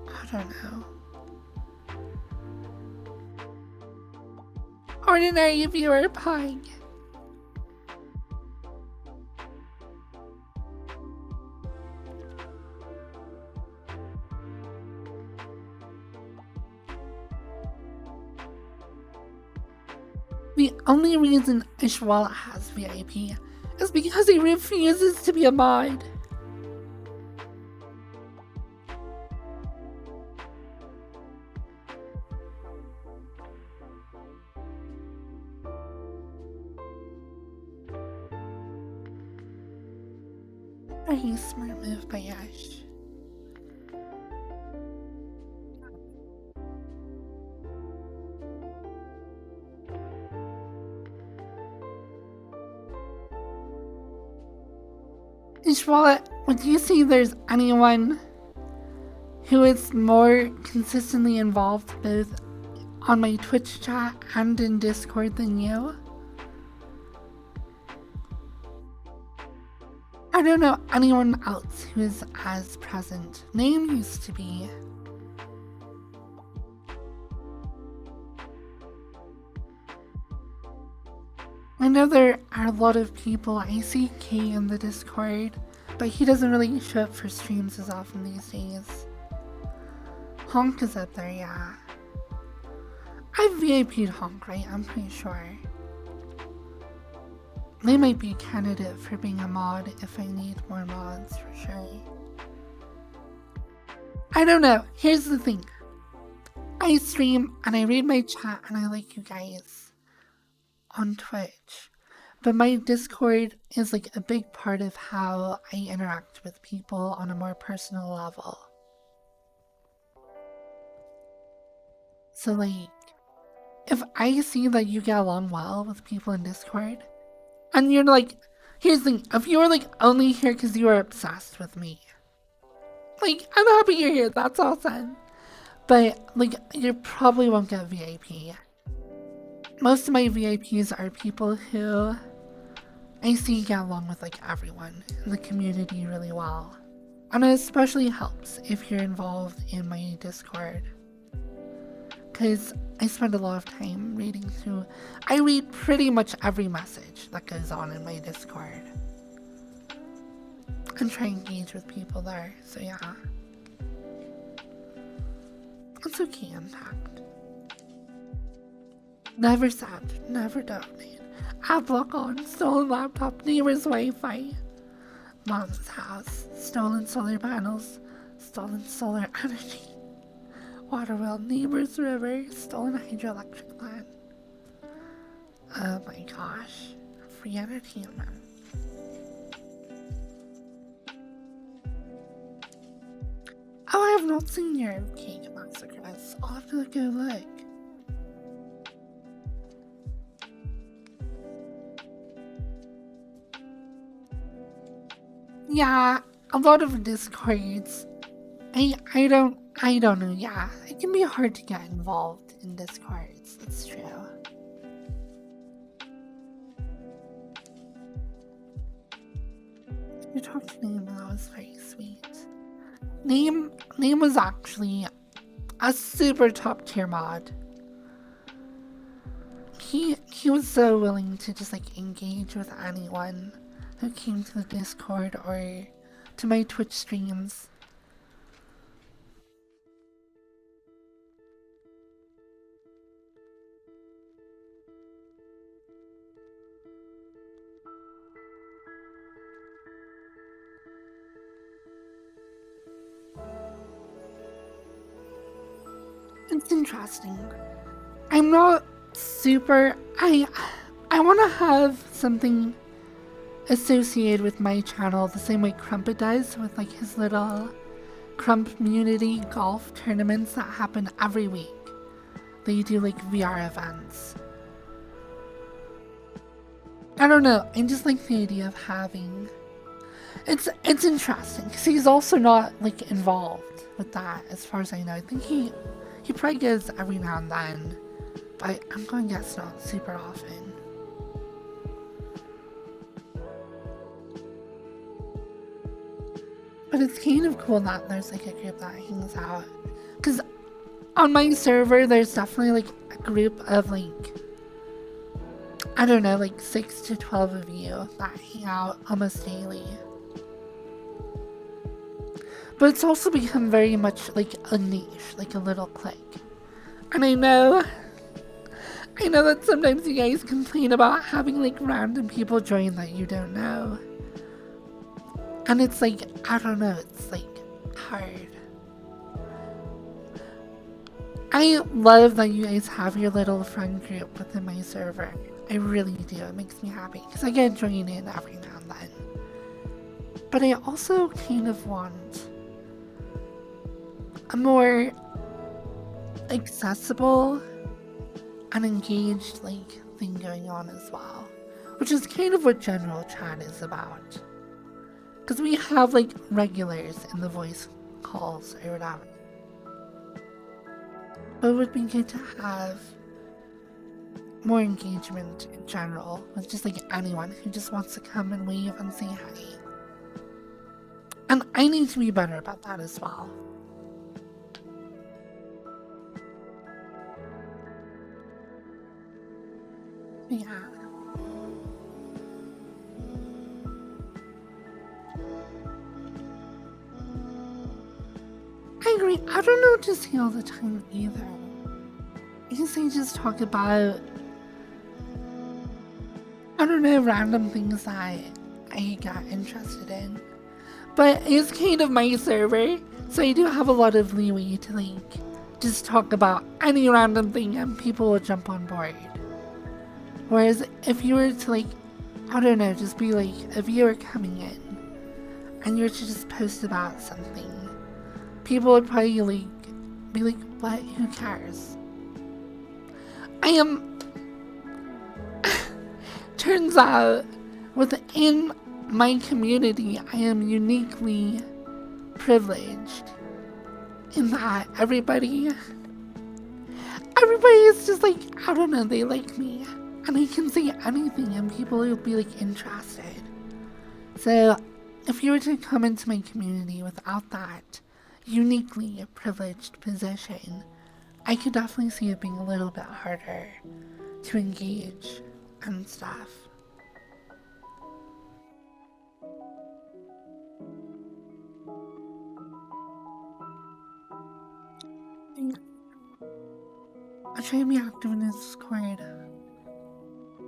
[SPEAKER 1] I don't know. Ordinary viewer pie. The only reason Ishwala has VIP is because he refuses to be a mod. Very smart move by Yash. Ishwala, would you say there's anyone who is more consistently involved both on my Twitch chat and in Discord than you? I don't know anyone else who is as present. Name used to be. I know there are a lot of people. I see Kay in the Discord, but he doesn't really show up for streams as often these days. Honk is up there, yeah. I've VIP'd Honk, right? I'm pretty sure. They might be a candidate for being a mod if I need more mods, for sure. I don't know. Here's the thing. I stream and I read my chat and I like you guys on Twitch. But my Discord is like a big part of how I interact with people on a more personal level. So like, if I see that you get along well with people in Discord, and you're like, here's the thing, if you're like only here because you are obsessed with me, like, I'm happy you're here, that's awesome. But like, you probably won't get VIP. Most of my VIPs are people who I see get along with like everyone in the community really well. And it especially helps if you're involved in my Discord. Because I spend a lot of time reading through. I read pretty much every message that goes on in my Discord. And try and engage with people there, so yeah. It's okay, Impact. Never sad, never donate. Adblock on, stolen laptop, neighbor's Wi-Fi. Mom's house, stolen solar panels, stolen solar energy. Waterwell, neighbor's river, stolen hydroelectric plant. Oh my gosh, free entertainment. Oh, I have not seen your cake massacres. I'll have to go look. Yeah, a lot of Discords. I don't know, yeah. It can be hard to get involved in Discords, that's true. You talked to Name, that was very sweet. Name was actually a super top tier mod. He was so willing to just like engage with anyone who came to the Discord or to my Twitch streams. It's interesting. I'm not super. I want to have something associated with my channel the same way Crumpet does, with like his little Crump community golf tournaments that happen every week. They do like VR events. I don't know. I just like the idea of having. It's interesting because he's also not like involved with that, as far as I know. I think he probably goes every now and then, but I'm going to guess not super often. But it's kind of cool that there's like a group that hangs out. Because on my server, there's definitely like a group of like, I don't know, like 6 to 12 of you that hang out almost daily. But it's also become very much like a niche, like a little clique. And I know that sometimes you guys complain about having like random people join that you don't know. And it's like, I don't know, it's like hard. I love that you guys have your little friend group within my server. I really do, it makes me happy because I get joined in every now and then. But I also kind of want a more accessible and engaged thing going on as well, which is kind of what general chat is about. Because we have regulars in the voice calls or whatever. But it would be good to have more engagement in general with just anyone who just wants to come and wave and say hi. And I need to be better about that as well. Yeah. I agree. I don't know what to say all the time either. I guess I just talk about, I don't know, random things that I got interested in. But it's kind of my server, so I do have a lot of leeway to just talk about any random thing and people will jump on board. Whereas if you were to I don't know, just be a viewer coming in and you were to just post about something, people would probably be like, what? Who cares? Turns out, within my community, I am uniquely privileged in that everybody is just I don't know, they like me. And I can say anything and people will be interested. So, if you were to come into my community without that uniquely privileged position, I could definitely see it being a little bit harder to engage and stuff. I try to be active in Discord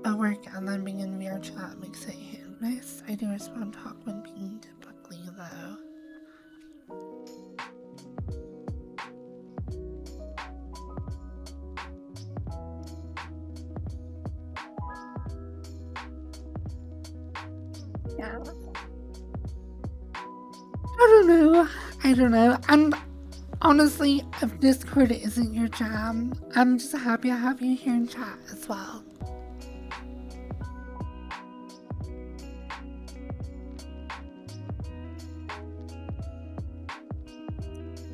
[SPEAKER 1] at work, and then being in VR chat makes it hit and miss. I do respond talk when pinged typically though. Yeah. I don't know. And honestly, if Discord isn't your jam, I'm just happy to have you here in chat as well.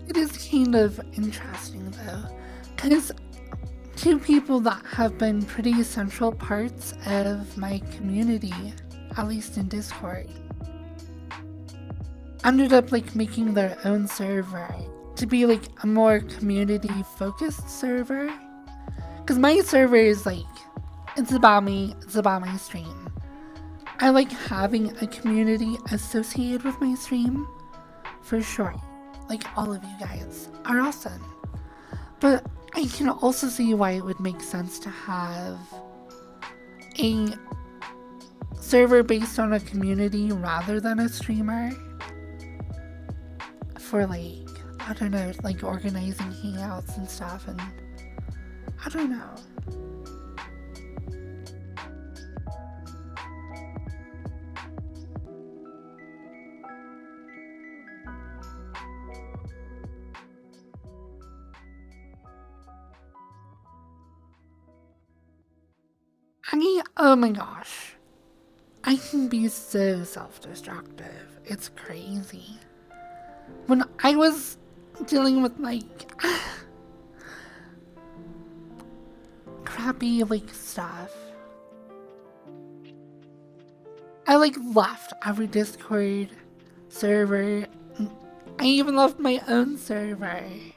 [SPEAKER 1] It is kind of interesting though, because two people that have been pretty central parts of my community, at least in Discord, ended up making their own server to be a more community focused server. Because my server is it's about me, it's about my stream. I like having a community associated with my stream, for sure. All of you guys are awesome. But I can also see why it would make sense to have a server based on a community rather than a streamer for I don't know, organizing hangouts and stuff, and I don't know. Oh my gosh. I can be so self-destructive. It's crazy. When I was dealing with crappy stuff, I left every Discord server. I even left my own server. I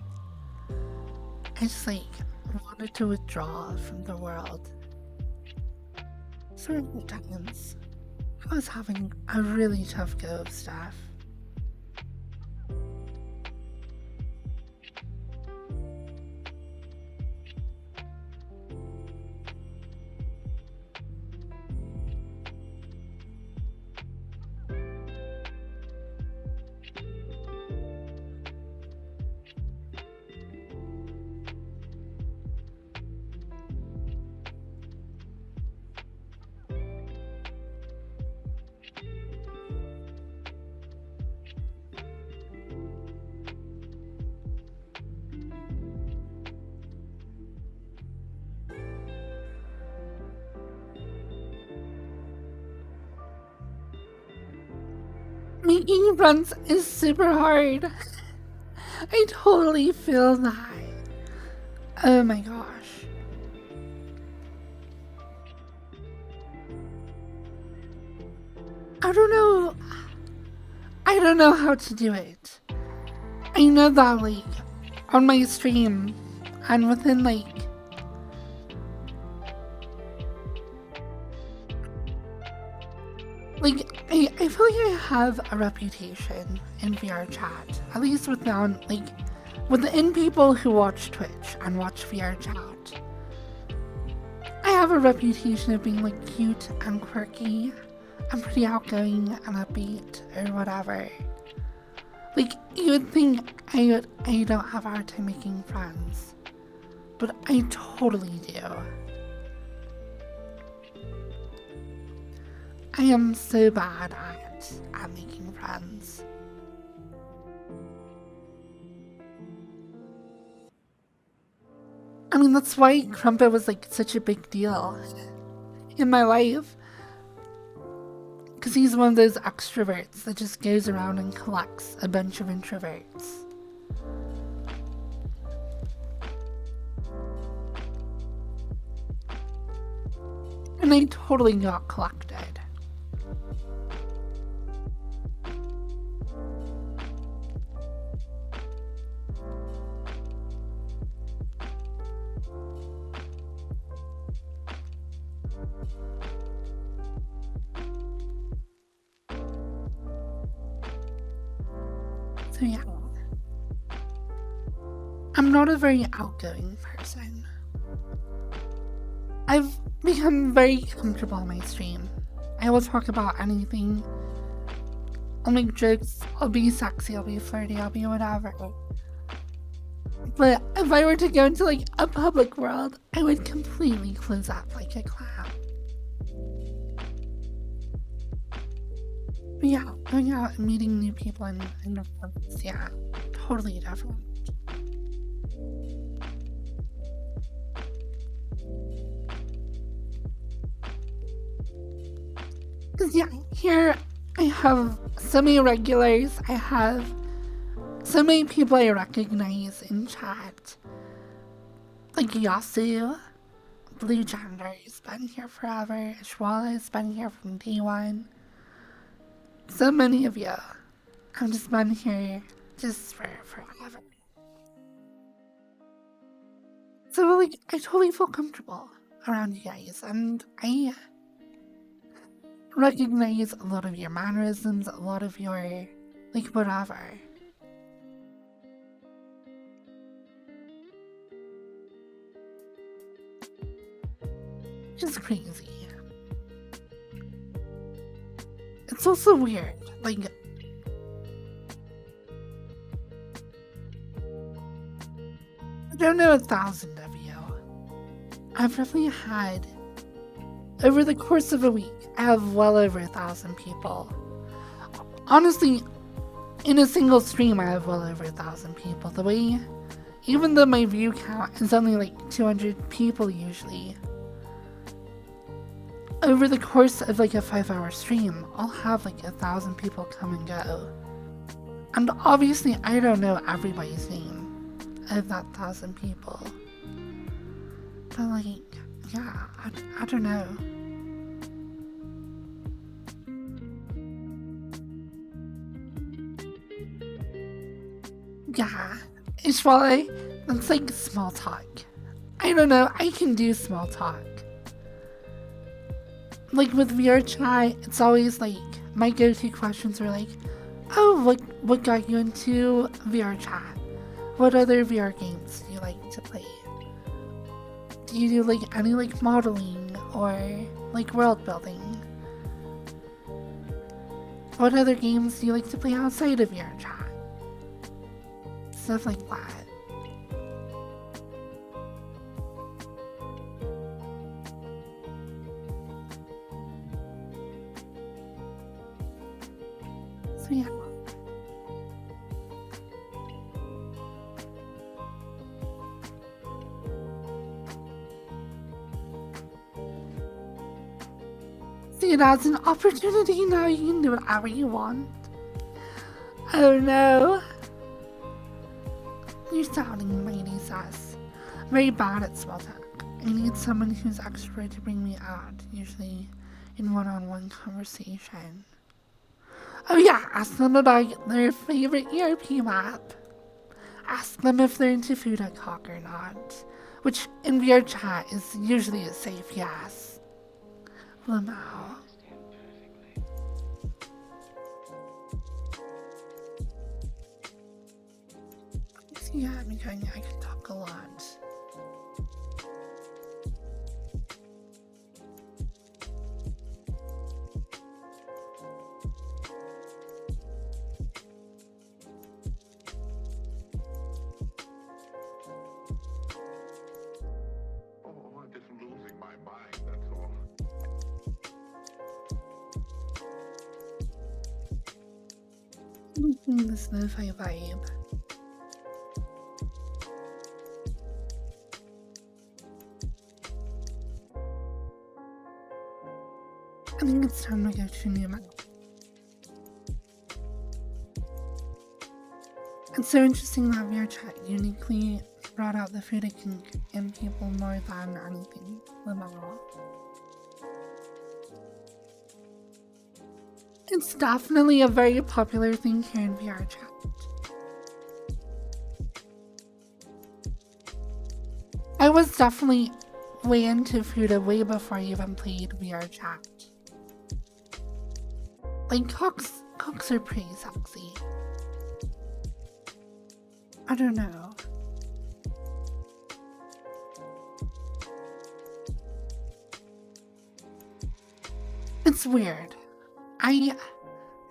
[SPEAKER 1] just wanted to withdraw from the world. Certain times, I was having a really tough go of stuff. Making friends is super hard. I totally feel that. Oh my gosh. I don't know. I don't know how to do it. I know that, like, on my stream, and within, like, I feel like I have a reputation in VR chat, at least within people who watch Twitch and watch VR chat. I have a reputation of being, like, cute and quirky and pretty outgoing and upbeat or whatever. Like, you would think I don't have a hard time making friends, but I totally do. I am so bad at making friends. I mean, that's why Crumpet was, like, such a big deal in my life. Because he's one of those extroverts that just goes around and collects a bunch of introverts. And I totally got collected. So yeah, I'm not a very outgoing person. I've become very comfortable on my stream. I will talk about anything. I'll make jokes, I'll be sexy, I'll be flirty, I'll be whatever. But if I were to go into, like, a public world, I would completely close up like a clown. But yeah, going out and meeting new people in the forest, yeah, totally different. Cause yeah, here I have so many regulars, I have so many people I recognize in chat. Like Yasu, Blue Gender's been here forever, Ishwala's been here from day one. So many of you have just been here just for forever. So, like, I totally feel comfortable around you guys, and I recognize a lot of your mannerisms, a lot of your, like, whatever. It's crazy. It's also weird, like, I don't know 1,000 of you. I've definitely had, over the course of a week, I have well over 1,000 people. Honestly, in a single stream, I have well over 1,000 people. The way, even though my view count is only like 200 people usually, over the course of like a 5-hour stream, I'll have like 1,000 people come and go. And obviously, I don't know everybody's name of that 1,000 people. But like, yeah, I don't know. Yeah, it's probably, that's like small talk. I don't know, I can do small talk. Like with VR chat, it's always like, my go-to questions are like, oh, what got you into VR chat? What other VR games do you like to play? Do you do like any like modeling or like world building? What other games do you like to play outside of VR chat? Stuff like that. So yeah. See it as an opportunity now, you can do whatever you want. Oh no. You're sounding mighty sus. Very bad at small talk. I need someone who's expert to bring me out, usually in one-on-one conversation. Oh yeah, ask them about their favorite ERP map. Ask them if they're into food at cock or not, which in VR chat is usually a safe yes. Lamau. Yeah, I mean, I could talk a lot.
[SPEAKER 3] Oh, I'm just losing my mind, that's all.
[SPEAKER 1] This lo-fi vibe. I think it's time to go to new map. It's so interesting that VR chat uniquely brought out the food kink in people more than anything. It's definitely a very popular thing here in VR chat. I was definitely way into food way before I even played VR chat. Like, cooks are pretty sexy. I don't know. It's weird.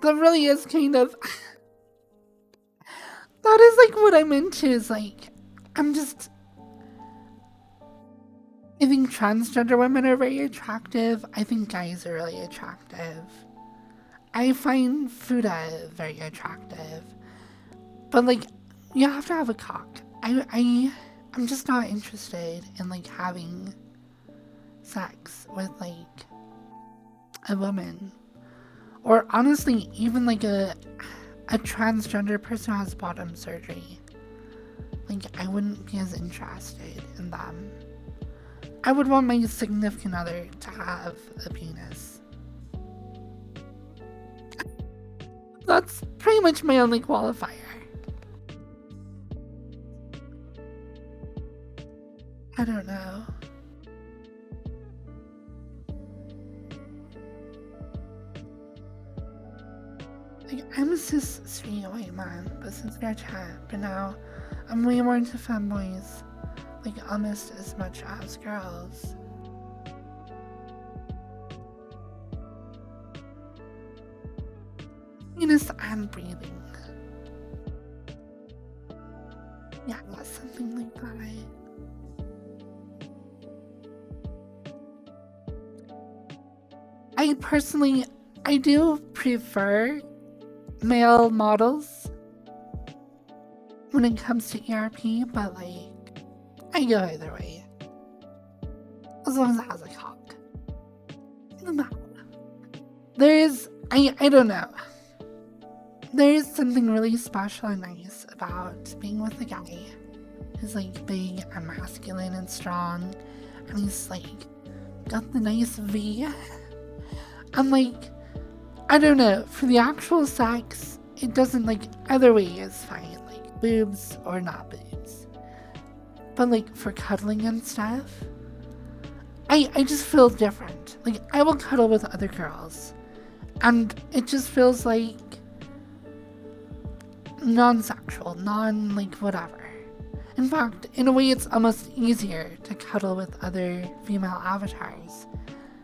[SPEAKER 1] That really is kind of... that is like what I'm into, is like, I think transgender women are very attractive. I think guys are really attractive. I find Fuda very attractive. But like, you have to have a cock. I'm just not interested in like having sex with like a woman. Or honestly, even like a transgender person who has bottom surgery. Like, I wouldn't be as interested in them. I would want my significant other to have a penis. That's pretty much my only qualifier. I don't know. Like, I'm a cis straight white man, but since we are chat, but now I'm way more into femboys. Like, almost as much as girls. Penis and breathing. Yeah, something like that. I do prefer male models when it comes to ERP, but like, I go either way. As long as it has a cock. I don't know. There is something really special and nice about being with a guy who's like big and masculine and strong, and he's like got the nice V. I'm like, I don't know, for the actual sex, it doesn't, like, either way is fine, like boobs or not boobs. But like for cuddling and stuff, I just feel different. Like, I will cuddle with other girls, and it just feels like non-sexual, like whatever. In fact, in a way, it's almost easier to cuddle with other female avatars,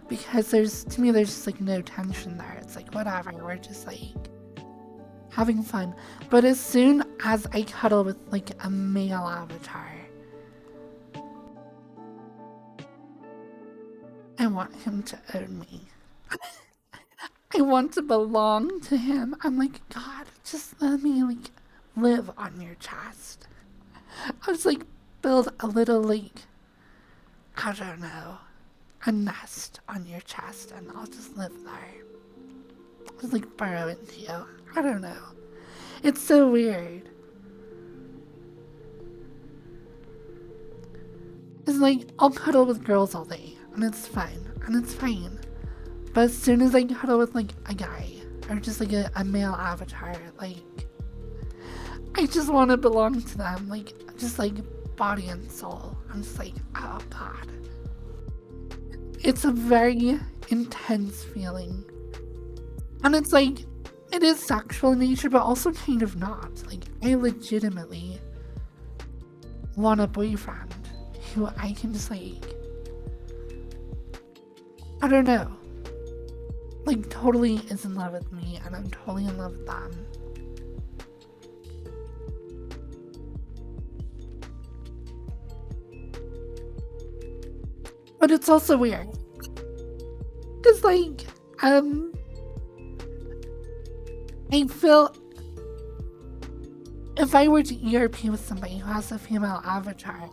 [SPEAKER 1] because to me there's just like no tension there. It's like, whatever, we're just like having fun. But as soon as I cuddle with like a male avatar, I want him to own me. I want to belong to him. I'm like, God, just let me like live on your chest. I was like, build a little like, I don't know, a nest on your chest, and I'll just live there. Just like burrow into you. I don't know. It's so weird. It's like, I'll cuddle with girls all day, and it's fine, and it's fine. But as soon as I cuddle with, like, a guy, or just, like, a male avatar, like, I just want to belong to them, like, just, like, body and soul. I'm just like, oh, God. It's a very intense feeling. And it's like, it is sexual in nature, but also kind of not. Like, I legitimately want a boyfriend who I can just, like, I don't know, like, totally is in love with me, and I'm totally in love with them. But it's also weird. Because, like, I feel if I were to ERP with somebody who has a female avatar,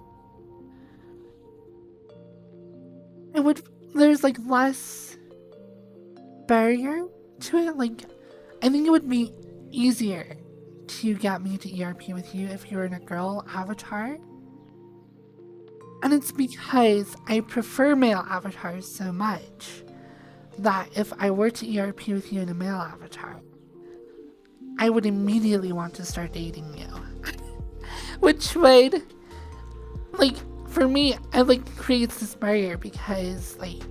[SPEAKER 1] there's, like, less barrier to it. Like, I think it would be easier to get me to ERP with you if you were in a girl avatar. And it's because I prefer male avatars so much that if I were to ERP with you in a male avatar, I would immediately want to start dating you. Which would, like, for me, it, like, creates this barrier because, like,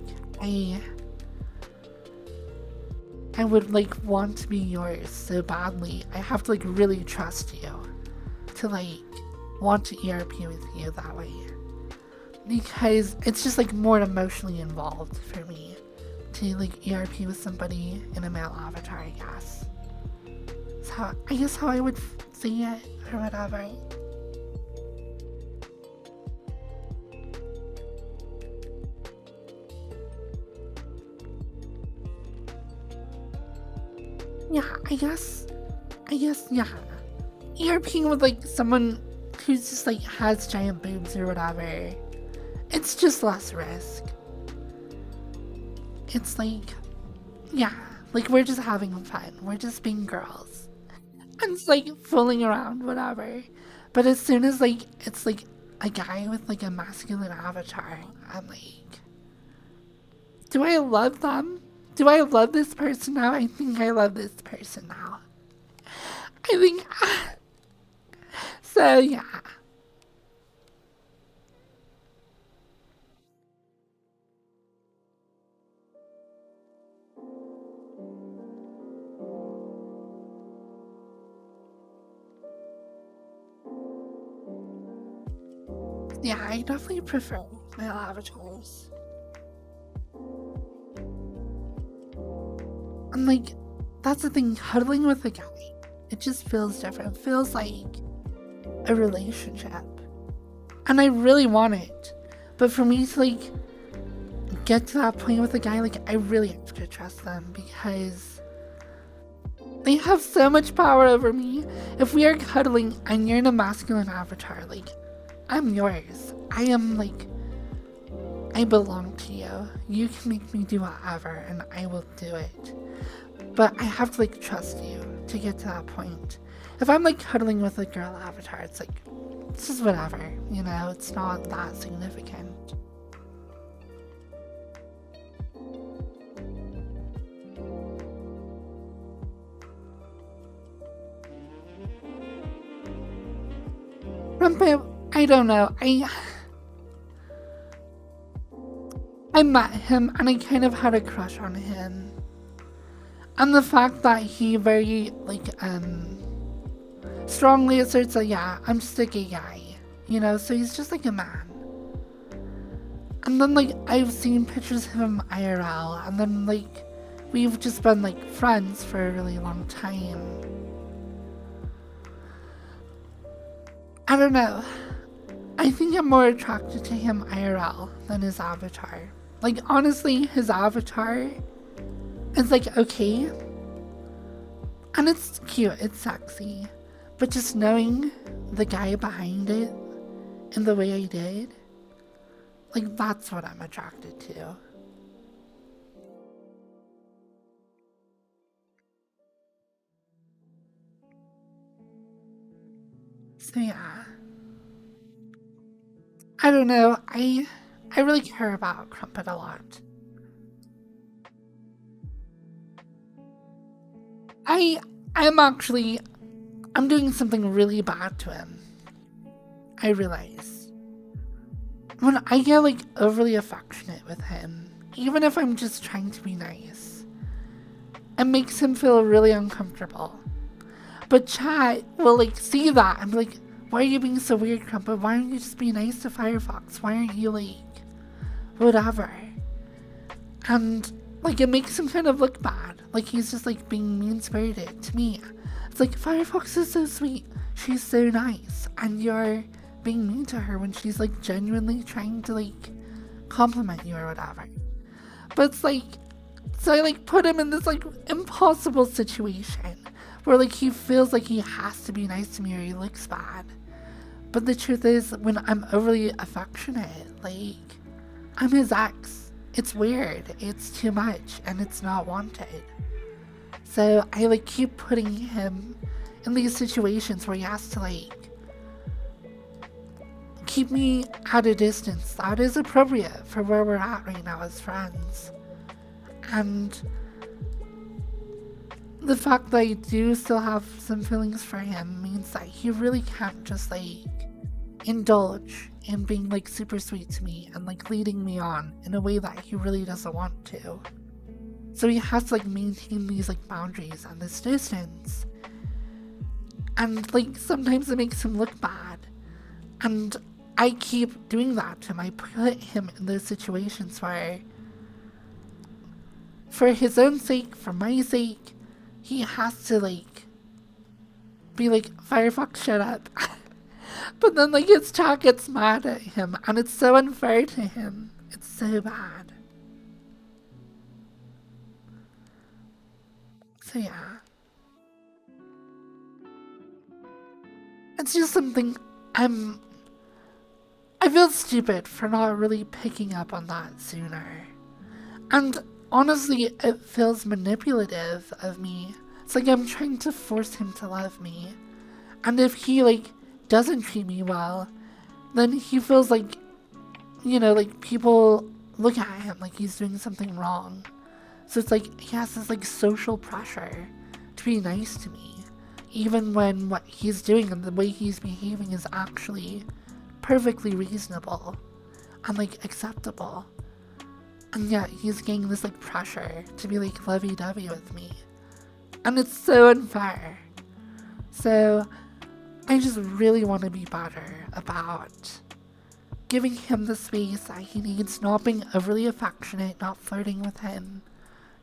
[SPEAKER 1] I would, like, want to be yours so badly. I have to, like, really trust you to, like, want to ERP with you that way. Because it's just, like, more emotionally involved for me to, like, ERP with somebody in a male avatar, I guess. So I guess how I would see it or whatever. Yeah, I guess, yeah. ERPing with, like, someone who's just, like, has giant boobs or whatever, it's just less risk. It's like, yeah, like, we're just having fun. We're just being girls. And it's, like, fooling around, whatever. But as soon as, like, it's, like, a guy with, like, a masculine avatar, I'm like, do I love them? Do I love this person now? I think I love this person now. I think, so yeah. Yeah, I definitely prefer male avatars. And, like, that's the thing, cuddling with a guy, it just feels different. It feels like a relationship. And I really want it. But for me to, like, get to that point with a guy, like, I really have to trust them because they have so much power over me. If we are cuddling and you're in a masculine avatar, like, I'm yours. I am, like, I belong to you. You can make me do whatever and I will do it. But I have to, like, trust you to get to that point. If I'm, like, cuddling with a girl avatar, it's like, it's just whatever, you know? It's not that significant. But I don't know. I met him and I kind of had a crush on him. And the fact that he very, like, strongly asserts that, yeah, I'm just a gay guy, you know, so he's just like a man. And then, like, I've seen pictures of him IRL, and then, like, we've just been, like, friends for a really long time. I don't know. I think I'm more attracted to him IRL than his avatar. Like, honestly, his avatar is, like, okay. And it's cute, it's sexy. But just knowing the guy behind it in the way I did, like, that's what I'm attracted to. So yeah. I don't know, I really care about Crumpet a lot. I'm doing something really bad to him. I realize. When I get like overly affectionate with him, even if I'm just trying to be nice, it makes him feel really uncomfortable. But chat will like see that and be like, why are you being so weird, Crumpet? Why aren't you just being nice to Firefox? Why aren't you like whatever? And like it makes him kind of look bad. Like he's just like being mean-spirited to me. It's like Firefox is so sweet. She's so nice. And you're being mean to her when she's like genuinely trying to like compliment you or whatever. But it's like, so I like put him in this like impossible situation where like he feels like he has to be nice to me or he looks bad. But the truth is, when I'm overly affectionate, like I'm his ex. It's weird, it's too much, and it's not wanted. So I like keep putting him in these situations where he has to like keep me at a distance that is appropriate for where we're at right now as friends. And the fact that I do still have some feelings for him means that he really can't just like indulge in being like super sweet to me and like leading me on in a way that he really doesn't want to. So he has to like maintain these like boundaries and this distance. And like sometimes it makes him look bad. And I keep doing that to him. I put him in those situations where for his own sake, for my sake, he has to like be like, Firefox, shut up. But then like his chat gets mad at him and it's so unfair to him. It's so bad. So yeah. It's just something I feel stupid for not really picking up on that sooner. And honestly, it feels manipulative of me. It's like I'm trying to force him to love me. And if he like doesn't treat me well, then he feels like, you know, like people look at him like he's doing something wrong. So it's like he has this like social pressure to be nice to me, even when what he's doing and the way he's behaving is actually perfectly reasonable and like acceptable. And yet he's getting this like pressure to be like lovey-dovey with me. And it's so unfair. So I just really want to be better about giving him the space that he needs, not being overly affectionate, not flirting with him.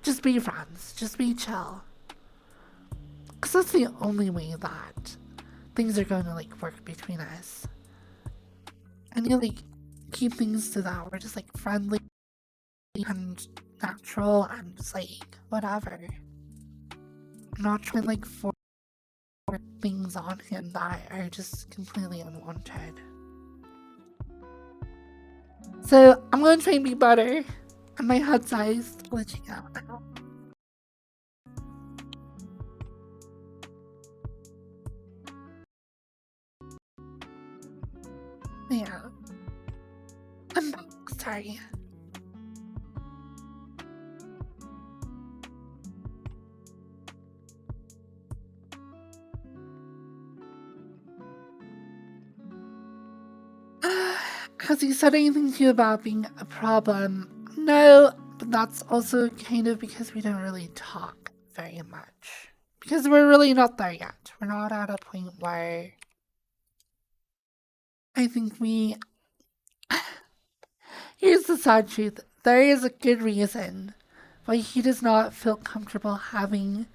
[SPEAKER 1] Just be friends, just be chill. Because that's the only way that things are going to like work between us. And you like keep things to that. We're just like friendly and natural and just like whatever. Not trying to like force things on him that are just completely unwanted. So I'm gonna try and be better. And my head size glitching out now. Yeah. I'm back, sorry. Has he said anything to you about being a problem? No, but that's also kind of because we don't really talk very much. Because we're really not there yet. We're not at a point where I think we... Here's the sad truth. There is a good reason why he does not feel comfortable having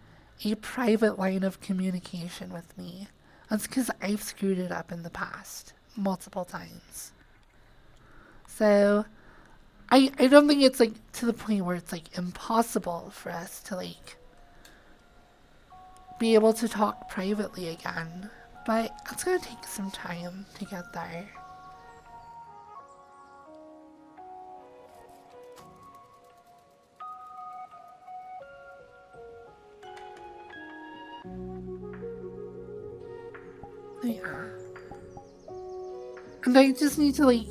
[SPEAKER 1] a private line of communication with me. That's because I've screwed it up in the past. Multiple times. So, I don't think it's like to the point where it's like impossible for us to like be able to talk privately again. But it's gonna take some time to get there. Yeah. And I just need to, like,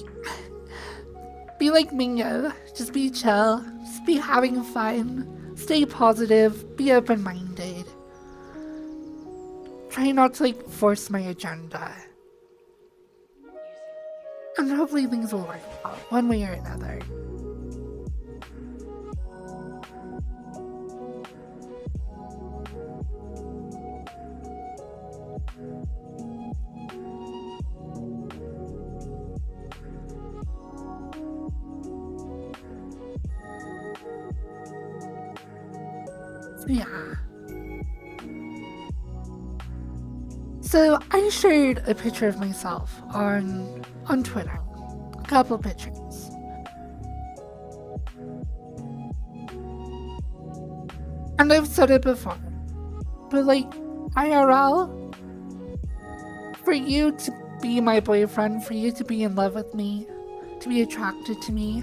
[SPEAKER 1] be like Mingo. Just be chill. Just be having fun. Stay positive. Be open-minded. Try not to, like, force my agenda. And hopefully things will work out, one way or another. So yeah. So I shared a picture of myself on Twitter. A couple pictures. And I've said it before. But like, IRL, for you to be my boyfriend, for you to be in love with me, to be attracted to me,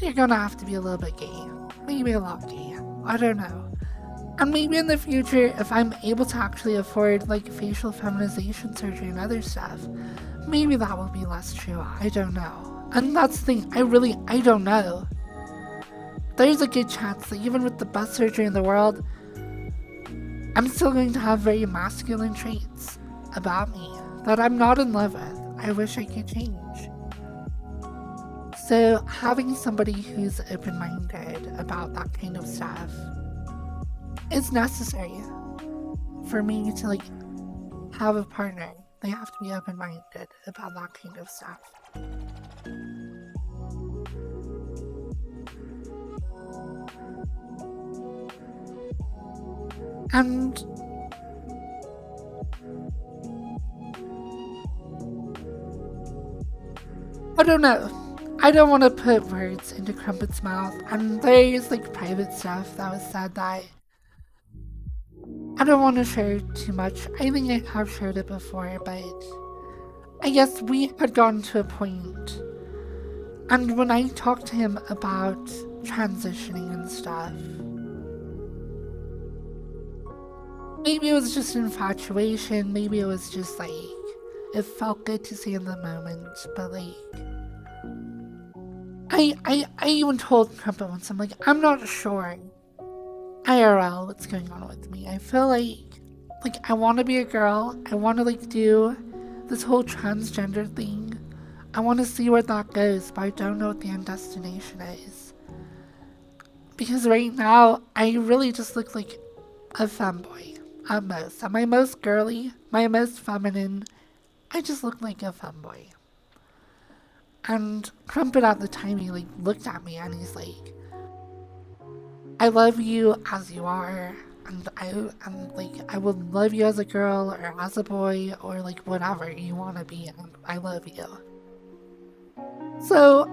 [SPEAKER 1] you're gonna have to be a little bit gay. Maybe a lot gay. I don't know. And maybe in the future, if I'm able to actually afford like facial feminization surgery and other stuff, maybe that will be less true. I don't know. And that's the thing, I don't know. There's a good chance that even with the best surgery in the world, I'm still going to have very masculine traits about me that I'm not in love with. I wish I could change. So having somebody who's open-minded about that kind of stuff is necessary for me to like have a partner. They have to be open-minded about that kind of stuff. And I don't know. I don't want to put words into Crumpet's mouth, and there's like private stuff that was said that I don't want to share too much. I think I have shared it before, but I guess we had gotten to a point, and when I talked to him about transitioning and stuff, maybe it was just infatuation, maybe it was just like, it felt good to say in the moment, but like, I even told Crumpet once, I'm like, I'm not sure IRL what's going on with me. I feel like I want to be a girl. I want to like do this whole transgender thing. I want to see where that goes, but I don't know what the end destination is. Because right now, I really just look like a femboy at most. At my most girly, my most feminine, I just look like a femboy. And Crumpet at the time, he like looked at me and he's like, I love you as you are, and I will love you as a girl or as a boy or like whatever you want to be, and I love you. So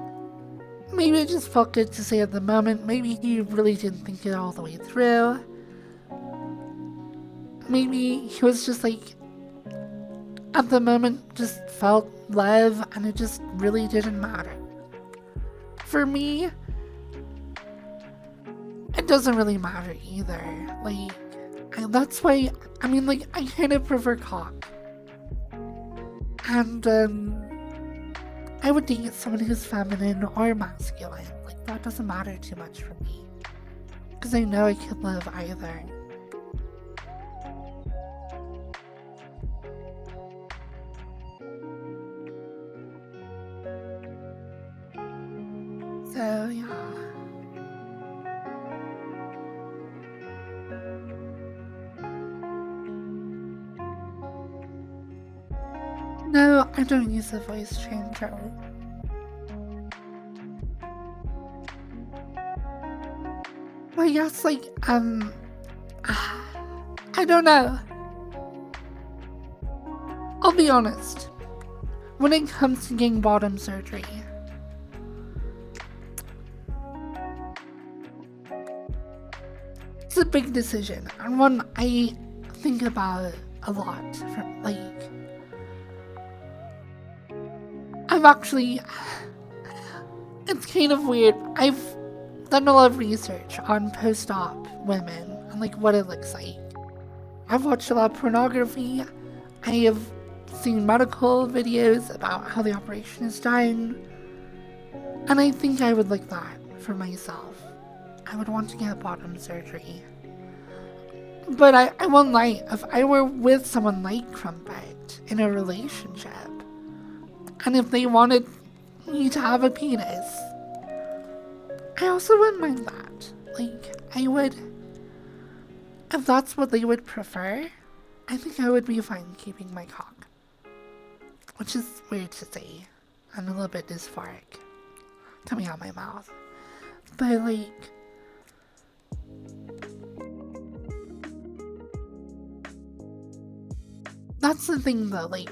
[SPEAKER 1] maybe it just felt good to say at the moment. Maybe he really didn't think it all the way through. Maybe he was just like, at the moment, just felt love, and it just really didn't matter. For me, it doesn't really matter either. Like, that's why, I mean, like, I kind of prefer cock. And, I would date someone who's feminine or masculine. Like, that doesn't matter too much for me. Because I know I could love either. So, yeah. No, I don't use a voice changer. Well, yes, like, I don't know. I'll be honest. When it comes to getting bottom surgery, it's a big decision, and one I think about a lot. I've actually, it's kind of weird. I've done a lot of research on post-op women and like what it looks like. I've watched a lot of pornography. I have seen medical videos about how the operation is done. And I think I would like that for myself. I would want to get bottom surgery. But I won't lie, if I were with someone like Crumpet in a relationship, and if they wanted me to have a penis, I also wouldn't mind that. Like, I would, if that's what they would prefer, I think I would be fine keeping my cock. Which is weird to say. I'm a little bit dysphoric coming out my mouth. But like, that's the thing though, like,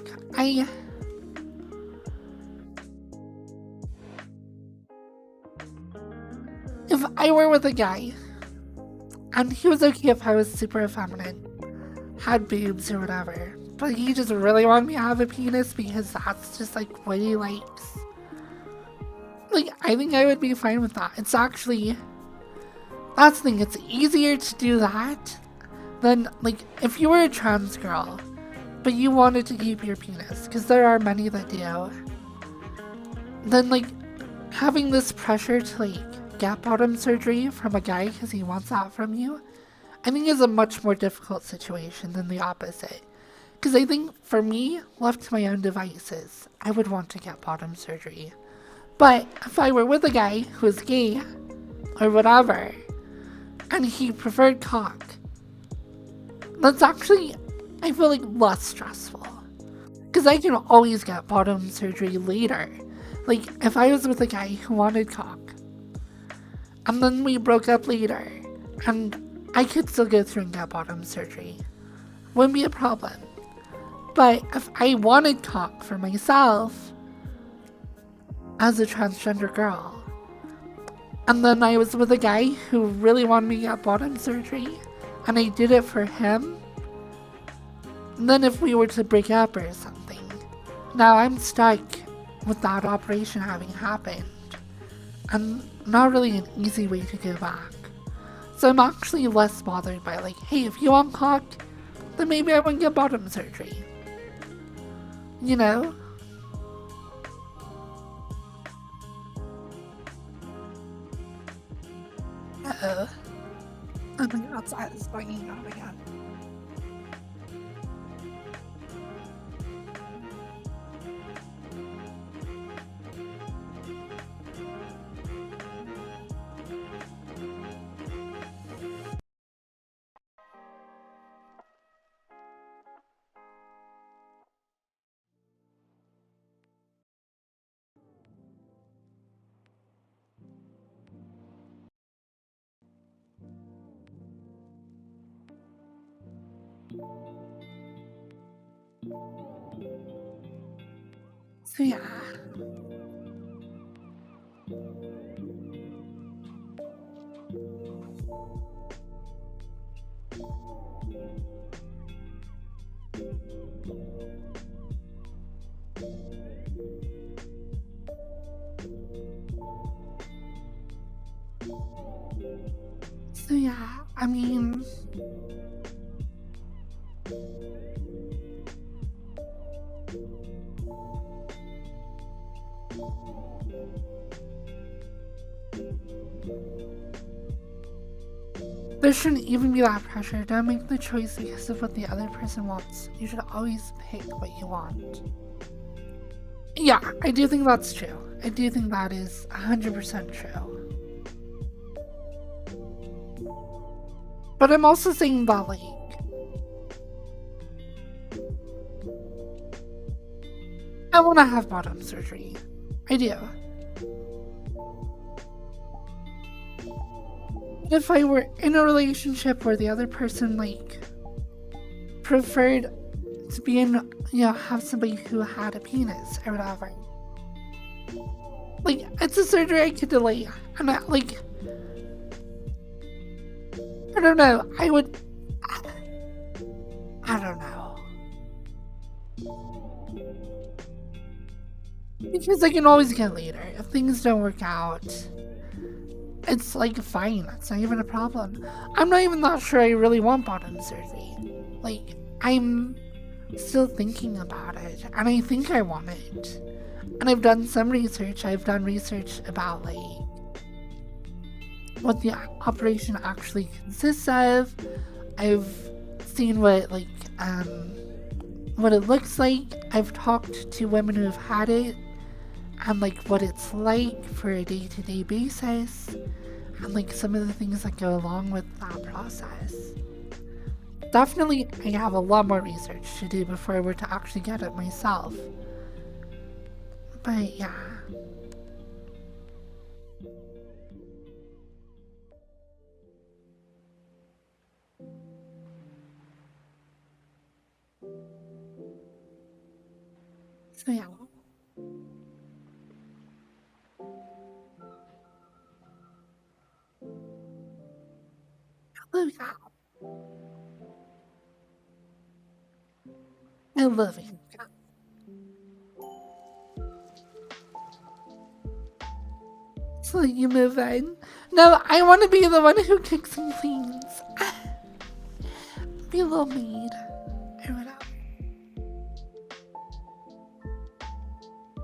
[SPEAKER 1] if I were with a guy, and he was okay if I was super effeminate, had boobs or whatever, but he just really wanted me to have a penis because that's just like what he likes, like, I think I would be fine with that. It's actually, that's the thing, it's easier to do that than, like, if you were a trans girl, but you wanted to keep your penis, because there are many that do, then, like, having this pressure to, like, get bottom surgery from a guy because he wants that from you, I think is a much more difficult situation than the opposite. Because I think, for me, left to my own devices, I would want to get bottom surgery. But if I were with a guy who was gay, or whatever, and he preferred cock, that's actually, I feel like, less stressful. Because I can always get bottom surgery later. Like, if I was with a guy who wanted cock, and then we broke up later, and I could still go through and get bottom surgery, wouldn't be a problem. But if I wanted cock for myself, as a transgender girl, and then I was with a guy who really wanted me to get bottom surgery, and I did it for him, then if we were to break up or something, now I'm stuck with that operation having happened, and not really an easy way to go back. So I'm actually less bothered by, like, hey, if you want cock, then maybe I wouldn't get bottom surgery. You know? Uh-oh. Oh my god, outside is banging out again. So yeah. So yeah, I mean, there shouldn't even be that pressure. Don't make the choice because of what the other person wants. You should always pick what you want. Yeah, I do think that's true. I do think that is 100% true. But I'm also saying that, like, I want to have bottom surgery. I do. But if I were in a relationship where the other person, like, preferred to be in, you know, have somebody who had a penis or whatever, like, it's a surgery I could delay. And I, like, I don't know, I don't know. Because I can always get later. If things don't work out, it's like fine, that's not even a problem. I'm not even that sure I really want bottom surgery. Like, I'm still thinking about it, and I think I want it. And I've done some research. I've done research about like what the operation actually consists of. I've seen what it looks like. I've talked to women who have had it and like what it's like for a day-to-day basis and like some of the things that go along with that process. Definitely, I have a lot more research to do before I were to actually get it myself. But yeah. So yeah. Oh yeah. I love it. So you move in. No, I want to be the one who cooks and cleans. Be a little maid. Or whatever.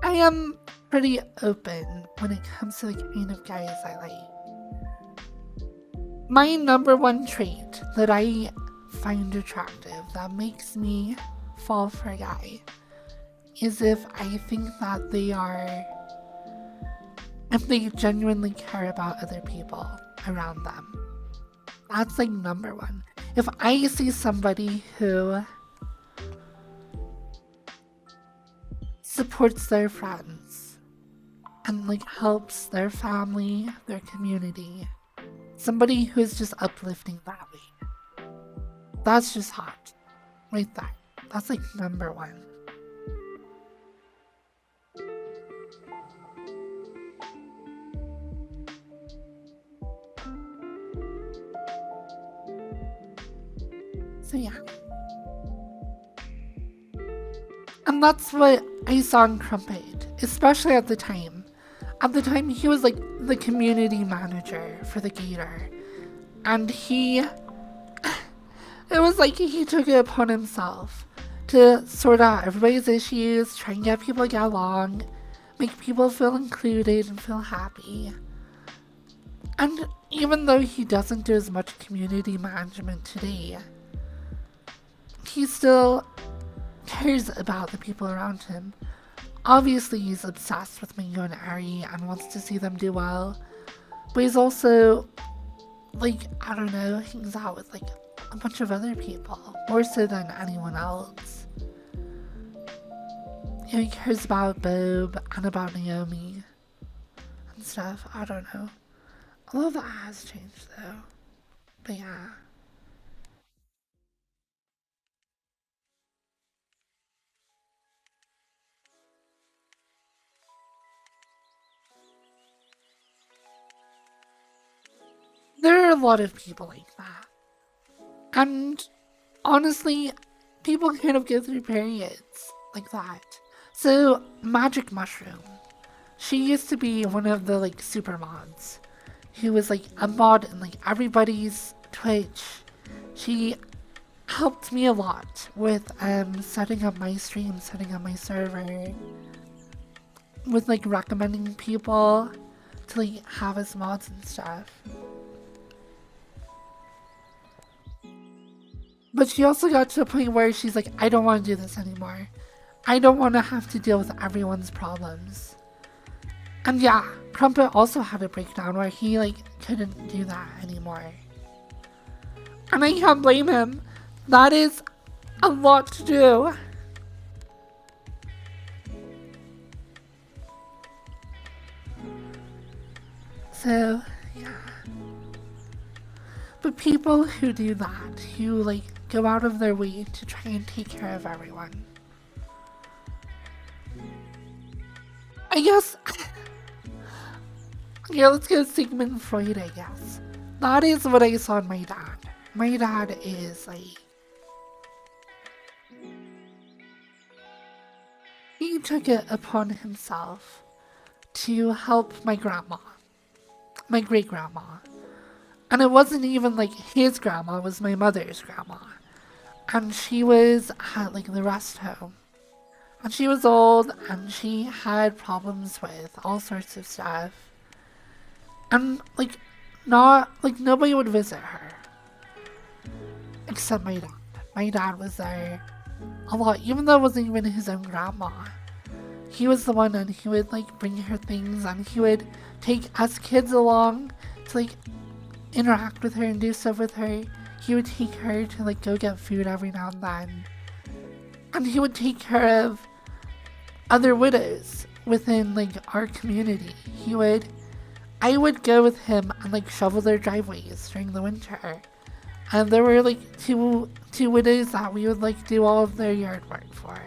[SPEAKER 1] I am pretty open when it comes to the kind of guys I like. My number one trait that I find attractive, that makes me fall for a guy, is if I think that if they genuinely care about other people around them. That's like number one. If I see somebody who supports their friends and like helps their family, their community, somebody who's just uplifting that way, that's just hot. Right there. That's like number one. So yeah. And that's what I saw in Crumpet, especially at the time. At the time, he was like the community manager for the Gator. And it was like he took it upon himself to sort out everybody's issues, try and get people to get along, make people feel included and feel happy. And even though he doesn't do as much community management today, he still cares about the people around him. Obviously, he's obsessed with Mingo and Ari and wants to see them do well, but he's also, like, I don't know, hangs out with, like, a bunch of other people, more so than anyone else. You know, he cares about Bob and about Naomi and stuff. I don't know. A lot of that has changed, though. But yeah. There are a lot of people like that. And honestly, people kind of go through periods like that. So, Magic Mushroom. She used to be one of the like super mods. Who was like a mod in like everybody's Twitch. She helped me a lot with setting up my stream, setting up my server. With like recommending people to like have as mods and stuff. But she also got to a point where she's like, I don't want to do this anymore. I don't want to have to deal with everyone's problems. And yeah, Crumpet also had a breakdown where he like couldn't do that anymore. And I can't blame him. That is a lot to do. So, yeah. But people who do that, who like go out of their way to try and take care of everyone. I guess. Yeah, let's go Sigmund Freud, I guess. That is what I saw in my dad. My dad is like. He took it upon himself to help my grandma, my great grandma. And it wasn't even like his grandma, it was my mother's grandma. and she was at like the rest home. And she was old and she had problems with all sorts of stuff. And like not like nobody would visit her. Except my dad. My dad was there a lot, even though it wasn't even his own grandma. He was the one, and he would like bring her things, and he would take us kids along to like interact with her and do stuff with her. He would take her to like go get food every now and then. And he would take care of other widows within like our community. I would go with him and like shovel their driveways during the winter. And there were like two widows that we would like do all of their yard work for.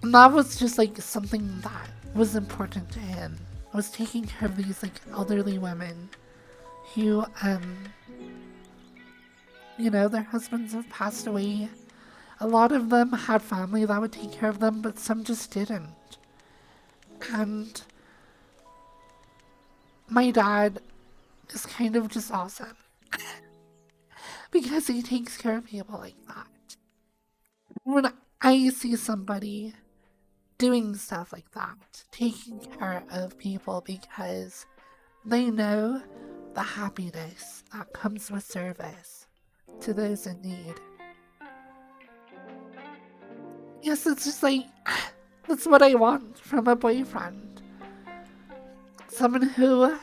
[SPEAKER 1] And that was just like something that was important to him. Was taking care of these like elderly women who their husbands have passed away. A lot of them had family that would take care of them, but some just didn't. And my dad is kind of just awesome. Because he takes care of people like that. When I see somebody doing stuff like that, taking care of people because they know the happiness that comes with service to those in need. Yes, it's just like, that's what I want from a boyfriend. Someone who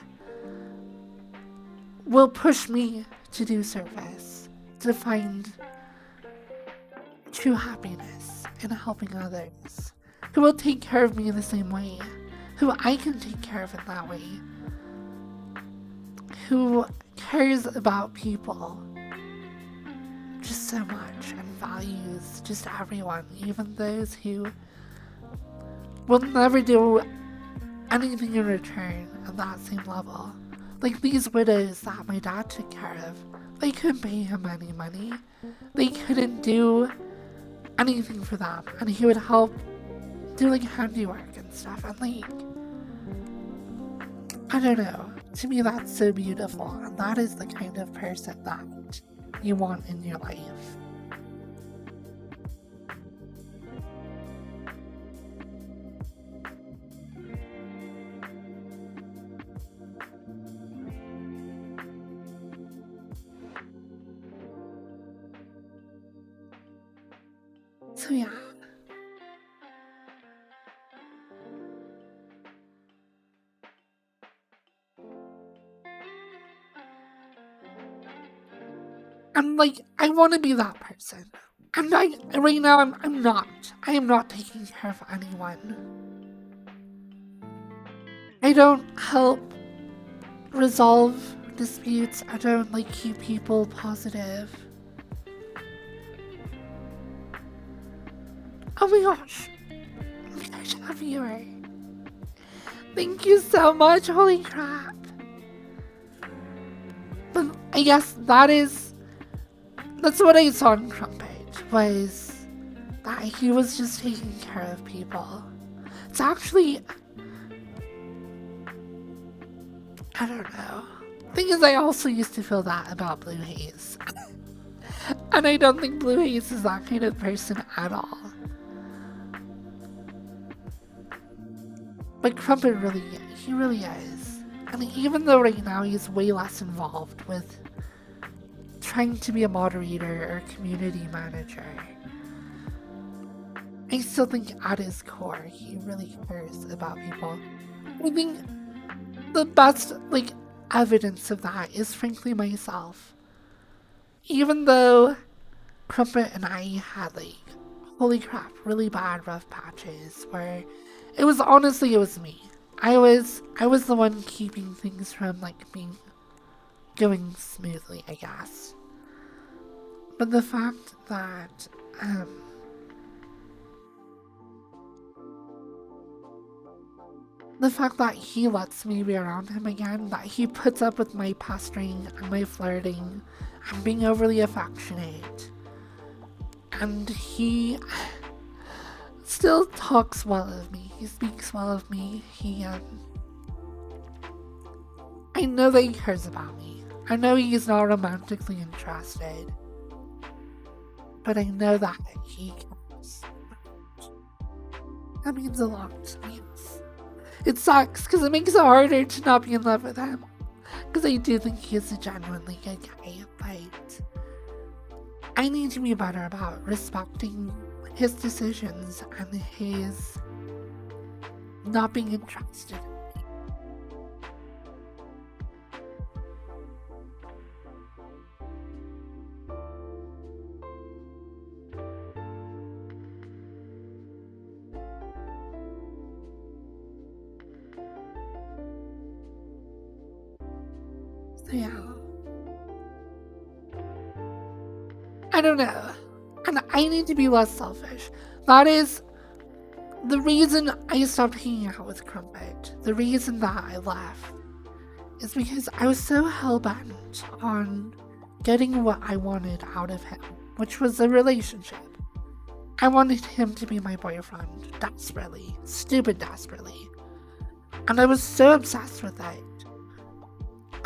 [SPEAKER 1] will push me to do service, to find true happiness in helping others, who will take care of me in the same way, who I can take care of in that way, who cares about people just so much and values just everyone, even those who will never do anything in return at that same level. Like these widows that my dad took care of, they couldn't pay him any money. They couldn't do anything for them, and he would help do like handiwork and stuff, and like, I don't know, to me that's so beautiful, and that is the kind of person that you want in your life. So yeah. I'm like, I want to be that person. And right now, I'm not. I am not taking care of anyone. I don't help resolve disputes. I don't like keep people positive. Oh my gosh. There's a viewer. Thank you so much. Holy crap. But I guess that's what I saw in Crumpet, was that he was just taking care of people. It's actually, I don't know. Thing is, I also used to feel that about Blue Haze. And I don't think Blue Haze is that kind of person at all. But Crumpet he really is. And even though right now he's way less involved with trying to be a moderator or community manager, I still think at his core he really cares about people. I think the best evidence of that is frankly myself. Even though Crumpet and I had holy crap, really bad rough patches where it was me. I was the one keeping things from being going smoothly, I guess. But the fact that he lets me be around him again, that he puts up with my pestering and my flirting and being overly affectionate, and he still talks well of me, he speaks well of me, I know that he cares about me. I know he's not romantically interested. but I know that he cares. That means a lot to me. It sucks because it makes it harder to not be in love with him. Because I do think he is a genuinely good guy, but I need to be better about respecting his decisions and his not being interested. So yeah. I don't know. And I need to be less selfish. That is the reason I stopped hanging out with Crumpet. The reason that I left is because I was so hell-bent on getting what I wanted out of him, which was a relationship. I wanted him to be my boyfriend, desperately, stupid desperately. And I was so obsessed with it.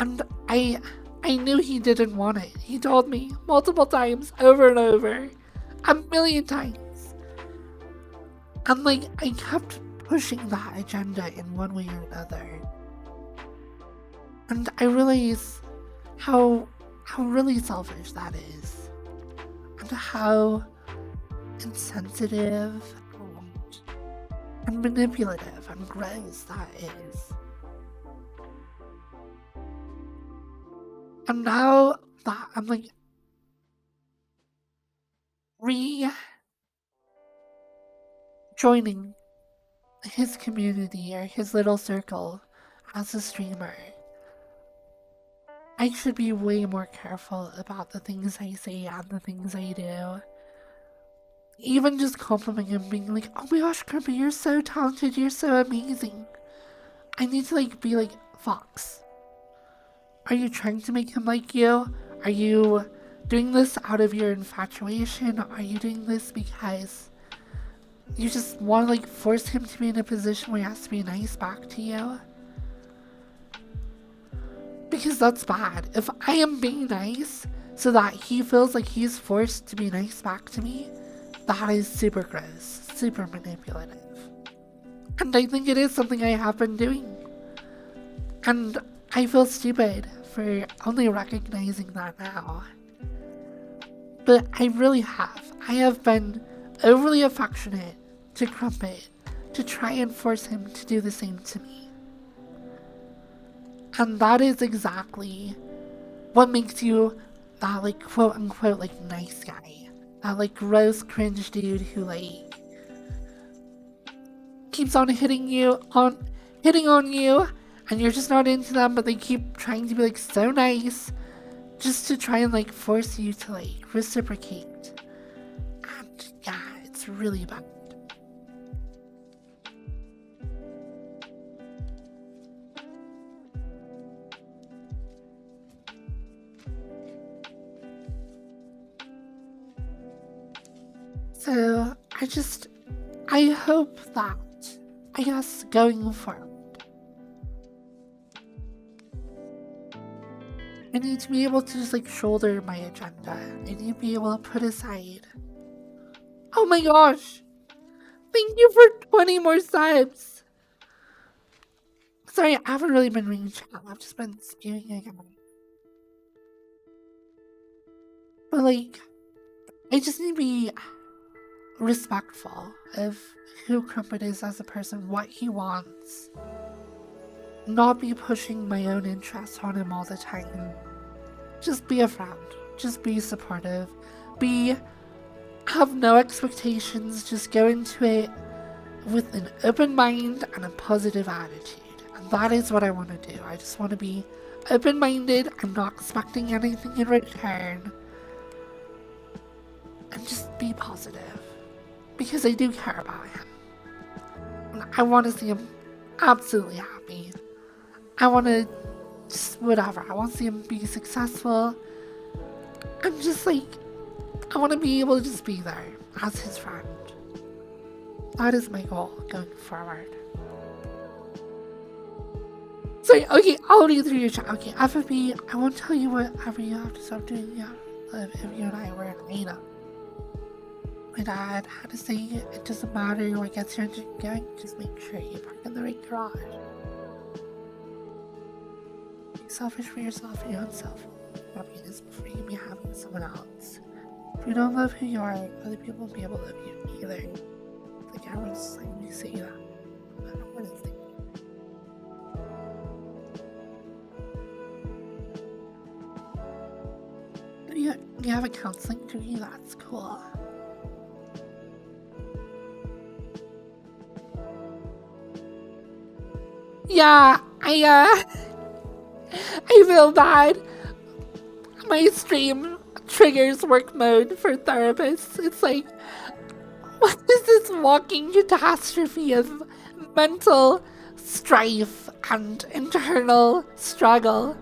[SPEAKER 1] And I knew he didn't want it. He told me multiple times, over and over, a million times. And like, I kept pushing that agenda in one way or another. And I realized how really selfish that is. And how insensitive and manipulative and gross that is. And now that I'm like joining his community or his little circle as a streamer, I should be way more careful about the things I say and the things I do. Even just complimenting him, being like, oh my gosh, Crimpy, you're so talented, you're so amazing. I need to like be like, Fox, are you trying to make him like you? Are you doing this out of your infatuation? Are you doing this because you just want to like force him to be in a position where he has to be nice back to you? Because that's bad. If I am being nice so that he feels like he's forced to be nice back to me, that is super gross, super manipulative. And I think it is something I have been doing. And I feel stupid for only recognizing that now. But I really have. I have been overly affectionate to Crumpet to try and force him to do the same to me. And that is exactly what makes you that like quote unquote like nice guy. That like gross cringe dude who like keeps on hitting on you and you're just not into them, but they keep trying to be like so nice just to try and like force you to like reciprocate. And yeah, it's really bad. So I hope that, I guess, going forward, I need to be able to just like shoulder my agenda. I need to be able to put aside. Oh my gosh! Thank you for 20 more subs! Sorry, I haven't really been reading chat. I've just been spewing again. But like, I just need to be respectful of who Crumpet is as a person, what he wants. Not be pushing my own interests on him all the time. Just be a friend. Just be supportive. Have no expectations. Just go into it with an open mind and a positive attitude. And that is what I want to do. I just want to be open-minded. I'm not expecting anything in return. And just be positive. Because I do care about him. And I want to see him absolutely happy. I want to just whatever. I want to see him be successful. I'm just like, I want to be able to just be there as his friend. That is my goal going forward. Sorry, okay, I'll read through your chat. Okay, FFB, I won't tell you whatever you have to stop doing. Yeah, if you and I were in Lena. my dad had to say it doesn't matter what gets your engine going, just make sure you park in the right garage. Be selfish for yourself and your own self. Happiness before you be happy with someone else. If you don't love who you are, other people won't be able to love you either. The camera's letting me say that. I don't know what it's thinking. You have a counseling degree? That's cool. Yeah, I feel bad. My stream triggers work mode for therapists. It's like, what is this walking catastrophe of mental strife and internal struggle?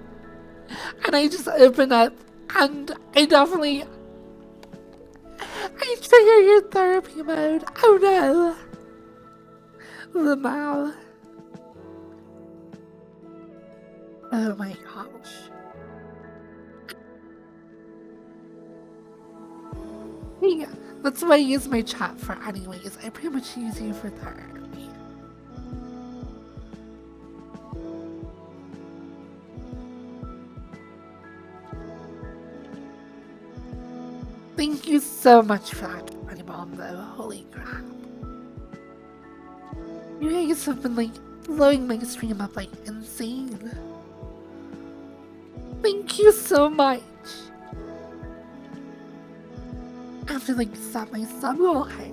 [SPEAKER 1] And I just open up and I trigger your therapy mode. Oh no. The mouth. Oh my gosh. Yeah, that's what I use my chat for anyways. I pretty much use you for therapy. Thank you so much for that, my mom, though. Holy crap. You guys have been, like, blowing my stream up like insane. Thank you so much. I have to, like, set my sub goal high.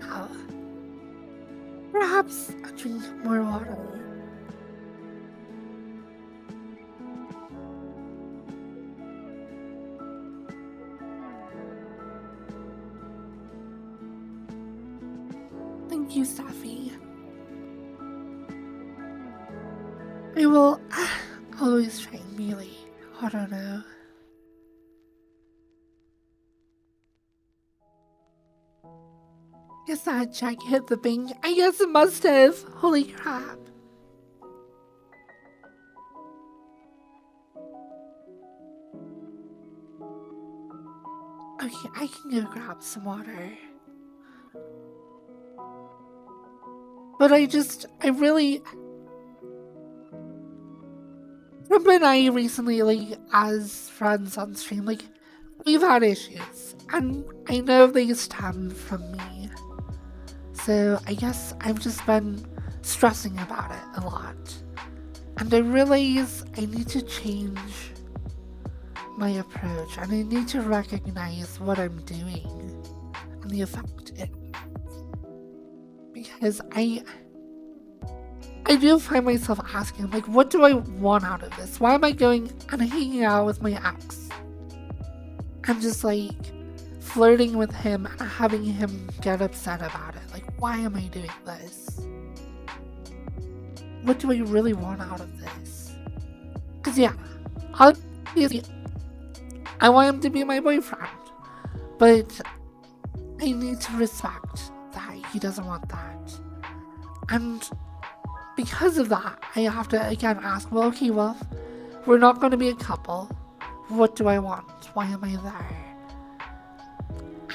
[SPEAKER 1] Oh. Perhaps I'll drink more water. Thank you, Safi. I will always try and be like, I don't know. Guess that check hit the bank. I guess it must have. Holy crap. Okay, I can go grab some water. But I really... Trump and I recently, like, as friends on stream, like, we've had issues. And I know they stem from me. So I guess I've just been stressing about it a lot. And I realize I need to change my approach. And I need to recognize what I'm doing and the effect it has. Because I do find myself asking, like, what do I want out of this? Why am I going and hanging out with my ex? And just, like, flirting with him and having him get upset about it. Like, why am I doing this? What do I really want out of this? Because, yeah, obviously, I want him to be my boyfriend. But I need to respect that he doesn't want that. And because of that, I have to again ask, well, okay, well, we're not going to be a couple. What do I want? Why am I there?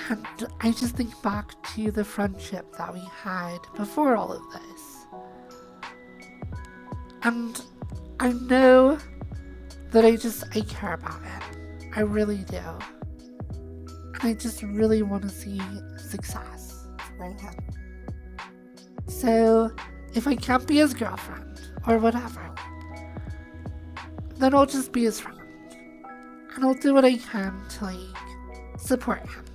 [SPEAKER 1] And I just think back to the friendship that we had before all of this. And I know that I care about it. I really do. And I just really want to see success for him. So, if I can't be his girlfriend, or whatever, then I'll just be his friend. And I'll do what I can to, like, support him.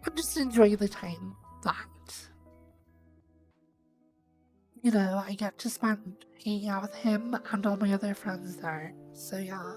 [SPEAKER 1] And just enjoy the time that, you know, I get to spend hanging out with him and all my other friends there. So, yeah.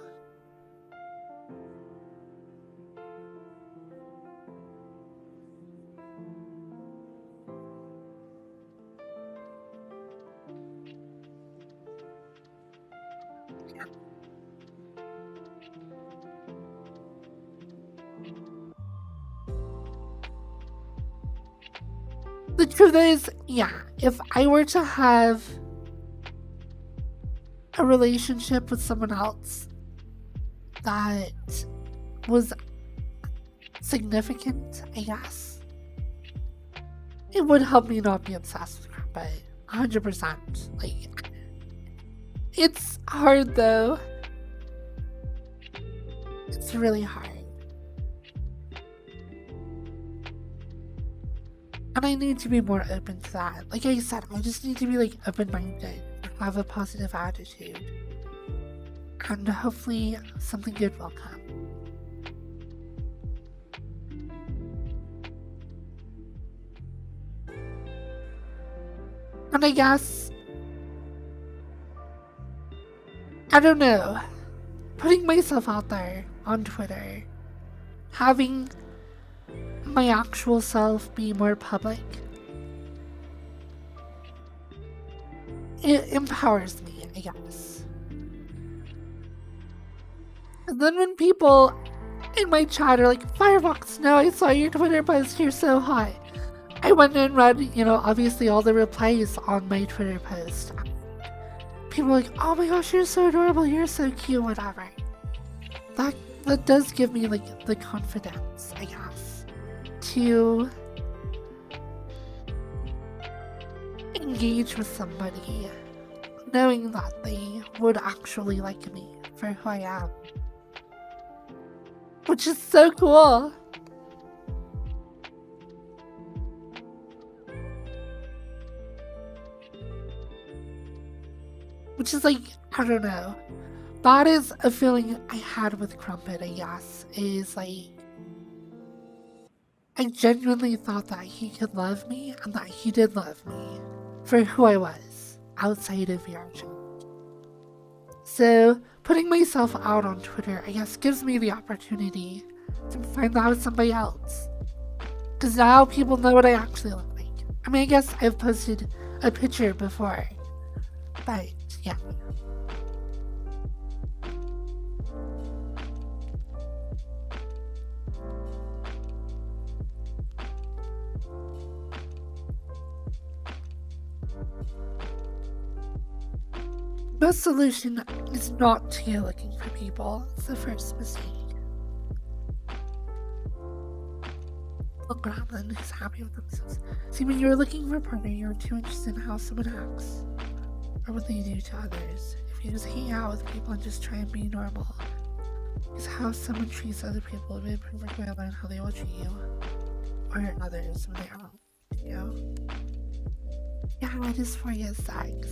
[SPEAKER 1] The truth is, yeah, if I were to have a relationship with someone else that was significant, I guess, it would help me not be obsessed with Crumpet. 100%. Like, it's hard though. It's really hard. And I need to be more open to that. Like I said, I just need to be like open-minded, have a positive attitude. And hopefully something good will come. And I guess, I don't know, putting myself out there on Twitter, having my actual self be more public, it empowers me, I guess. And then when people in my chat are like, Firefox, no, I saw your Twitter post, you're so hot. I went and read, obviously all the replies on my Twitter post. People are like, oh my gosh, you're so adorable, you're so cute, whatever. That does give me like the confidence, I guess, to engage with somebody, knowing that they would actually like me for who I am. Which is so cool. Which is like, I don't know. That is a feeling I had with Crumpet, I guess. Is like, I genuinely thought that he could love me, and that he did love me for who I was outside of VRChat. So, putting myself out on Twitter, I guess, gives me the opportunity to find out somebody else. Because now people know what I actually look like. I mean, I guess I've posted a picture before, but yeah. The solution is not to go looking for people. It's the first mistake. A gremlin who's happy with themselves. See, when you're looking for a partner, you're too interested in how someone acts or what they do to others. If you just hang out with people and just try and be normal, because how someone treats other people will be a perfect way to learn how they will treat you or others when they're out, Yeah, it is for your sex.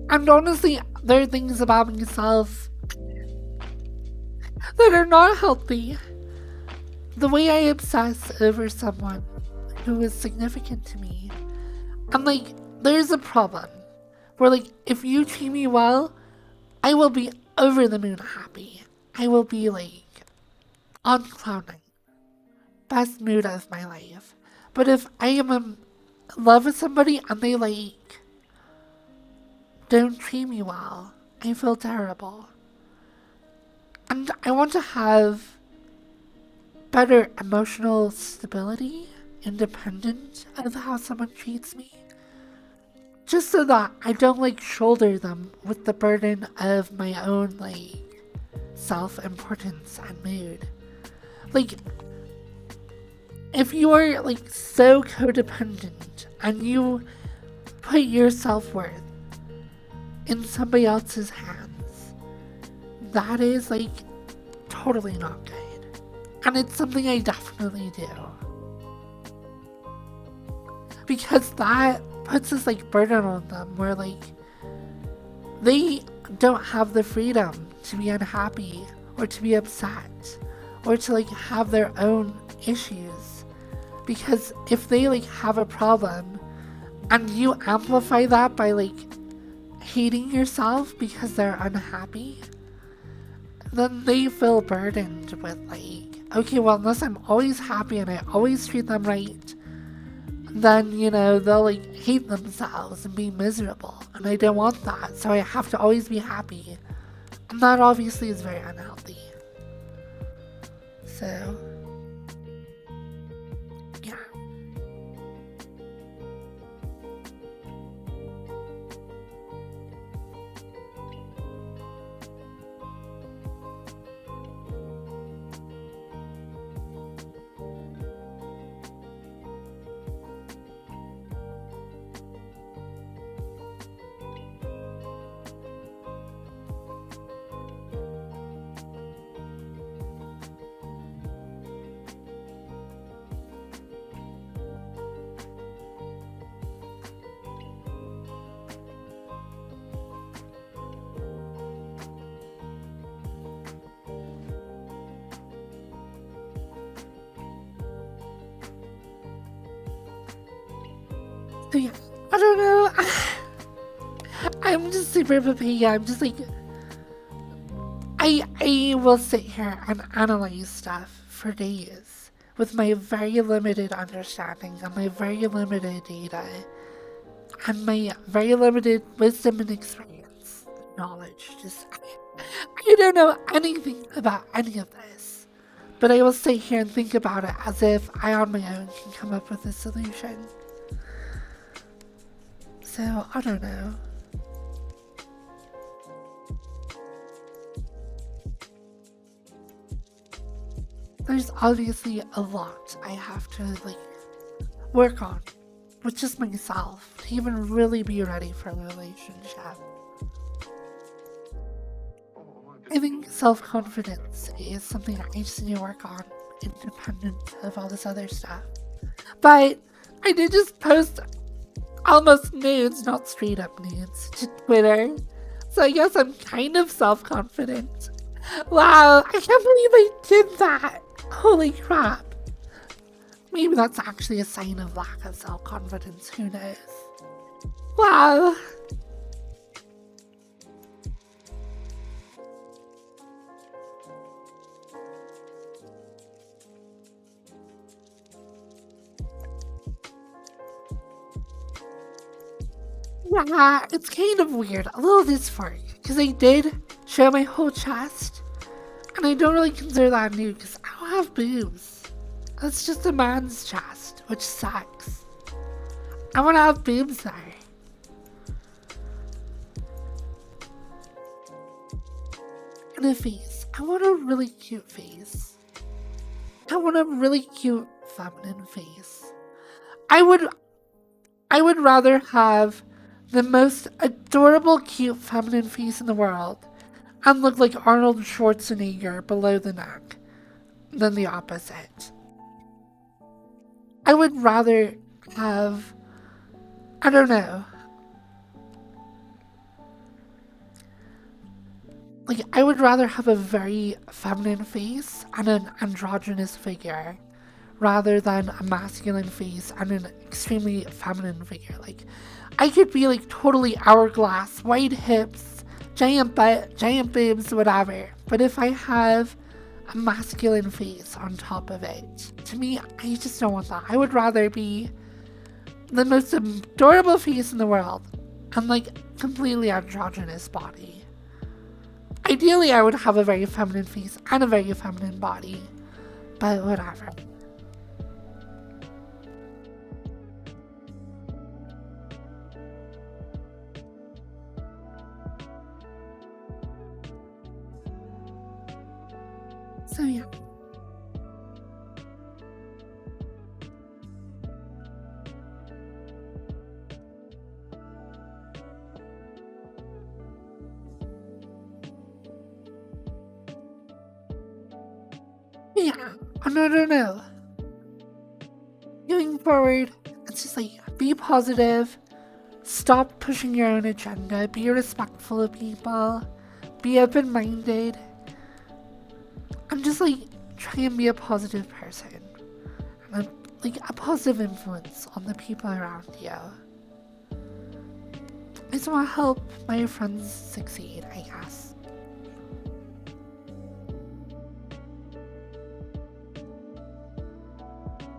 [SPEAKER 1] And honestly, there are things about myself that are not healthy. The way I obsess over someone who is significant to me. And like, there's a problem where like, if you treat me well, I will be over the moon happy. I will be like, on cloud nine. Best mood of my life. But if I am in love with somebody and they like, don't treat me well, I feel terrible. And I want to have better emotional stability, independent of how someone treats me. Just so that I don't like shoulder them with the burden of my own like self-importance and mood. Like, if you are like so codependent and you put your self-worth in somebody else's hands, that is like totally not good. And it's something I definitely do. Because that puts this like burden on them where like they don't have the freedom to be unhappy or to be upset or to like have their own issues. Because if they like have a problem and you amplify that by like hating yourself because they're unhappy, then they feel burdened with like, okay, well, unless I'm always happy and I always treat them right, then, they'll like hate themselves and be miserable. And I don't want that, so I have to always be happy. And that obviously is very unhealthy. So, So yeah, I don't know. I'm just super poopy. I'm just like, I will sit here and analyze stuff for days with my very limited understanding and my very limited data and my very limited wisdom and experience, knowledge. Just, I don't know anything about any of this. But I will sit here and think about it as if I on my own can come up with a solution. So, I don't know. There's obviously a lot I have to, like, work on with just myself to even really be ready for a relationship. I think self-confidence is something I just need to work on, independent of all this other stuff. But I did just post almost nudes, not straight up nudes, to Twitter. So I guess I'm kind of self-confident. Wow, I can't believe I did that. Holy crap. Maybe that's actually a sign of lack of self-confidence, who knows? Wow. Yeah, it's kind of weird, a little dysphoric, because I did show my whole chest, and I don't really consider that nude because I don't have boobs. That's just a man's chest, which sucks. I want to have boobs there. And a face. I want a really cute face. I want a really cute feminine face. I would rather have the most adorable cute feminine face in the world and look like Arnold Schwarzenegger below the neck than the opposite. I would rather have, I don't know, like I would rather have a very feminine face and an androgynous figure rather than a masculine face and an extremely feminine figure. Like I could be like totally hourglass, wide hips, giant butt, giant boobs, whatever. But if I have a masculine face on top of it, to me, I just don't want that. I would rather be the most adorable face in the world and like completely androgynous body. Ideally, I would have a very feminine face and a very feminine body, but whatever. So yeah. Yeah, I don't know. Going forward, it's just like be positive, stop pushing your own agenda, be respectful of people, be open minded, and just like try and be a positive person. And like a positive influence on the people around you. I just want to help my friends succeed, I guess.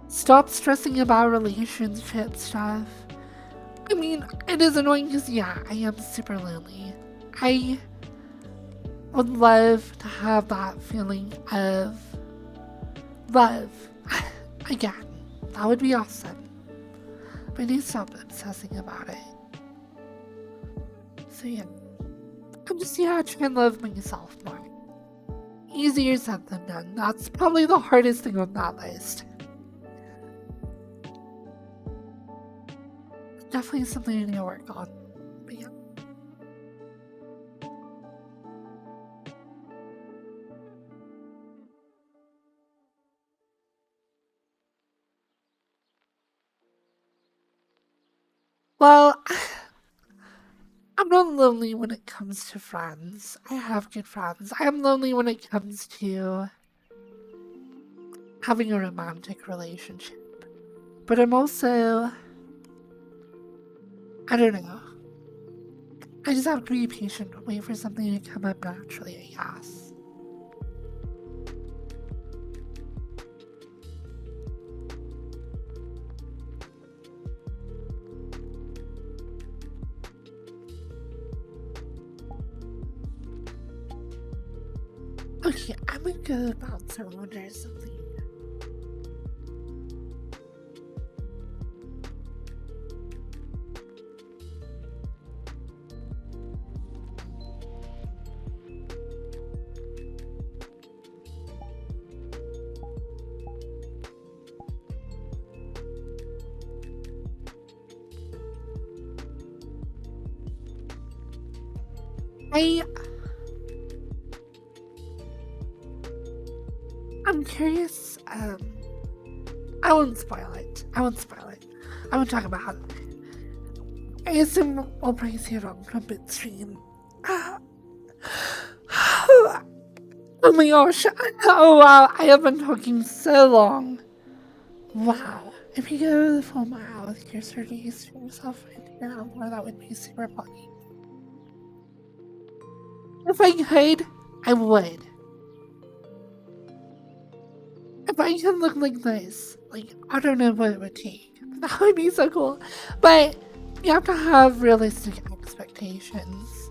[SPEAKER 1] Stop stressing about relationship stuff. I mean, it is annoying because, yeah, I am super lonely. I would love to have that feeling of love again. That would be awesome. But I need to stop obsessing about it. So, yeah. I'm just, yeah, trying to love myself more. Easier said than done. That's probably the hardest thing on that list. Definitely something I need to work on. But yeah. Well, I'm not lonely when it comes to friends. I have good friends. I am lonely when it comes to having a romantic relationship. But I'm also I don't know. I just have to be patient, wait for something to come up naturally, I guess. Okay, I'm gonna go bounce around or something. I'm curious, I won't spoil it. I won't talk about it. I assume we'll probably see it on Trumpet Stream. Oh my gosh. Oh wow, I have been talking so long. Wow. If you go the full mile with your surgeries to yourself and your outdoor, that would be super funny. If I could, I would. If I could look like this, like, I don't know what it would take. That would be so cool. But you have to have realistic expectations.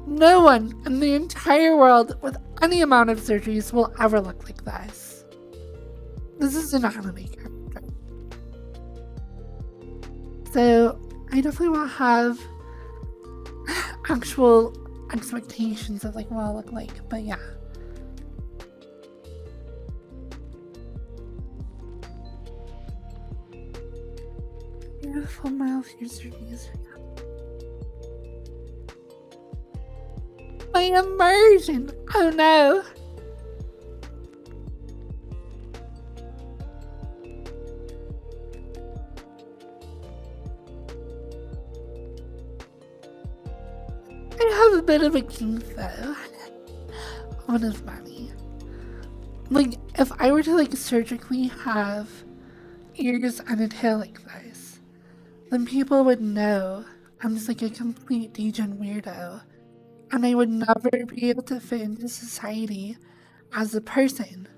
[SPEAKER 1] No one in the entire world with any amount of surgeries will ever look like this. This is an anime character. So I definitely want to have actual expectations of like what I'll look like, but yeah. Beautiful mile surgeries. My immersion! Oh no! I have a bit of a kink though. One of many. Like, if I were to like surgically have ears and a tail like this, then people would know I'm just like a complete degen weirdo. And I would never be able to fit into society as a person.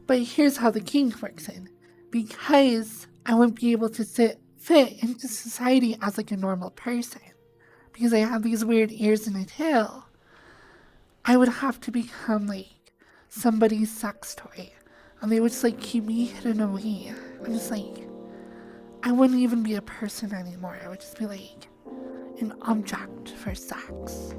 [SPEAKER 1] But here's how the kink works in. Because I wouldn't be able to fit into society as like a normal person, because I have these weird ears and a tail, I would have to become like somebody's sex toy. And they would just like keep me hidden away. I'm just like, I wouldn't even be a person anymore. I would just be like an object for sex.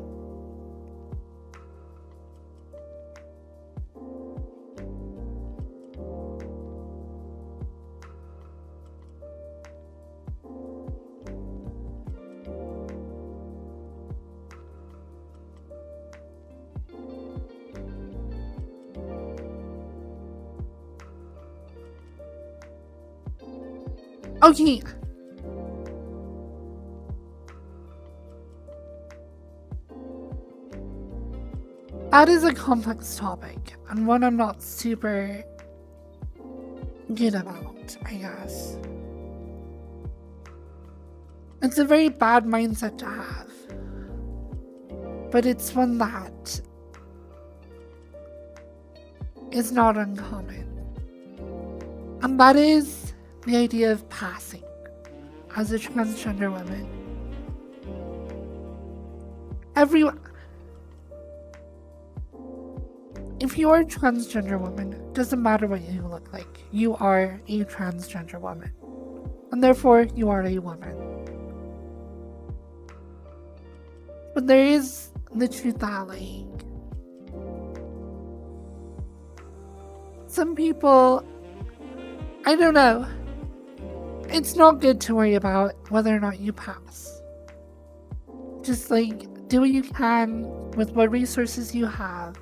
[SPEAKER 1] Okay. That is a complex topic, and one I'm not super good about, I guess. It's a very bad mindset to have, but it's one that is not uncommon. And that is the idea of passing as a transgender woman. If you're a transgender woman, doesn't matter what you look like, you are a transgender woman. And therefore, you are a woman. But there is the truth that, like, some people, I don't know, it's not good to worry about whether or not you pass. Just, like, do what you can with what resources you have.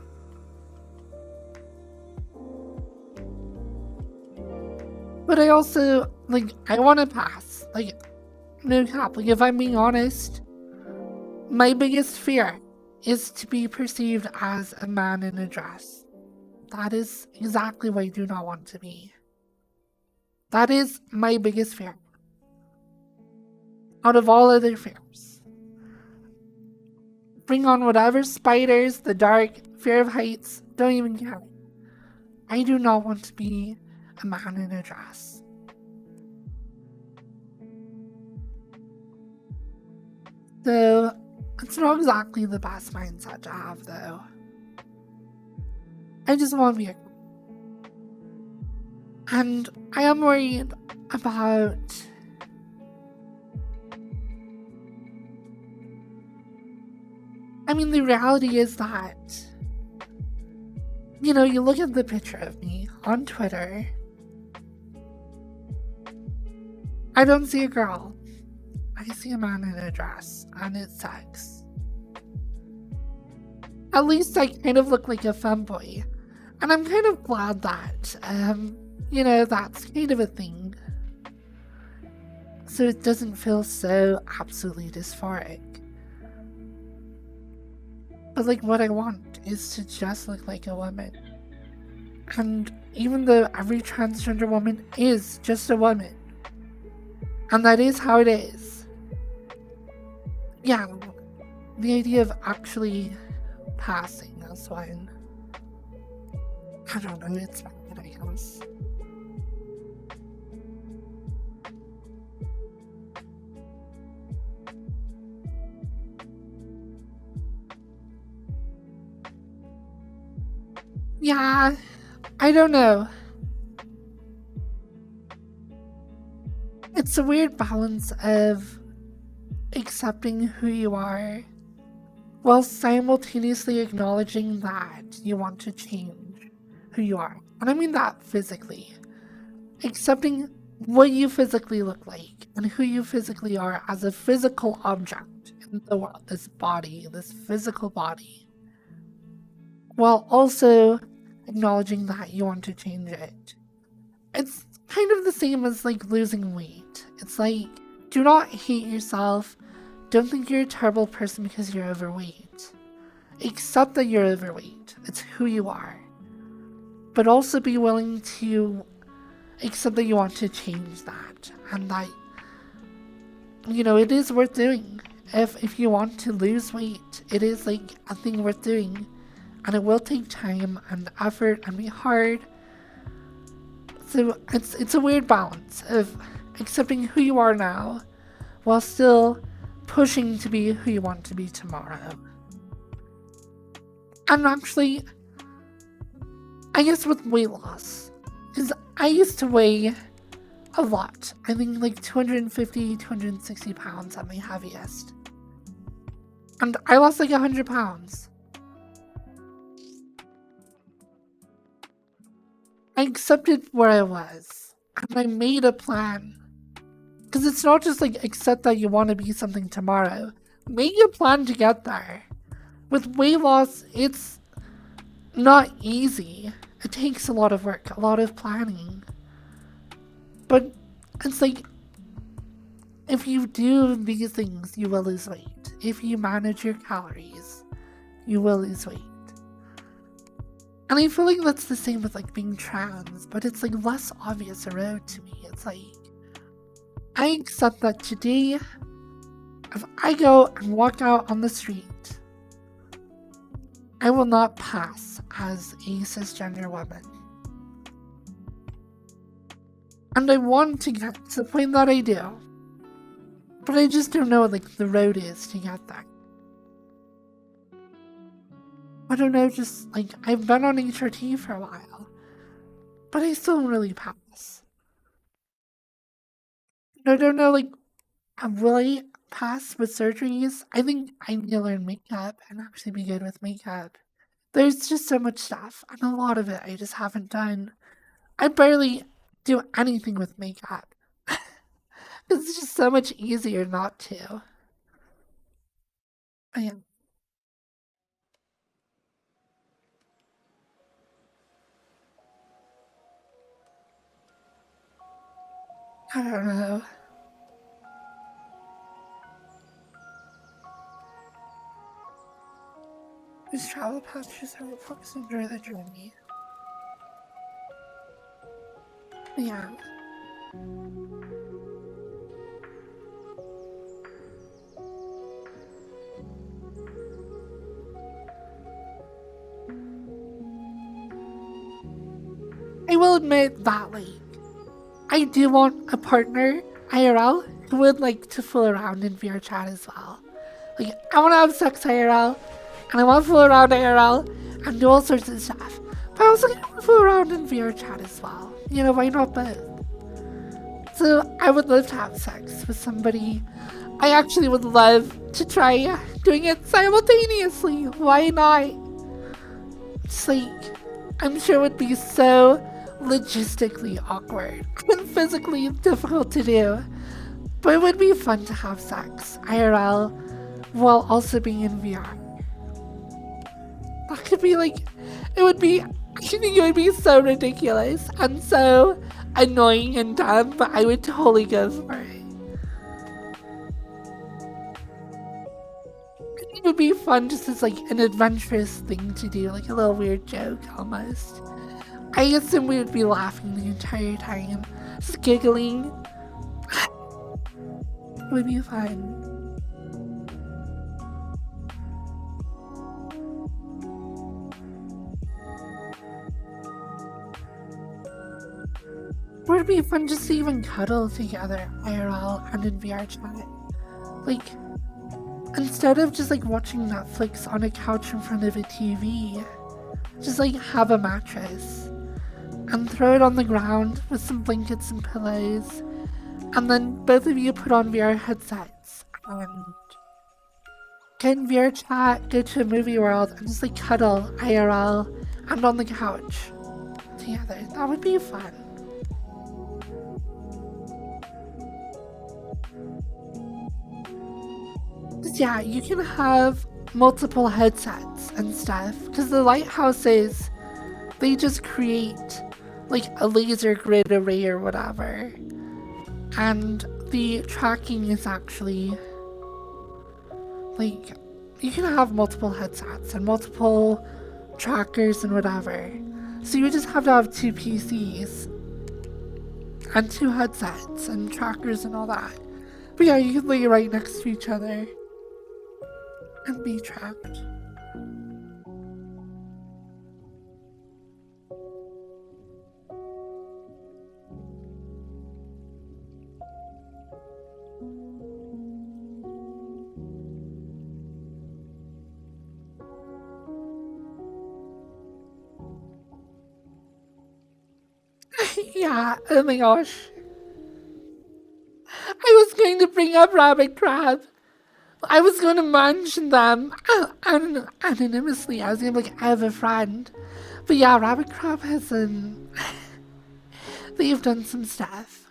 [SPEAKER 1] But I also, like, I want to pass. Like, no cap. Like, if I'm being honest, my biggest fear is to be perceived as a man in a dress. That is exactly what I do not want to be. That is my biggest fear. out of all other fears. Bring on whatever spiders, the dark, fear of heights, don't even care. I do not want to be a man in a dress. So, it's not exactly the best mindset to have, though. I just want to be a girl. And I am worried about the reality is that, you look at the picture of me on Twitter. I don't see a girl. I see a man in a dress, and it sucks. At least I kind of look like a femboy. And I'm kind of glad that, that's kind of a thing. So it doesn't feel so absolutely dysphoric. But what I want is to just look like a woman. And even though every transgender woman is just a woman, and that is how it is, yeah, the idea of actually passing as one, I don't know, it's bad, I guess. Yeah, I don't know. It's a weird balance of accepting who you are while simultaneously acknowledging that you want to change who you are. And I mean that physically. Accepting what you physically look like and who you physically are as a physical object in the world, this body, this physical body, while also acknowledging that you want to change it. It's kind of the same as losing weight. It's do not hate yourself. Don't think you're a terrible person because you're overweight. Accept that you're overweight. It's who you are. But also be willing to accept that you want to change that. And that, it is worth doing. If you want to lose weight, it is a thing worth doing. And it will take time and effort and be hard. So it's a weird balance of accepting who you are now while still pushing to be who you want to be tomorrow. And actually, I guess with weight loss, because I used to weigh a lot. I think 250, 260 pounds at my heaviest. And I lost 100 pounds. I accepted where I was, and I made a plan. Because it's not just accept that you want to be something tomorrow. Make a plan to get there. With weight loss, it's not easy. It takes a lot of work, a lot of planning. But it's if you do these things, you will lose weight. If you manage your calories, you will lose weight. And I feel that's the same with being trans, but it's less obvious a road to me. It's I accept that today, if I go and walk out on the street, I will not pass as a cisgender woman. And I want to get to the point that I do. But I just don't know what the road is to get there. I don't know, just I've been on HRT for a while, but I still don't really pass. I don't know, will I pass with surgeries? I think I need to learn makeup and actually be good with makeup. There's just so much stuff, and a lot of it I just haven't done. I barely do anything with makeup. It's just so much easier not to. I don't know. These travel patches are folks enjoy the journey. Yeah. I will admit that, like, I do want a partner, IRL, who would like to fool around in VR chat as well. Like, I want to have sex IRL, and I want to fool around IRL, and do all sorts of stuff. But I also want to fool around in VR chat as well. You know, why not both? So I would love to have sex with somebody. I actually would love to try doing it simultaneously. Why not? It's like, I'm sure it would be so logistically awkward and physically difficult to do. But it would be fun to have sex IRL while also being in VR. That could be like, it would be, I think it would be so ridiculous and so annoying and dumb, but I would totally go for it. It would be fun just as like an adventurous thing to do, like a little weird joke almost. I assume we would be laughing the entire time, just giggling. It would be fun. Would it be fun just to even cuddle together IRL and in VR chat? Like, instead of just like watching Netflix on a couch in front of a TV, just like have a mattress and throw it on the ground with some blankets and pillows, and then both of you put on VR headsets and get in VR chat, go to a movie world, and just like cuddle IRL and on the couch together. That would be fun. Yeah, you can have multiple headsets and stuff, because the lighthouses, they just create like a laser grid array or whatever, and the tracking is actually like, you can have multiple headsets and multiple trackers and whatever, so you just have to have 2 PCs and 2 headsets and trackers and all that. But yeah, you can lay right next to each other and be trapped. Yeah, oh my gosh. I was going to bring up rabbit crab. I was going to mention them anonymously. I was going to be like, I have a friend. But yeah, rabbit crab has they've done some stuff.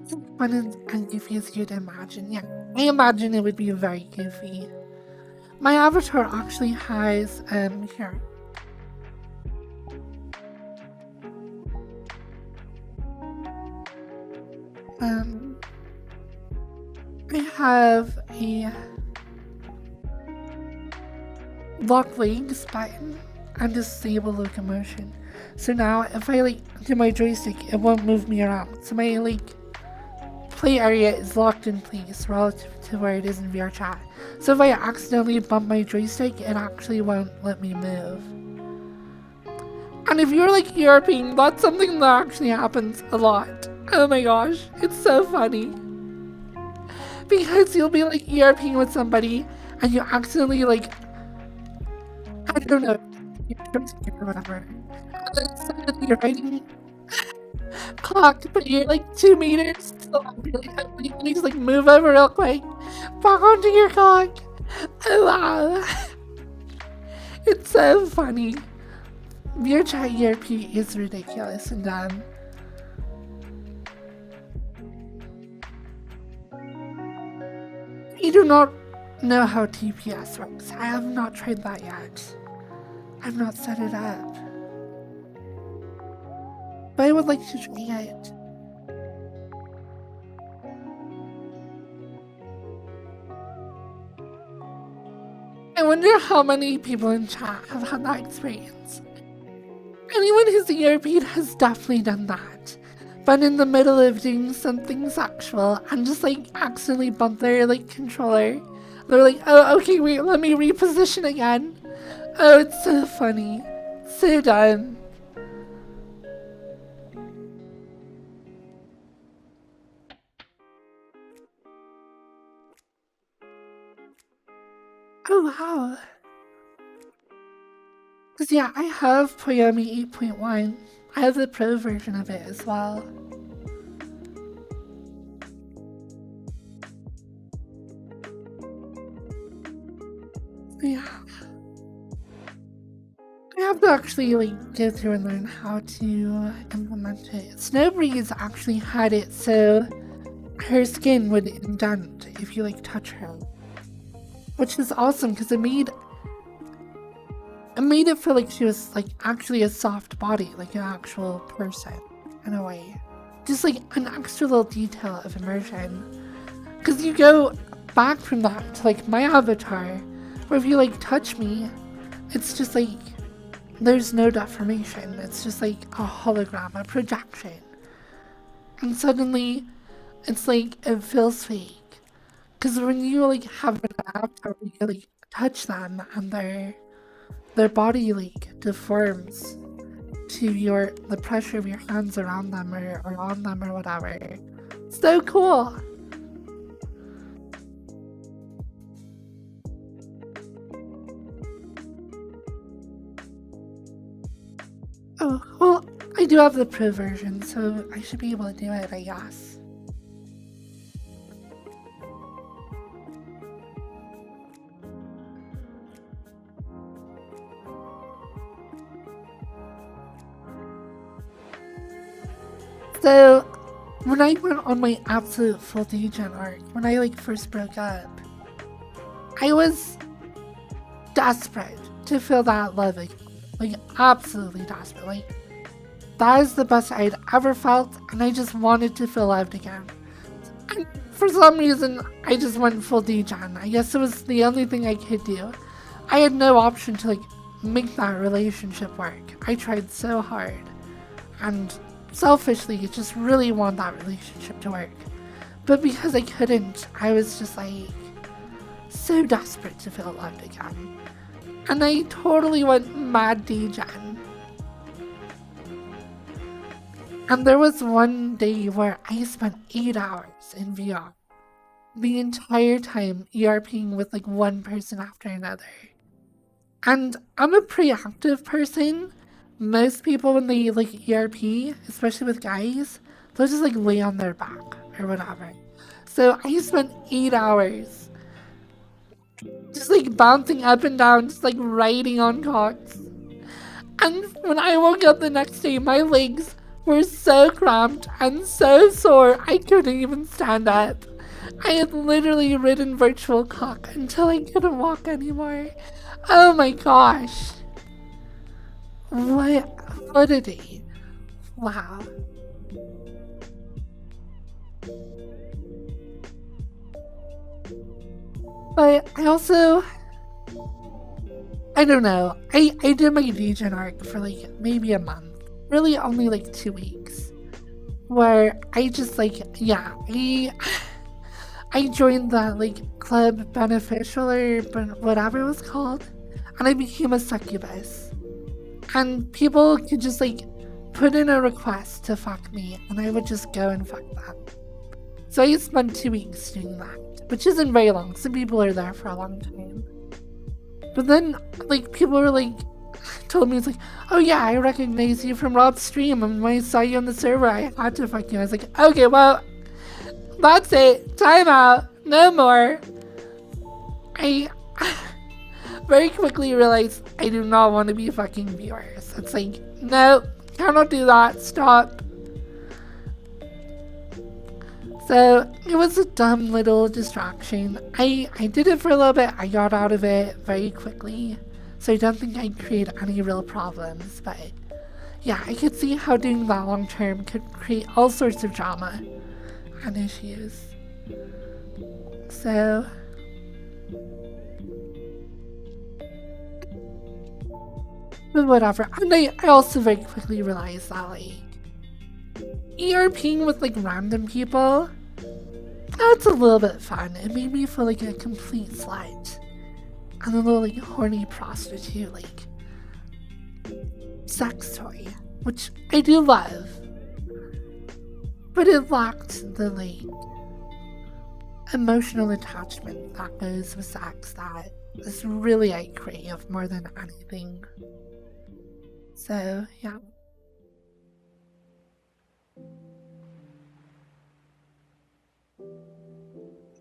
[SPEAKER 1] It's fun and goofy as you'd imagine. Yeah, I imagine it would be very goofy. My avatar actually has here. I have a lock legs button and disable locomotion. So now if I like do my joystick, it won't move me around. So my like play area is locked in place relative to where it is in VR chat. So if I accidentally bump my joystick, it actually won't let me move. And if you're like European, that's something that actually happens a lot. Oh my gosh, it's so funny. Because you'll be like European with somebody and you accidentally like, I don't know, or whatever. And then suddenly you're writing clock, but you're like 2 meters. So you need to like move over real quick. Back onto your clock. Oh wow. It's so funny. VR chat ERP is ridiculous and dumb. I do not know how TPS works. I have not tried that yet. I've not set it up. But I would like to try it. I wonder how many people in chat have had that experience. anyone who's ERP'd has definitely done that. But in the middle of doing something sexual and just like accidentally bump their like controller. They're like, oh, okay, wait, let me reposition again. Oh, it's so funny. So dumb. Oh, wow. Because, yeah, I have Poyomi 8.1. I have the pro version of it as well. Yeah. I have to actually like go through and learn how to implement it. Snowbreeze actually had it so her skin would indent if you like touch her, which is awesome because it made it feel like she was like actually a soft body, like an actual person in a way. Just like an extra little detail of immersion. Because you go back from that to like my avatar, where if you like touch me, it's just like there's no deformation. It's just like a hologram, a projection. And suddenly it's like it feels fake. Because when you like have an avatar, you like touch them and their body like deforms to the pressure of your hands around them or on them or whatever. So cool. Oh, well, I do have the pro version, so I should be able to do it, I guess. So, when I went on my absolute full degen arc, when I like first broke up, I was desperate to feel that love again. Like, absolutely desperate. Like, that is the best I'd ever felt, and I just wanted to feel loved again. And for some reason, I just went full degen. I guess it was the only thing I could do. I had no option to, like, make that relationship work. I tried so hard. And selfishly, just really want that relationship to work. But because I couldn't, I was just, like, so desperate to feel loved again. And I totally went mad degen. And there was one day where I spent 8 hours in VR. The entire time ERPing with like one person after another. And I'm a pretty active person. Most people when they like ERP, especially with guys, they'll just like lay on their back or whatever. So I spent 8 hours just like bouncing up and down, just like riding on cocks. And when I woke up the next day, my legs were so cramped and so sore I couldn't even stand up. I had literally ridden virtual cock until I couldn't walk anymore. Oh my gosh. What a day. Wow. But I also, I don't know, I did my degen arc for like maybe a month. Really only like 2 weeks. Where I just like, yeah, I joined that like club beneficial or whatever it was called. And I became a succubus. And people could just like put in a request to fuck me and I would just go and fuck them. So I spent 2 weeks doing that. Which isn't very long. Some people are there for a long time. But then, like, people were like, told me, it's like, oh yeah, I recognize you from Rob's stream, and when I saw you on the server, I had to fuck you. I was like, okay, well, that's it. Time out. No more. I very quickly realized I do not want to be fucking viewers. It's like, no, cannot do that. Stop. So it was a dumb little distraction. I did it for a little bit. I got out of it very quickly. So I don't think I'd create any real problems. But yeah, I could see how doing that long term could create all sorts of drama and issues. So But whatever. And I also very quickly realized that, like, ERPing with, like, random people, that's a little bit fun. It made me feel like a complete slut. And a little, like, horny prostitute, like, sex toy. Which I do love. But it lacked the, like, emotional attachment that goes with sex that is really I crave more than anything. So, yeah.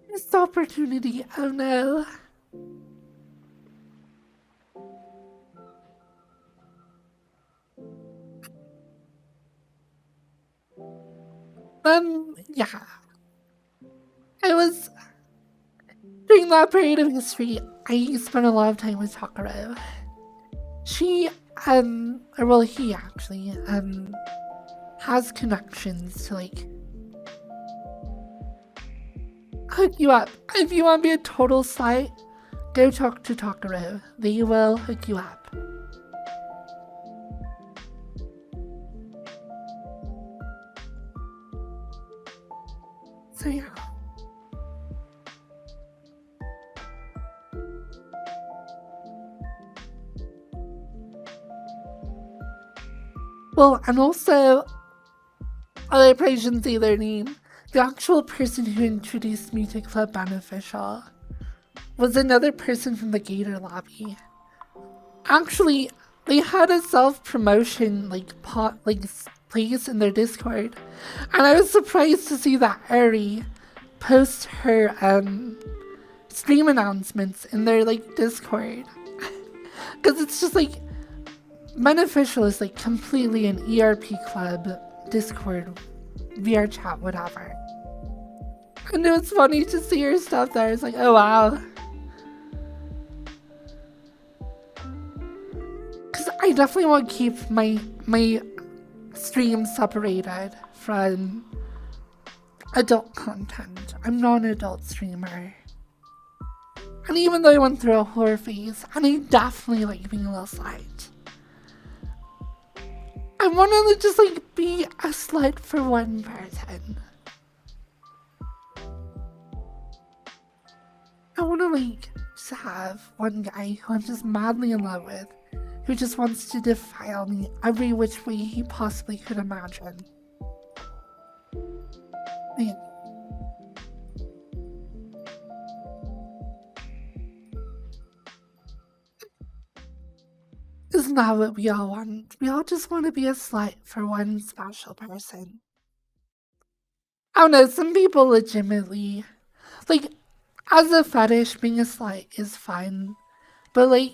[SPEAKER 1] Missed opportunity, oh no. Yeah. I was, during that period of history, I spent a lot of time with Takaro. She, or well, he actually, has connections to, like, hook you up. If you want to be a total slut, go talk to Takaro. They will hook you up. So yeah. Well, and also, I probably shouldn't say their name. The actual person who introduced me to Club Beneficial was another person from the Gator lobby. Actually, they had a self-promotion place in their Discord, and I was surprised to see that Ari post her stream announcements in their like Discord, because it's just like Beneficial is like completely an ERP club Discord, VR chat, whatever. And it was funny to see her stuff there. It's like, oh wow. Because I definitely want to keep my streams separated from adult content. I'm not an adult streamer. And even though I went through a horror phase, and I definitely like being a little slut, I want to just like be a slut for one person. I want to like just have one guy who I'm just madly in love with, who just wants to defile me every which way he possibly could imagine. Man. Isn't that what we all want? We all just want to be a slut for one special person. I don't know, some people legitimately, like, as a fetish, being a slut is fun, but like,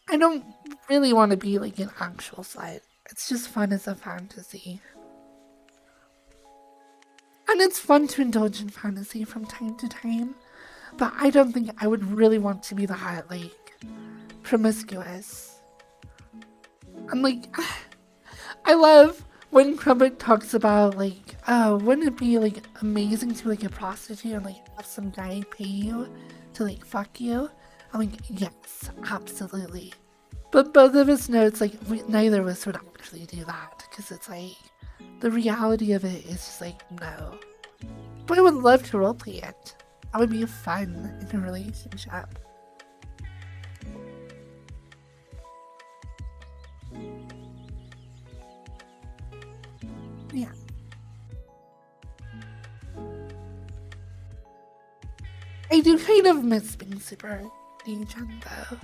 [SPEAKER 1] I don't really want to be like an actual slut. It's just fun as a fantasy. And it's fun to indulge in fantasy from time to time, but I don't think I would really want to be that, like, promiscuous. And like, I love when Krubik talks about like, oh, wouldn't it be like amazing to like a prostitute and like have some guy pay you to like fuck you? I'm like, yes, absolutely. But both of us know it's like neither of us would actually do that, because it's like the reality of it is just like no. But I would love to roleplay it. That would be fun in a relationship. Yeah. I do kind of miss being super degen though.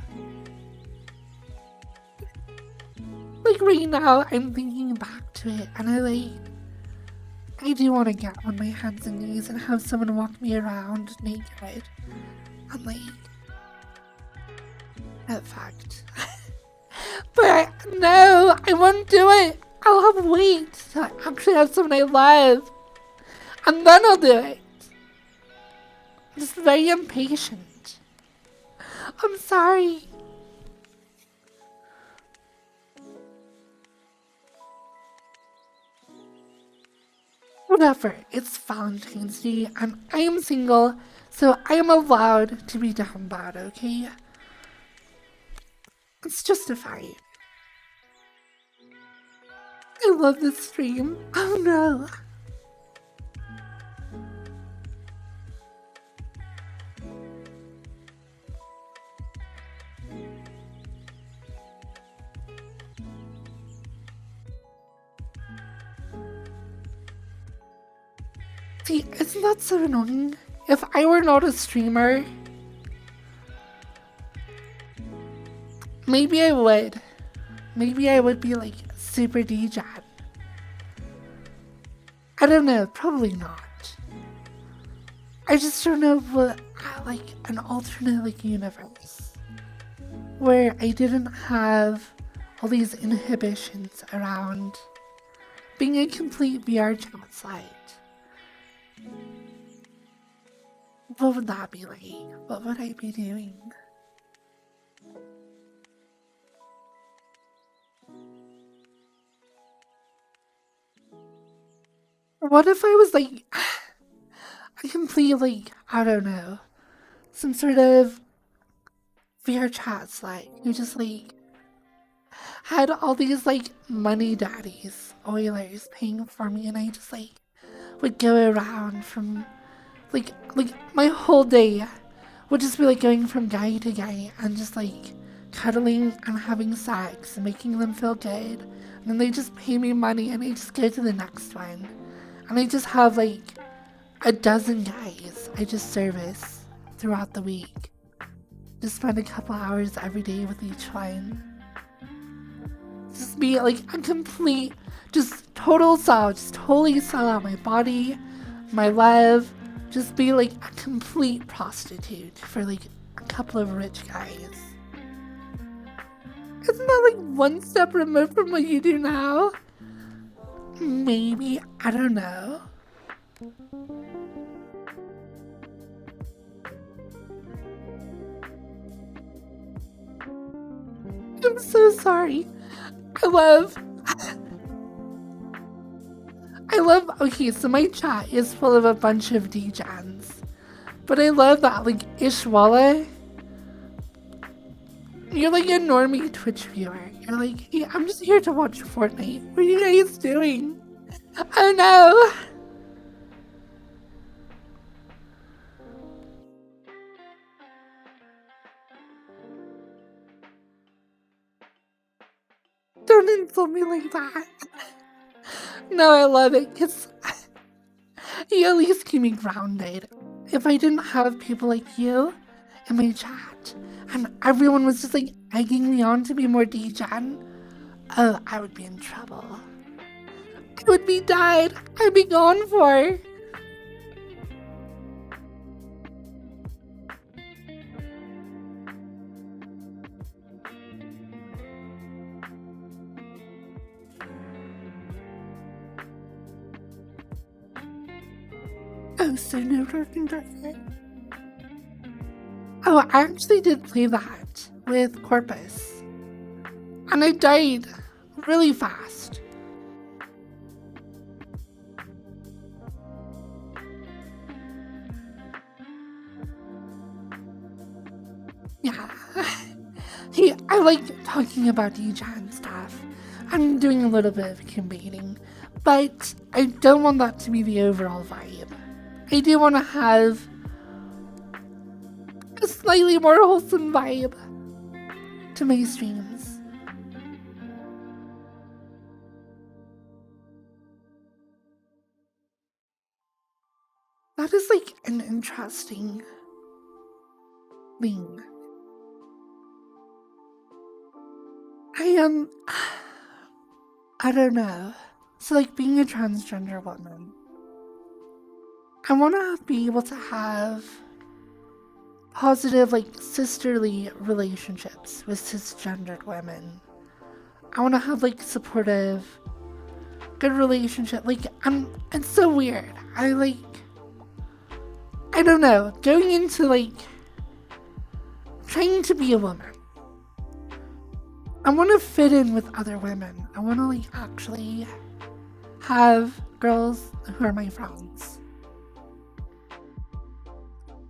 [SPEAKER 1] Like right now, I'm thinking back to it, and I do want to get on my hands and knees and have someone walk me around naked and like get fucked. But no, I won't do it. I'll have to wait till I actually have someone I love, and then I'll do it. I'm just very impatient. I'm sorry. Whatever, it's Valentine's Day and I am single, so I am allowed to be down bad, okay? It's justified. I love this stream. Oh no. See, isn't that so annoying? If I were not a streamer, maybe I would. Maybe I would be like super DJ. I don't know, probably not. I just don't know what, like, an alternate, like, universe where I didn't have all these inhibitions around being a complete VR chat site. What would that be like? What would I be doing? What if I was like a complete, like, I don't know, some sort of VR chat site who just like had all these like money daddies, oilers paying for me, and I just like would go around from like my whole day would just be like going from guy to guy and just like cuddling and having sex and making them feel good, and then they just pay me money and I just go to the next one, and I just have like a dozen guys I just service throughout the week. Just spend a couple hours every day with each one. Just be like a complete, just total sell, just totally sell out my body, my love, just be like a complete prostitute for like a couple of rich guys. Isn't that like one step removed from what you do now? Maybe, I don't know. I'm so sorry. Okay, so my chat is full of a bunch of DJs. But I love that, like, Ishwala. You're like a normie Twitch viewer. You're like, hey, I'm just here to watch Fortnite. What are you guys doing? Oh no! Don't insult me like that. No, I love it, because you at least keep me grounded. If I didn't have people like you in my chat, and everyone was just like egging me on to be more degen, oh, I would be in trouble. I would be dead. I'd be gone for. Oh, so no Dark Darker. Oh, I actually did play that with Corpus. And I died really fast. Yeah. Hey, I like talking about DJ and stuff. I'm doing a little bit of combating, but I don't want that to be the overall vibe. I do want to have a slightly more wholesome vibe to my streams. That is like an interesting thing. I don't know. So like being a transgender woman, I want to be able to have positive, like, sisterly relationships with cisgendered women. I want to have, like, supportive, good relationship. Like, it's so weird. I don't know, going into, like, trying to be a woman. I want to fit in with other women. I want to, like, actually have girls who are my friends.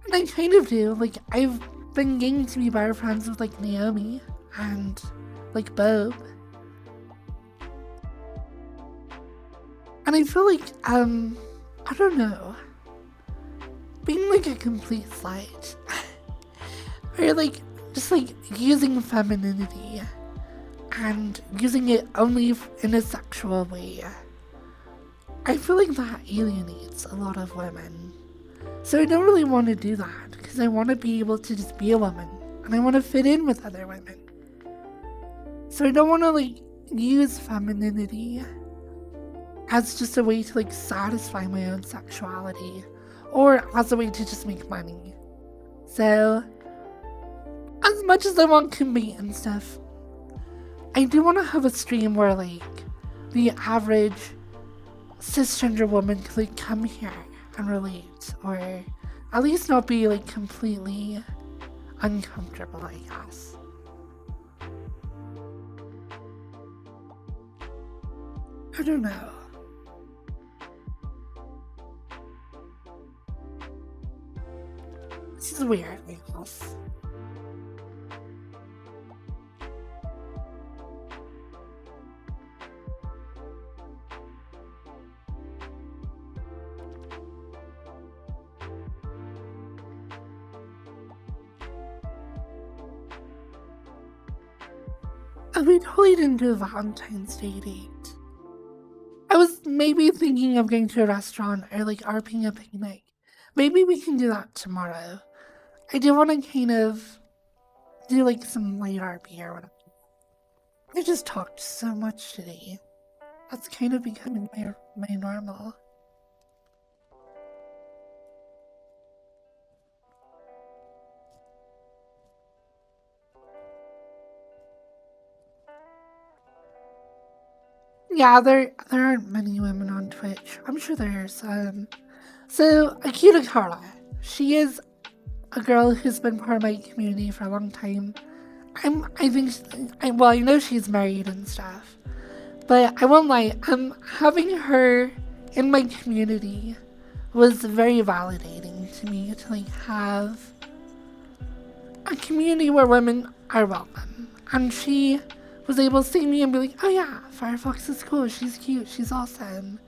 [SPEAKER 1] And I kind of do. Like, I've been getting to be better friends with, like, Naomi. and like Bob. And I feel like, I don't know, being like a complete slut, or like, just like using femininity and using it only in a sexual way, I feel like that alienates a lot of women. So I don't really want to do that, because I want to be able to just be a woman, and I want to fit in with other women. So I don't want to like use femininity as just a way to like satisfy my own sexuality, or as a way to just make money. So as much as I want combate and stuff, I do want to have a stream where like the average cisgender woman could like come here and relate, or at least not be like completely uncomfortable, I guess. I don't know. This is weird, I guess. We totally didn't do a Valentine's Day date. I was maybe thinking of going to a restaurant or like RPing a picnic. Maybe we can do that tomorrow. I do want to kind of do like some light RP or whatever. I just talked so much today. That's kind of becoming my normal. Yeah, there aren't many women on Twitch. I'm sure there's So Akira Kara, she is a girl who's been part of my community for a long time. I know she's married and stuff, but I won't lie, having her in my community was very validating to me, to like have a community where women are welcome. And she was able to see me and be like, oh yeah, Firefox is cool, she's cute, she's awesome.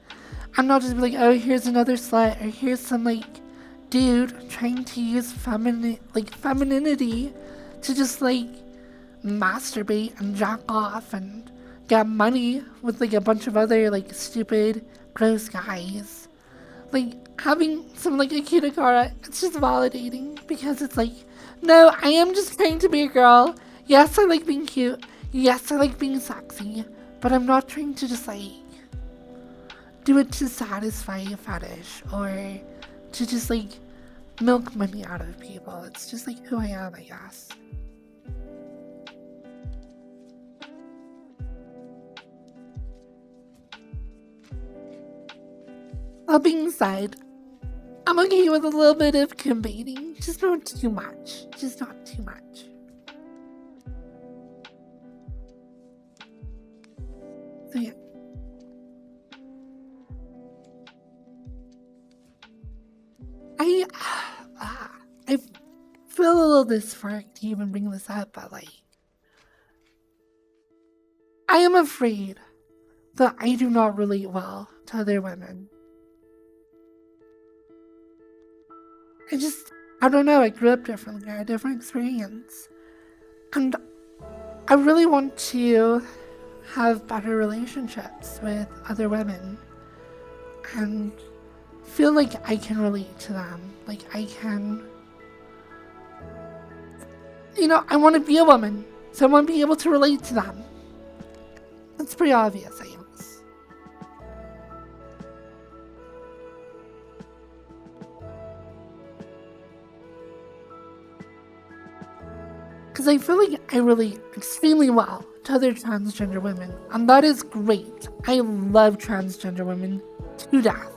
[SPEAKER 1] And not just be like, oh, here's another slut, or here's some like dude trying to use femininity to just like masturbate and jack off and get money with like a bunch of other like stupid, gross guys. Like having some like Akira Kara, it's just validating, because it's like, no, I am just trying to be a girl. Yes, I like being cute. Yes, I like being sexy, but I'm not trying to just like do it to satisfy a fetish or to just like milk money out of people. It's just like who I am, I guess. That being said, I'm okay with a little bit of combating, just not too much. Just not too much. So yeah. I feel a little dysphoric to even bring this up, but like, I am afraid that I do not relate well to other women. I don't know, I grew up differently, I had a different experience. And I really want to have better relationships with other women and feel like I can relate to them. Like I can, I want to be a woman, so I want to be able to relate to them. That's pretty obvious, I guess. Because I feel like I relate extremely well to other transgender women, and that is great. I love transgender women to death.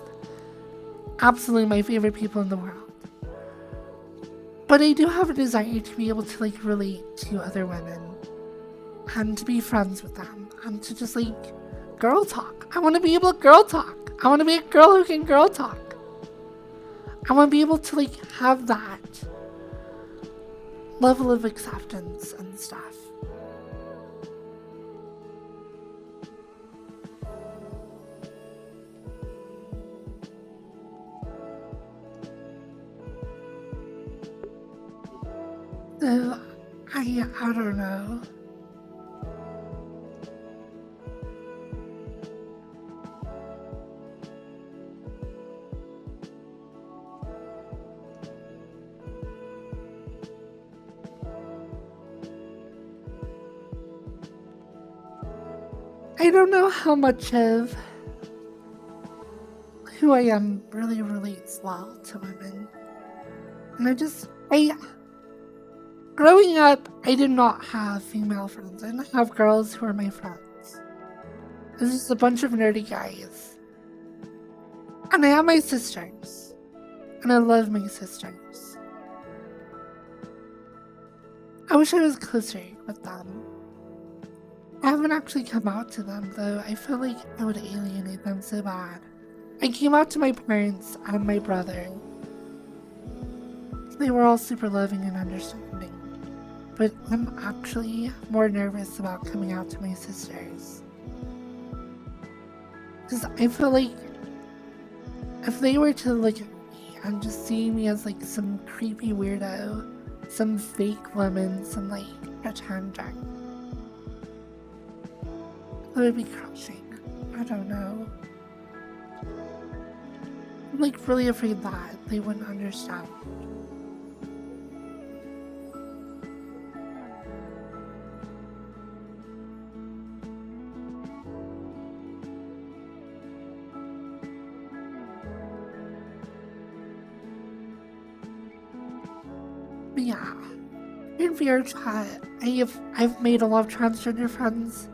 [SPEAKER 1] Absolutely my favorite people in the world. But I do have a desire to be able to like relate to other women and to be friends with them and to just like girl talk. I want to be able to girl talk. I want to be a girl who can girl talk. I want to be able to like have that level of acceptance and stuff. No, I don't know. I don't know how much of who I am really relates well to women. And growing up, I did not have female friends. I didn't have girls who were my friends. It was just a bunch of nerdy guys. And I have my sisters. And I love my sisters. I wish I was closer with them. I haven't actually come out to them, though. I feel like I would alienate them so bad. I came out to my parents and my brother. They were all super loving and understanding. But I'm actually more nervous about coming out to my sisters. Because I feel like if they were to look at me and just see me as like some creepy weirdo, some fake woman, some like pretender, it would be crushing. I don't know. I'm like really afraid that they wouldn't understand. But yeah, in VRChat, I've made a lot of transgender friends,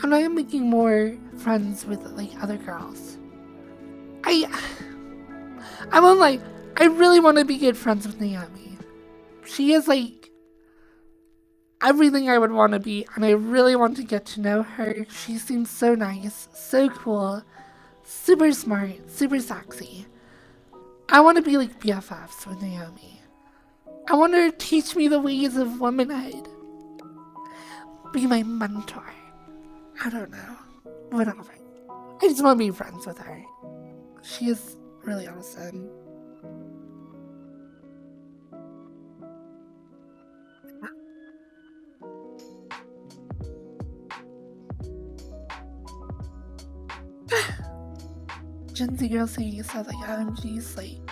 [SPEAKER 1] and I am making more friends with like other girls. I won't lie, I really want to be good friends with Naomi. She is like everything I would want to be, and I really want to get to know her. She seems so nice, so cool, super smart, super sexy. I want to be like BFFs with Naomi. I want her to teach me the ways of womanhood. Be my mentor. I don't know. Whatever. I just want to be friends with her. She is really awesome. Gen Z girl saying you said like OMG sleep.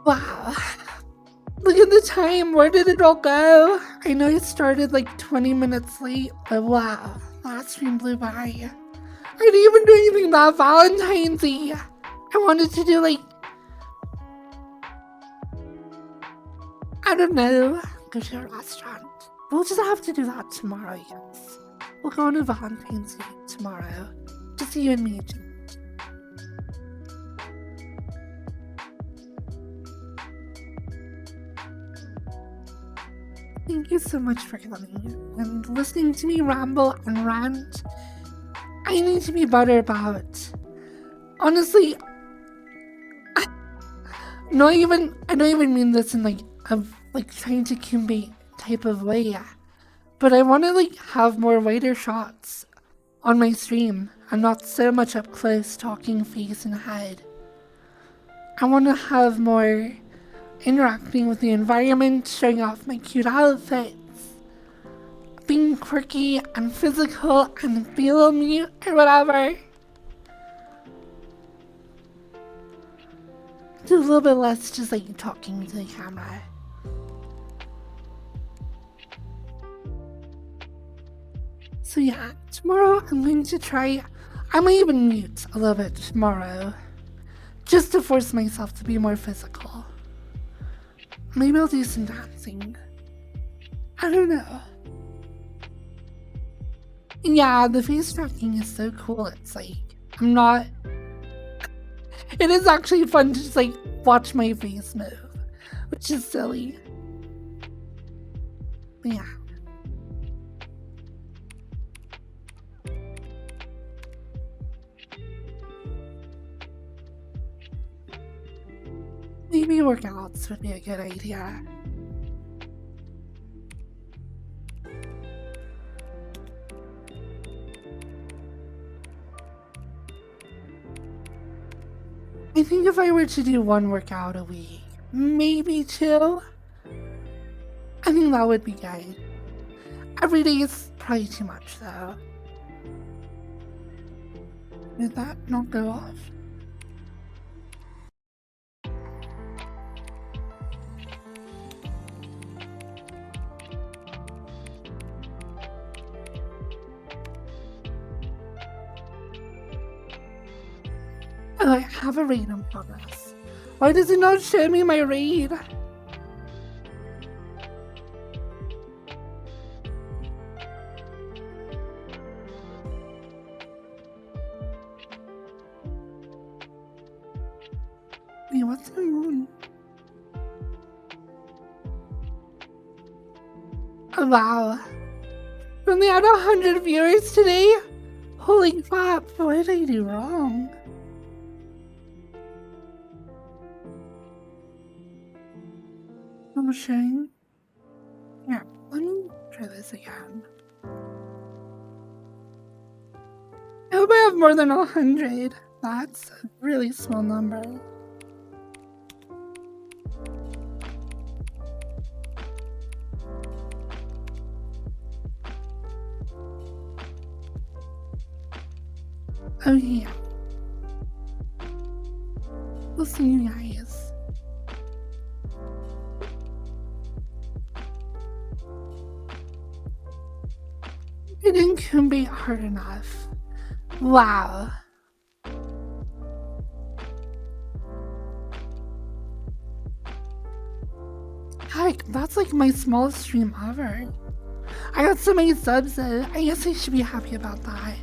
[SPEAKER 1] Wow. Look at the time. Where did it all go? I know it started like 20 minutes late, but wow. That stream blew by. I didn't even do anything about Valentine's Day. I wanted to do like, I don't know, go to a restaurant. We'll just have to do that tomorrow, yes. We'll go on a Valentine's Day tomorrow. Just you and me, Jim. Thank you so much for coming and listening to me ramble and rant. I need to be better about. Honestly, I don't even mean this in like a trying to convey type of way. But I want to like have more wider shots on my stream and not so much up close talking face and head. I want to have more interacting with the environment, showing off my cute outfits, being quirky and physical and feel mute or whatever. Do a little bit less just like talking to the camera. So yeah, tomorrow I'm going to try, I might even mute a little bit tomorrow, just to force myself to be more physical. Maybe I'll do some dancing. I don't know. Yeah, the face tracking is so cool. It's like, It is actually fun to just like watch my face move, which is silly. But yeah. Maybe workouts would be a good idea. I think if I were to do one workout a week, maybe two, I think that would be good. Every day is probably too much though. Did that not go off? Oh, I have a raid in progress. Why does it not show me my raid? Wait, what's going on? Oh, wow. We only had 100 viewers today? Holy crap, what did I do wrong? I'm showing. Yeah, let me try this again. I hope I have more than 100. That's a really small number. Oh yeah. We'll see you guys. It couldn't be hard enough. Wow. Heck, that's like my smallest stream ever. I got so many subs though. I guess I should be happy about that.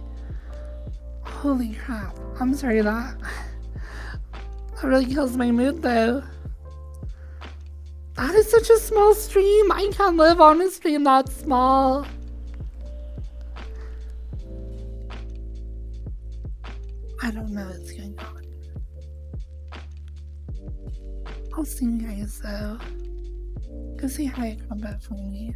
[SPEAKER 1] Holy crap. I'm sorry that really kills my mood though. That is such a small stream. I can't live on a stream that small. I don't know what's going on. I'll see you guys though. Go say hi at combat for me.